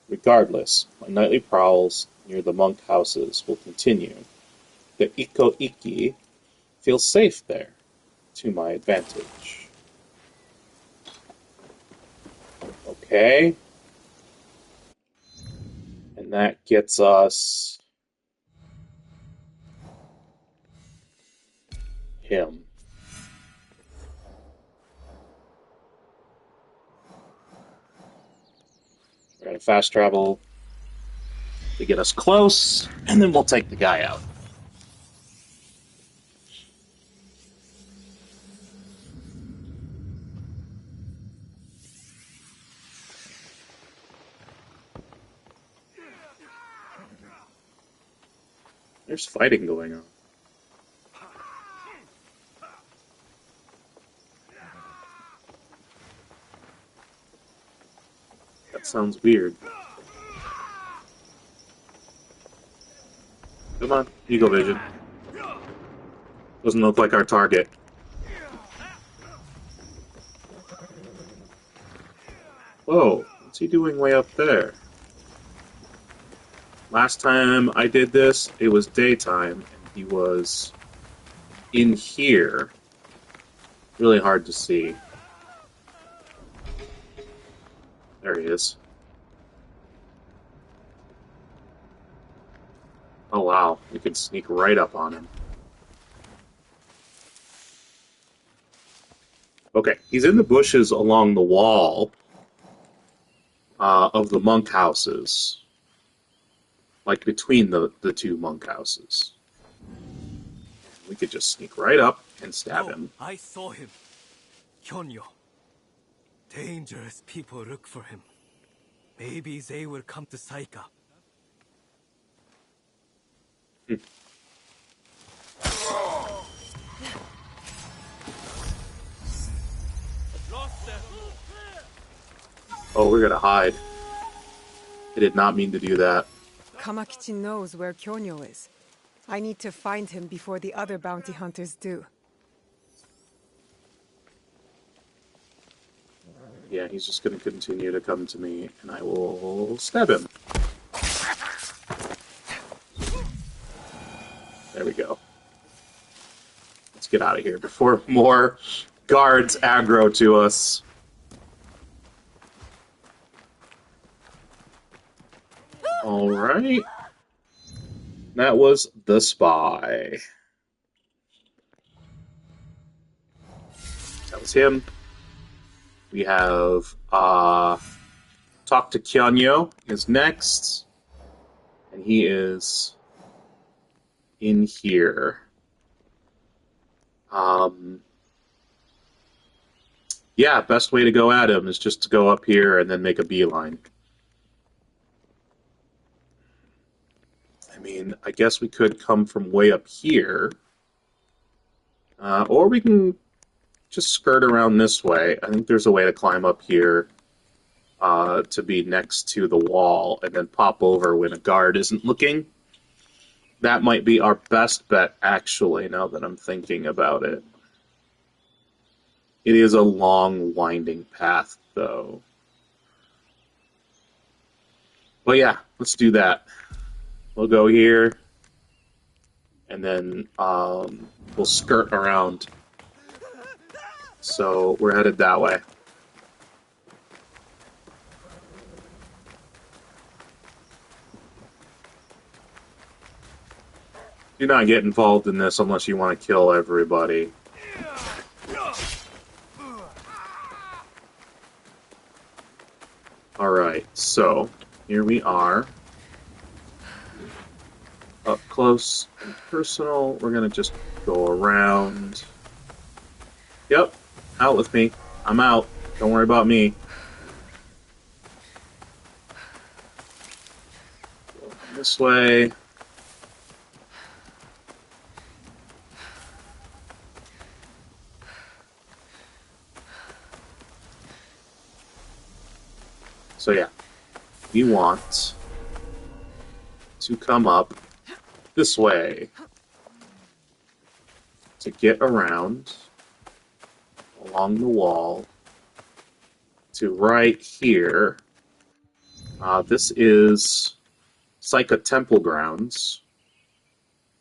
Regardless, my nightly prowls near the monk houses will continue. The Iko-iki feels safe there, to my advantage. Okay. And that gets us him. We're going to fast travel to get us close, and then we'll take the guy out. There's fighting going on. That sounds weird. Come on, Eagle Vision. Doesn't look like our target. Whoa, what's he doing way up there? Last time I did this, it was daytime, and he was in here. Really hard to see. There he is. Oh wow, we can sneak right up on him. Okay, he's in the bushes along the wall of the monk houses. Like between the 2 monk houses. We could just sneak right up and stab him. I saw him. Kyonyo. Dangerous people look for him. Maybe they will come to Saika. Oh, we're gonna hide. I did not mean to do that. Kamakichi knows where Kyonyo is. I need to find him before the other bounty hunters do. Yeah, he's just gonna continue to come to me, and I will stab him. There we go. Let's get out of here before more guards aggro to us. Alright. That was the spy. That was him. We have Talk to Kyonyo is next. And he is in here. Yeah, best way to go at him is just to go up here and then make a beeline. mean, I guess we could come from way up here. Or we can just skirt around this way. I think there's a way to climb up here to be next to the wall and then pop over when a guard isn't looking. That might be our best bet, actually, now that I'm thinking about it. It is a long, winding path, though. But yeah, let's do that. We'll go here, and then we'll skirt around. So we're headed that way. Do not get involved in this unless you want to kill everybody. Alright, so here we are. Up close and personal. We're going to just go around. Yep, out with me. I'm out. Don't worry about me. Go this way. So yeah, we want to come up this way to get around along the wall to right here. This is Saika Temple Grounds.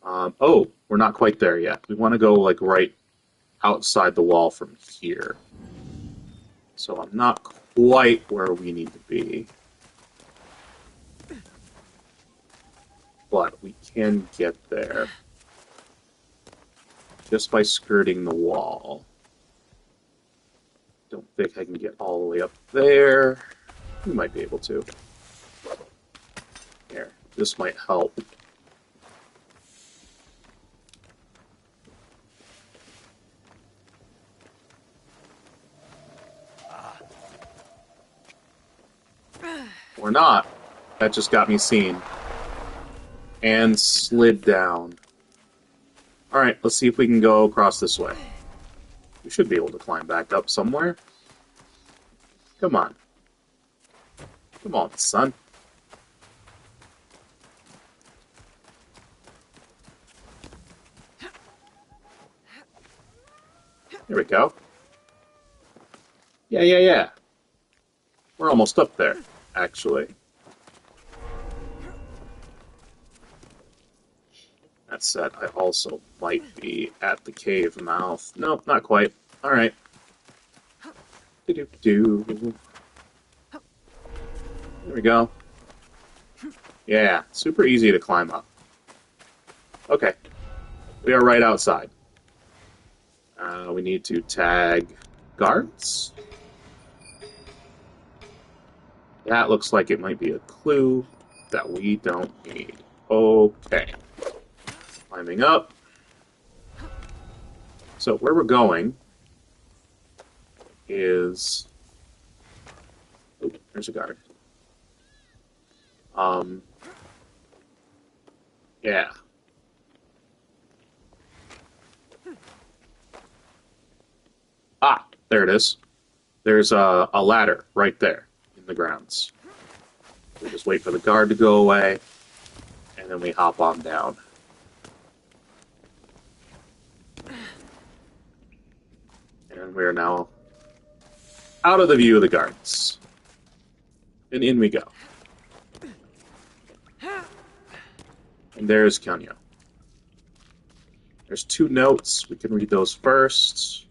Oh, we're not quite there yet. We want to go like right outside the wall from here. So I'm not quite where we need to be. But we can get there just by skirting the wall. Don't think I can get all the way up there. We might be able to. Here, this might help. Or not. That just got me seen. And slid down. Alright, let's see if we can go across this way. We should be able to climb back up somewhere. Come on. Come on, son. Here we go. Yeah. We're almost up there, actually. That said, I also might be at the cave mouth. Nope, not quite. Alright. There we go. Yeah, super easy to climb up. Okay. We are right outside. We need to tag guards. That looks like it might be a clue that we don't need. Okay. Climbing up. So where we're going is... Oh, there's a guard. Yeah. Ah, there it is. There's a ladder right there in the grounds. We just wait for the guard to go away, and then we hop on down. And we are now out of the view of the guards. And in we go. And there's Kyonyo. There's 2 notes. We can read those first.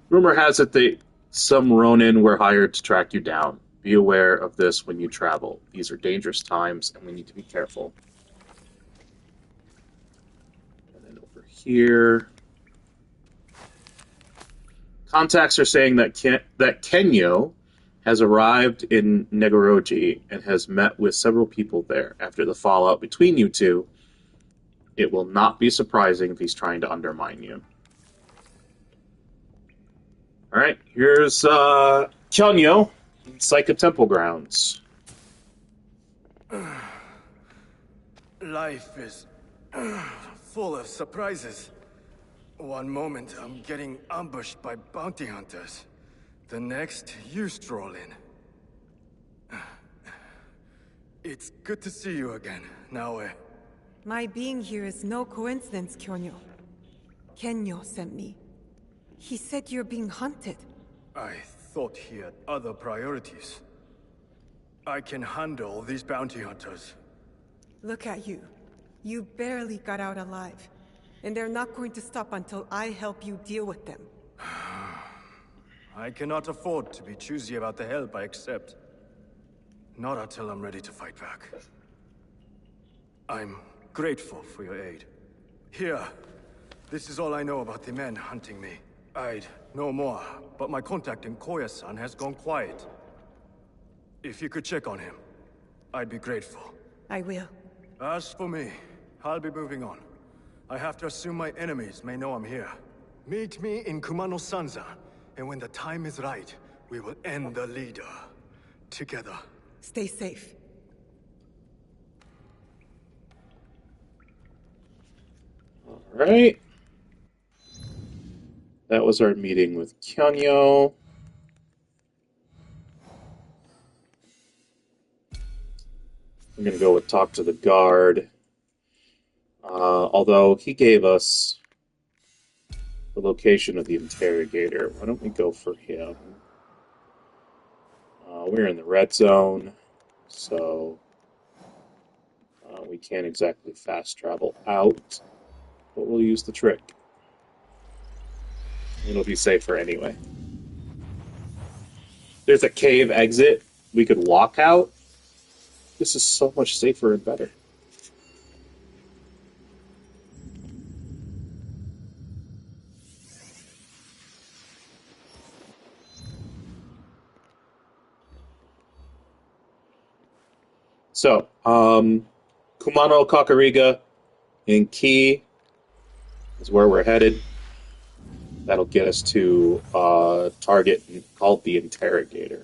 Rumor has it that some Ronin were hired to track you down. Be aware of this when you travel. These are dangerous times, and we need to be careful. And then over here... Contacts are saying that Kyonyo has arrived in Negoroji and has met with several people there. After the fallout between you two, it will not be surprising if he's trying to undermine you. Alright, here's Kyonyo Saika Temple Grounds. Life is full of surprises. One moment I'm getting ambushed by bounty hunters. The next, you stroll in. It's good to see you again, Naoe. My being here is no coincidence, Kyonyo. Kenyo sent me. He said you're being hunted. I thought he had other priorities. I can handle these bounty hunters. Look at you. You barely got out alive. And they're not going to stop until I help you deal with them. I cannot afford to be choosy about the help I accept. Not until I'm ready to fight back. I'm grateful for your aid. Here, this is all I know about the men hunting me. I'd know more, but my contact in Koyasan has gone quiet. If you could check on him, I'd be grateful. I will. As for me, I'll be moving on. I have to assume my enemies may know I'm here. Meet me in Kumano-Sanza, and when the time is right, we will end the leader. Together. Stay safe. Alright. That was our meeting with Kyonyo. I'm going to go with talk to the guard. Although he gave us the location of the interrogator. Why don't we go for him? We're in the red zone, so we can't exactly fast travel out, but we'll use the trick. It'll be safer anyway. There's a cave exit. We could walk out. This is so much safer and better. So, Kumano Kakurega in Kii is where we're headed. That'll get us to a target called the Interrogator.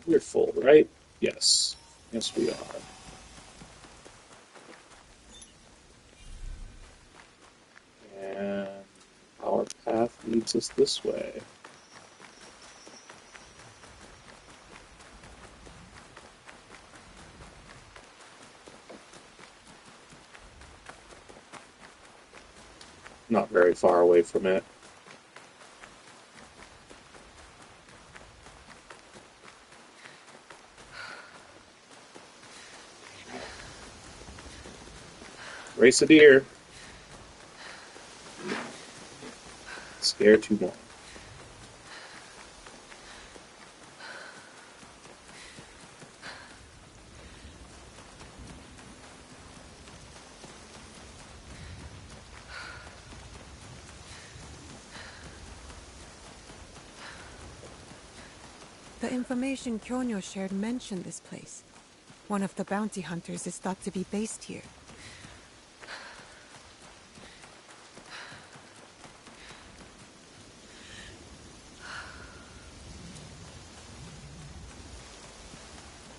We're full, right? Yes. Yes, we are. And our path leads us this way. Not very far away from it. Race a deer. Scare two more. The information Kyonyo shared mentioned this place. One of the bounty hunters is thought to be based here.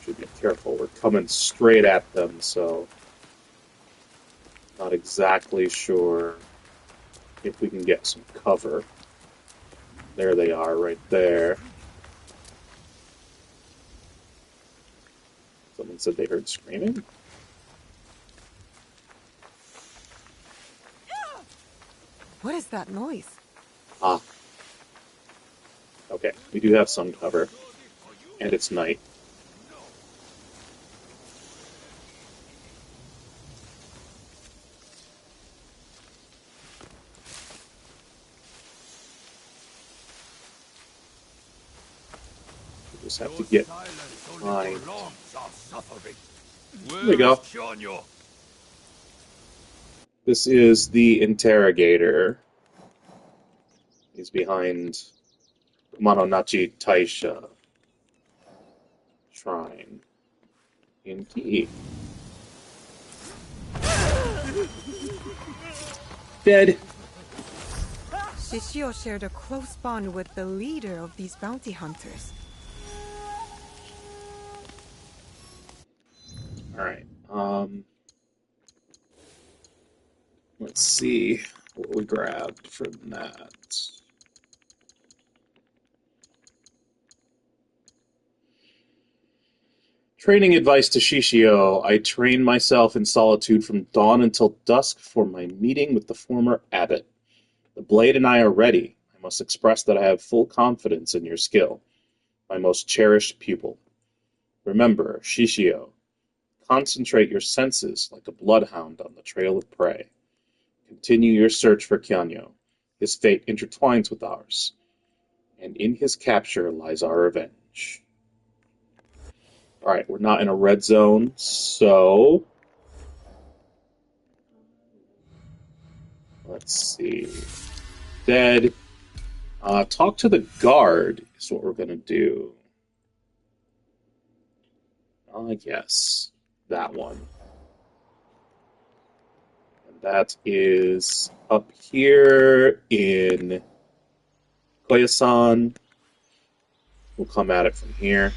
Should be careful. We're coming straight at them, so not exactly sure if we can get some cover. There they are, right there. Someone said they heard screaming. What is that noise? Ah. Okay, we do have some cover. And it's night. We just have to get behind. There we go. This is the Interrogator. He's behind Kumanonachi Taisha Shrine in Kii. Dead. Shishio shared a close bond with the leader of these bounty hunters. Alright, let's see what we grabbed from that. Training advice to Shishio. I train myself in solitude from dawn until dusk for my meeting with the former abbot. The blade and I are ready. I must express that I have full confidence in your skill, my most cherished pupil. Remember, Shishio, concentrate your senses like a bloodhound on the trail of prey. Continue your search for Kyonyo. His fate intertwines with ours, and in his capture lies our revenge. Alright, we're not in a red zone, so... let's see. Dead. Talk to the guard is what we're going to do. Yes, that one. And that is up here in Koyasan. We'll come at it from here.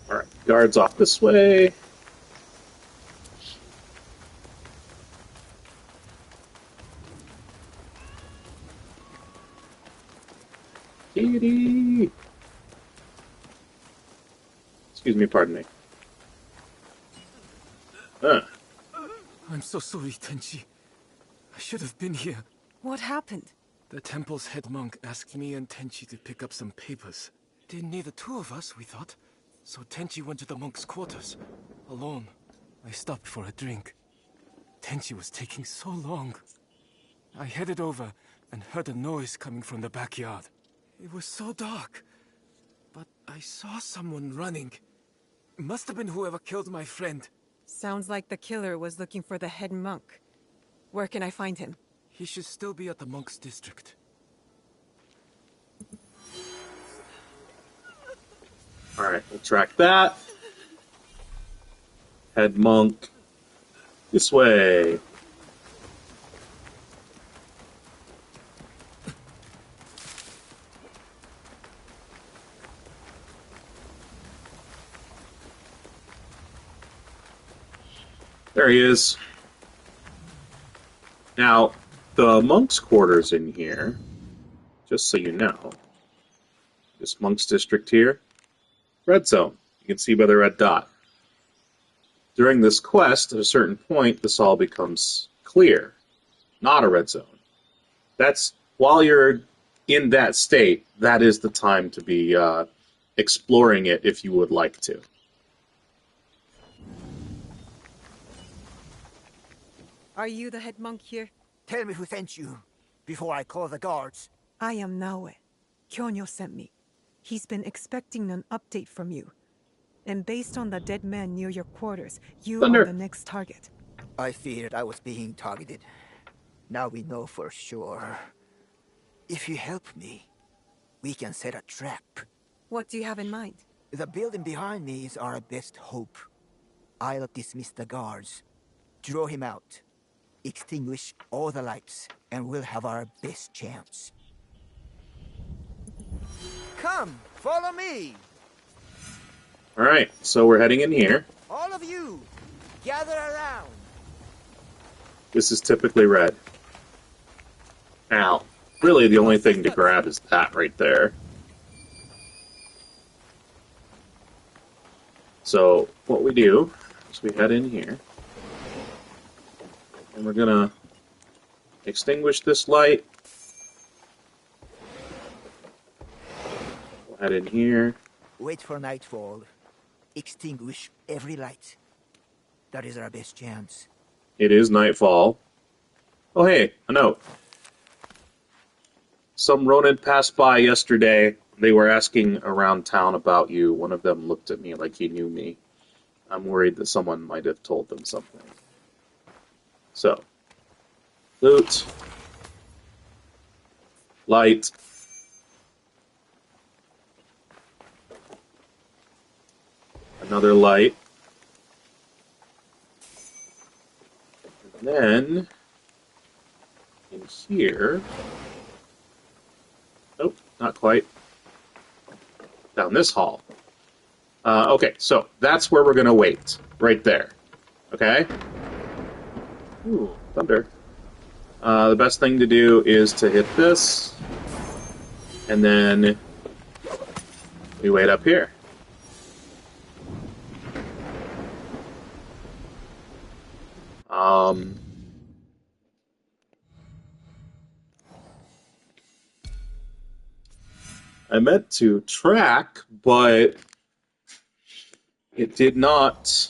Alright, guards off this way. Kitty! Excuse me, pardon me. I'm so sorry, Tenchi. I should have been here. What happened? The temple's head monk asked me and Tenchi to pick up some papers. Didn't need the two of us, we thought. So Tenchi went to the monk's quarters, alone. I stopped for a drink. Tenchi was taking so long. I headed over and heard a noise coming from the backyard. It was so dark, but I saw someone running. It must have been whoever killed my friend. Sounds like the killer was looking for the head monk. Where can I find him? He should still be at the monk's district. Alright, we'll track that. Head monk. This way. There he is. Now, the monk's quarters in here, just so you know, this monk's district here, red zone. You can see by the red dot. During this quest, at a certain point, this all becomes clear. Not a red zone. That's, while you're in that state, that is the time to be exploring it if you would like to. Are you the head monk here? Tell me who sent you, before I call the guards. I am Naoe. Kyonyo sent me. He's been expecting an update from you. And based on the dead man near your quarters, you are the next target. I feared I was being targeted. Now we know for sure. If you help me, we can set a trap. What do you have in mind? The building behind me is our best hope. I'll dismiss the guards, draw him out, extinguish all the lights, and we'll have our best chance. Come, follow me! Alright, so we're heading in here. All of you, gather around. This is typically red. Now, really the only thing to grab is that right there. So, what we do is we head in here. And we're gonna extinguish this light. We'll head in here. Wait for nightfall. Extinguish every light. That is our best chance. It is nightfall. Oh hey, a note. Some Ronin passed by yesterday They were asking around town about you. One of them looked at me like he knew me. I'm worried that someone might have told them something. So, loot, light, another light, and then in here, nope, not quite, down this hall. Okay, so that's where we're going to wait, right there, okay? Ooh, thunder. The best thing to do is to hit this, and then we wait up here. I meant to track, but it did not.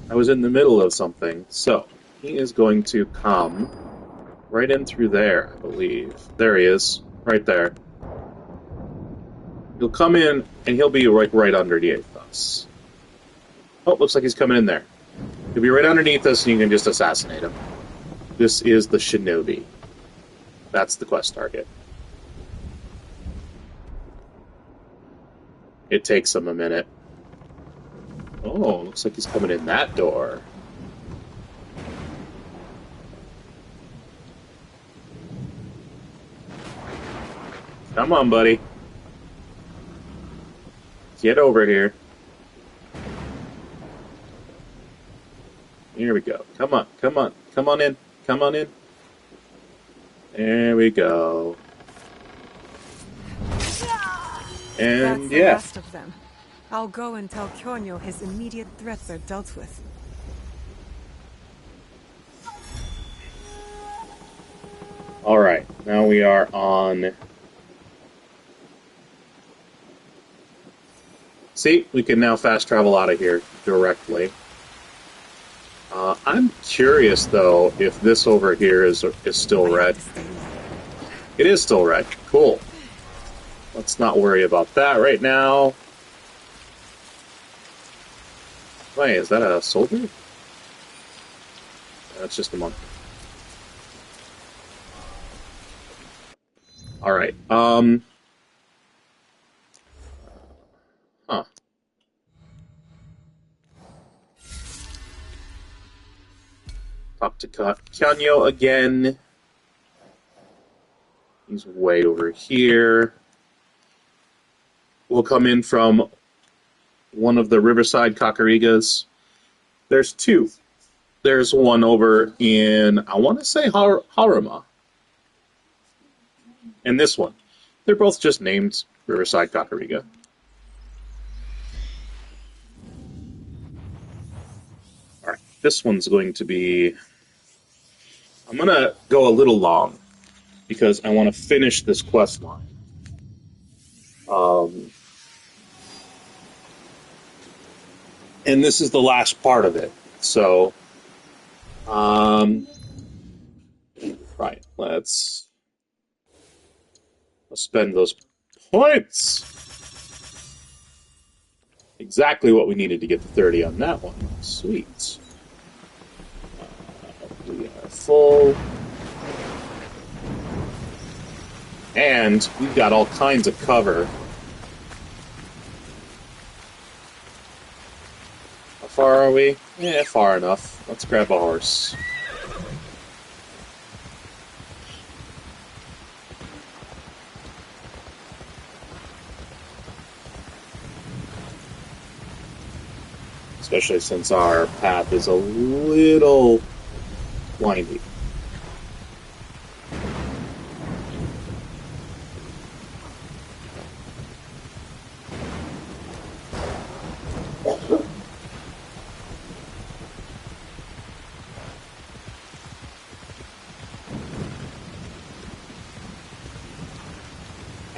I was in the middle of something. So, he is going to come right in through there, I believe. There he is, right there. He'll come in, and he'll be right underneath us. Oh, looks like he's coming in there. He'll be right underneath us, and you can just assassinate him. This is the Shinobi. That's the quest target. It takes him a minute. Oh, looks like he's coming in that door. Come on, buddy. Get over here. Here we go. Come on, come on. Come on in. Come on in. There we go. And that's the last of them. I'll go and tell Kyonyo his immediate threats are dealt with. Alright, now we are on... See, we can now fast travel out of here directly. I'm curious, though, if this over here is still red. It is still red. Cool. Let's not worry about that right now. Wait, is that a soldier? That's just a monk. Alright, Huh. Talk to Kyonyo again. He's way over here. We'll come in from one of the Riverside Kakuregas. There's two. There's one over in, I want to say, Harima. And this one. They're both just named Riverside Kakurega. Alright, this one's going to be... I'm going to go a little long, because I want to finish this quest line. And this is the last part of it. So, right, let's spend those points. Exactly what we needed to get to 30 on that one. Sweet. We are full. And we've got all kinds of cover. How far are we? Yeah, far enough. Let's grab a horse. Especially since our path is a little windy.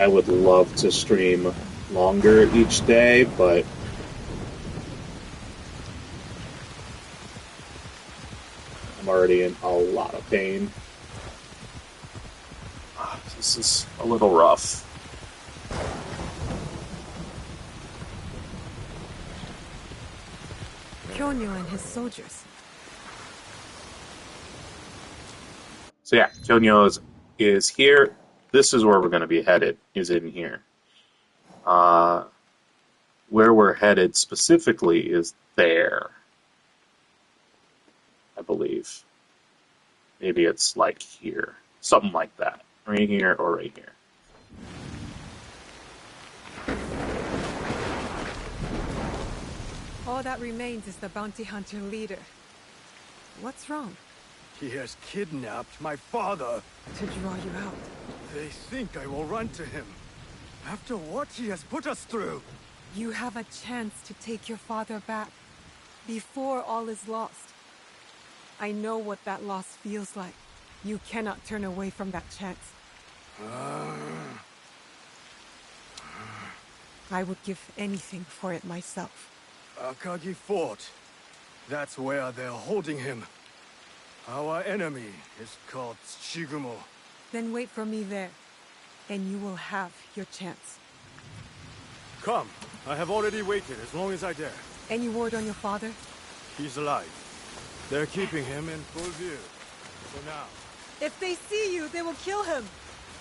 I would love to stream longer each day, but I'm already in a lot of pain. This is a little rough. Kyonyo and his soldiers. So yeah, Kyonyo is here. This is where we're going to be headed, is in here. Where we're headed specifically is there, I believe. Maybe it's like here. Something like that. Right here or right here. All that remains is the bounty hunter leader. What's wrong? He has kidnapped my father. To draw you out. They think I will run to him. After what he has put us through. You have a chance to take your father back. Before all is lost. I know what that loss feels like. You cannot turn away from that chance. I would give anything for it myself. Akagi Fort. That's where they're holding him. Our enemy is called Shigumo. Then wait for me there, and you will have your chance. Come, I have already waited as long as I dare. Any word on your father? He's alive. They're keeping him in full view. For now. If they see you, they will kill him.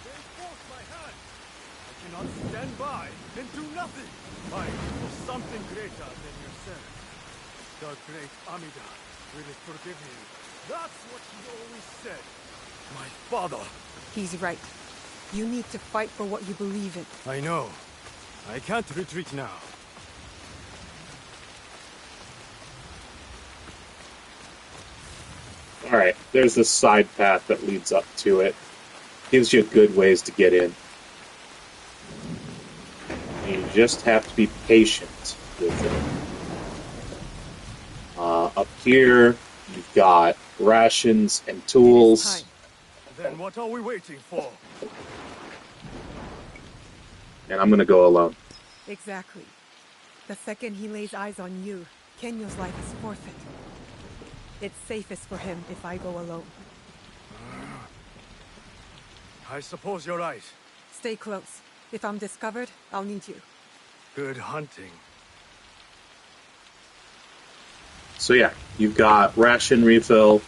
They forced my hand. I cannot stand by and do nothing. Fight for something greater than yourself. The great Amida will forgive you. That's what he always said. My father. He's right. You need to fight for what you believe in. I know. I can't retreat now. Alright, there's this side path that leads up to it. Gives you good ways to get in. You just have to be patient with it. Up here, you've got rations and tools. Then what are we waiting for? And I'm gonna go alone. Exactly. The second he lays eyes on you, Kenyo's life is forfeit. It's safest for him if I go alone. I suppose you're right. Stay close. If I'm discovered, I'll need you. Good hunting. So yeah, you've got ration refill.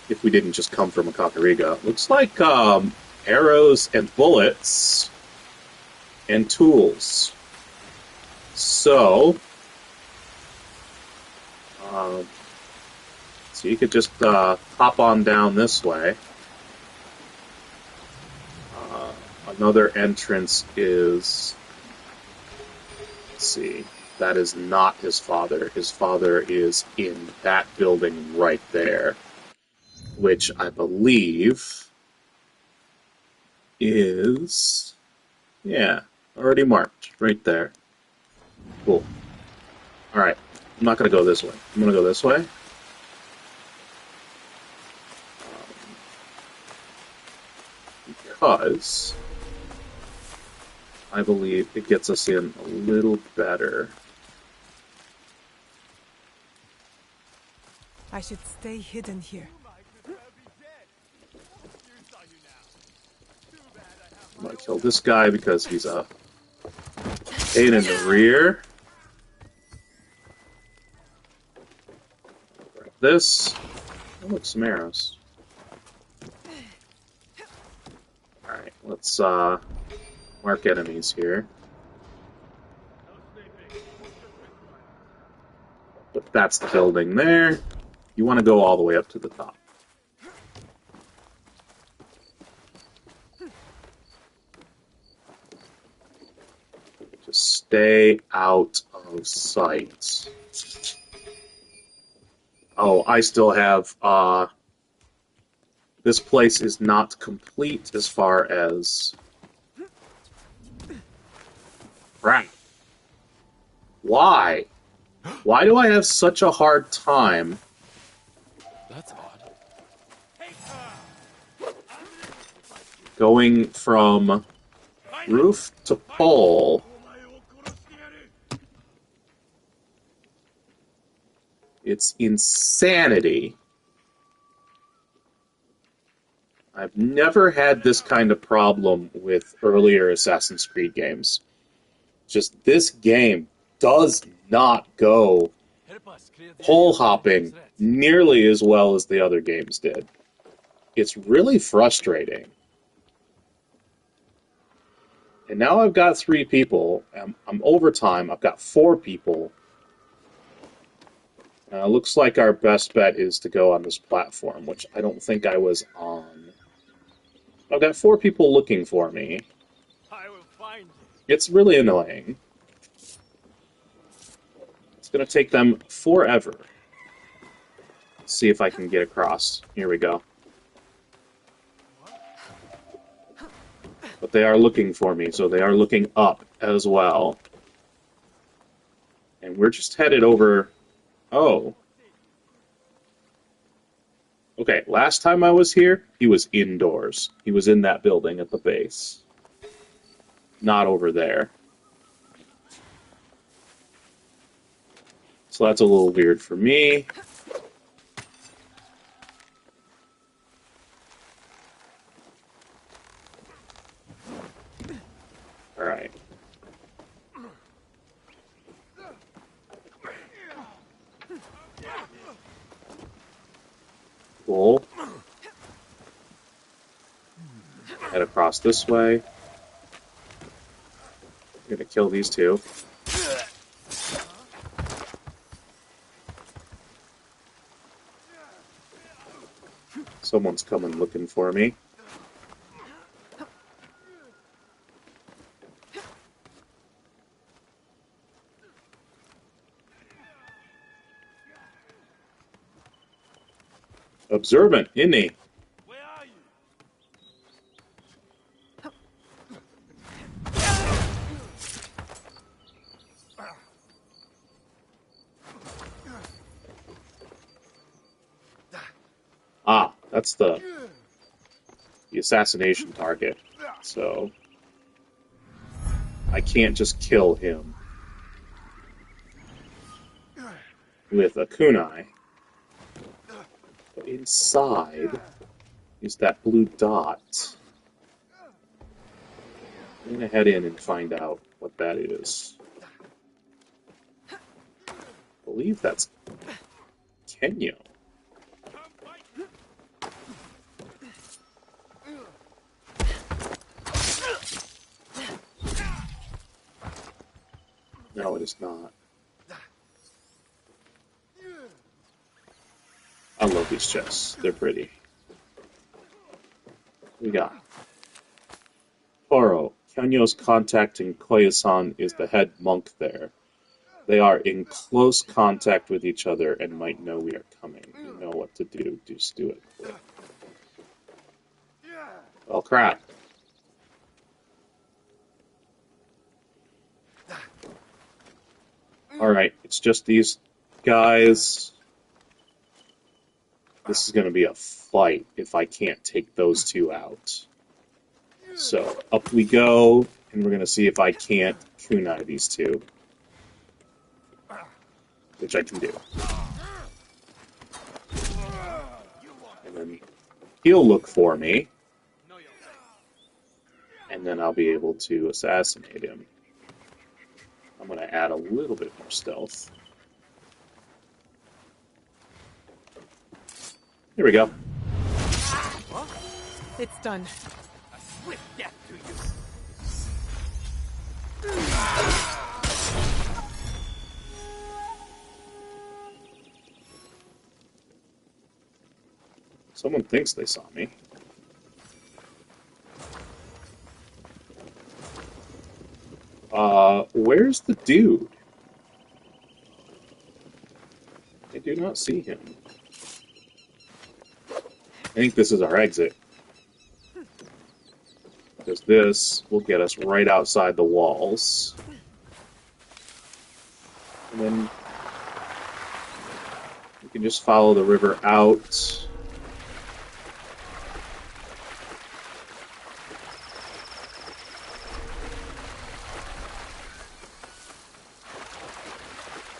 If we didn't just come from a Kakurega. Looks like arrows and bullets and tools. So you could just hop on down this way. Another entrance is, let's see, that is not his father. His father is in that building right there, which I believe is, yeah, already marked right there. Cool. Alright, I'm not going to go this way. I'm going to go this way. Because I believe it gets us in a little better. I should stay hidden here. I'm gonna kill this guy because he's a pain in the rear. Grab this. Oh, look, some arrows. Alright, let's mark enemies here. But that's the building there. You want to go all the way up to the top. Just stay out of sight. Oh, I still have, this place is not complete as far as... Crap. Why? Why do I have such a hard time? That's odd. Going from roof to pole. It's insanity. I've never had this kind of problem with earlier Assassin's Creed games. Just this game does not go hole hopping nearly as well as the other games did. It's really frustrating. And now I've got 3 people. I'm over time. I've got 4 people. Looks like our best bet is to go on this platform, which I don't think I was on. I've got 4 people looking for me. It's really annoying. It's going to take them forever. Let's see if I can get across. Here we go. But they are looking for me, so they are looking up as well. And we're just headed over... Oh. Okay, last time I was here, he was indoors. He was in that building at the base. Not over there. So that's a little weird for me. Alright. Cool. Head across this way. I'm gonna kill these 2. Someone's coming looking for me. Observant, isn't he? Ah, that's the assassination target. So I can't just kill him with a kunai. But inside is that blue dot. I'm gonna head in and find out what that is. I believe that's Kyonyo. No, it is not. I love these chests. They're pretty. We got Toro. Kyonyo's contacting Koyasan is the head monk there. They are in close contact with each other and might know we are coming. You know what to do. Just do it quick. Well, crap. Alright, it's just these guys. This is going to be a fight if I can't take those 2 out. So, up we go, and we're going to see if I can't kunai these 2. Which I can do. And then he'll look for me. And then I'll be able to assassinate him. I'm going to add a little bit more stealth. Here we go. It's done. A swift death to you. Someone thinks they saw me. Where's the dude? I do not see him. I think this is our exit. Because this will get us right outside the walls. And then we can just follow the river out.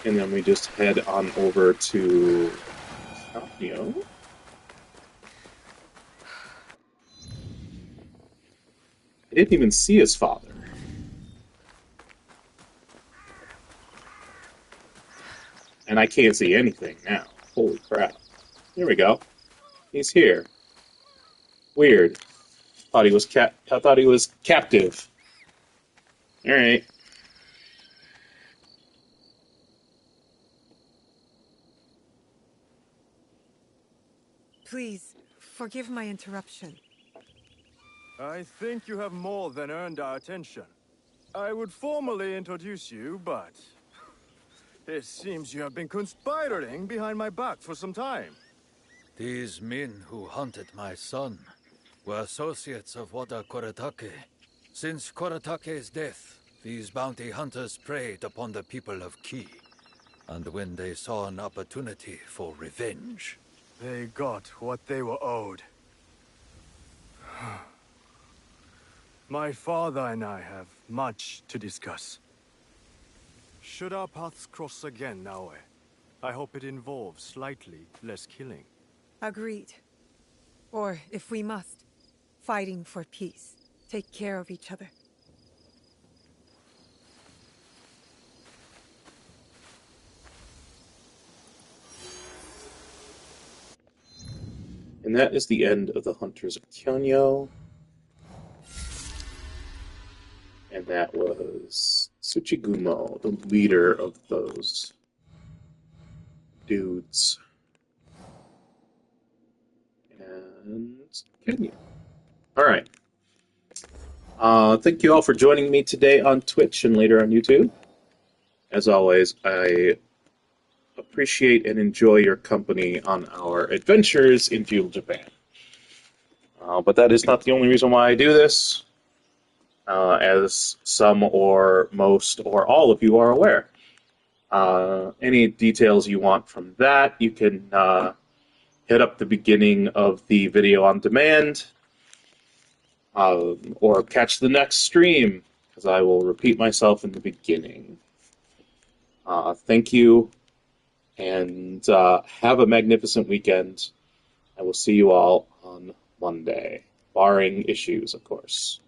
And then we just head on over to Kyonyo. I didn't even see his father. I And I can't see anything now. Holy crap. Here we go. He's here. Weird. I thought he was captive. Alright. Please, forgive my interruption. I think you have more than earned our attention. I would formally introduce you, but it seems you have been conspiring behind my back for some time. These men who hunted my son were associates of Wada Koratake. Since Koratake's death, these bounty hunters preyed upon the people of Kii. And when they saw an opportunity for revenge, they got what they were owed. My father and I have much to discuss. Should our paths cross again, Naoe, I hope it involves slightly less killing. Agreed. Or, if we must, fighting for peace. Take care of each other. And that is the end of the Hunters of Kyonyo. And that was Tsuchigumo, the leader of those dudes. And Kenya. Alright. Thank you all for joining me today on Twitch and later on YouTube. As always, I appreciate and enjoy your company on our adventures in feudal Japan. But that is not the only reason why I do this, as some or most or all of you are aware. Any details you want from that, you can hit up the beginning of the video on demand, or catch the next stream, because I will repeat myself in the beginning. Thank you, and have a magnificent weekend. I will see you all on Monday, barring issues, of course.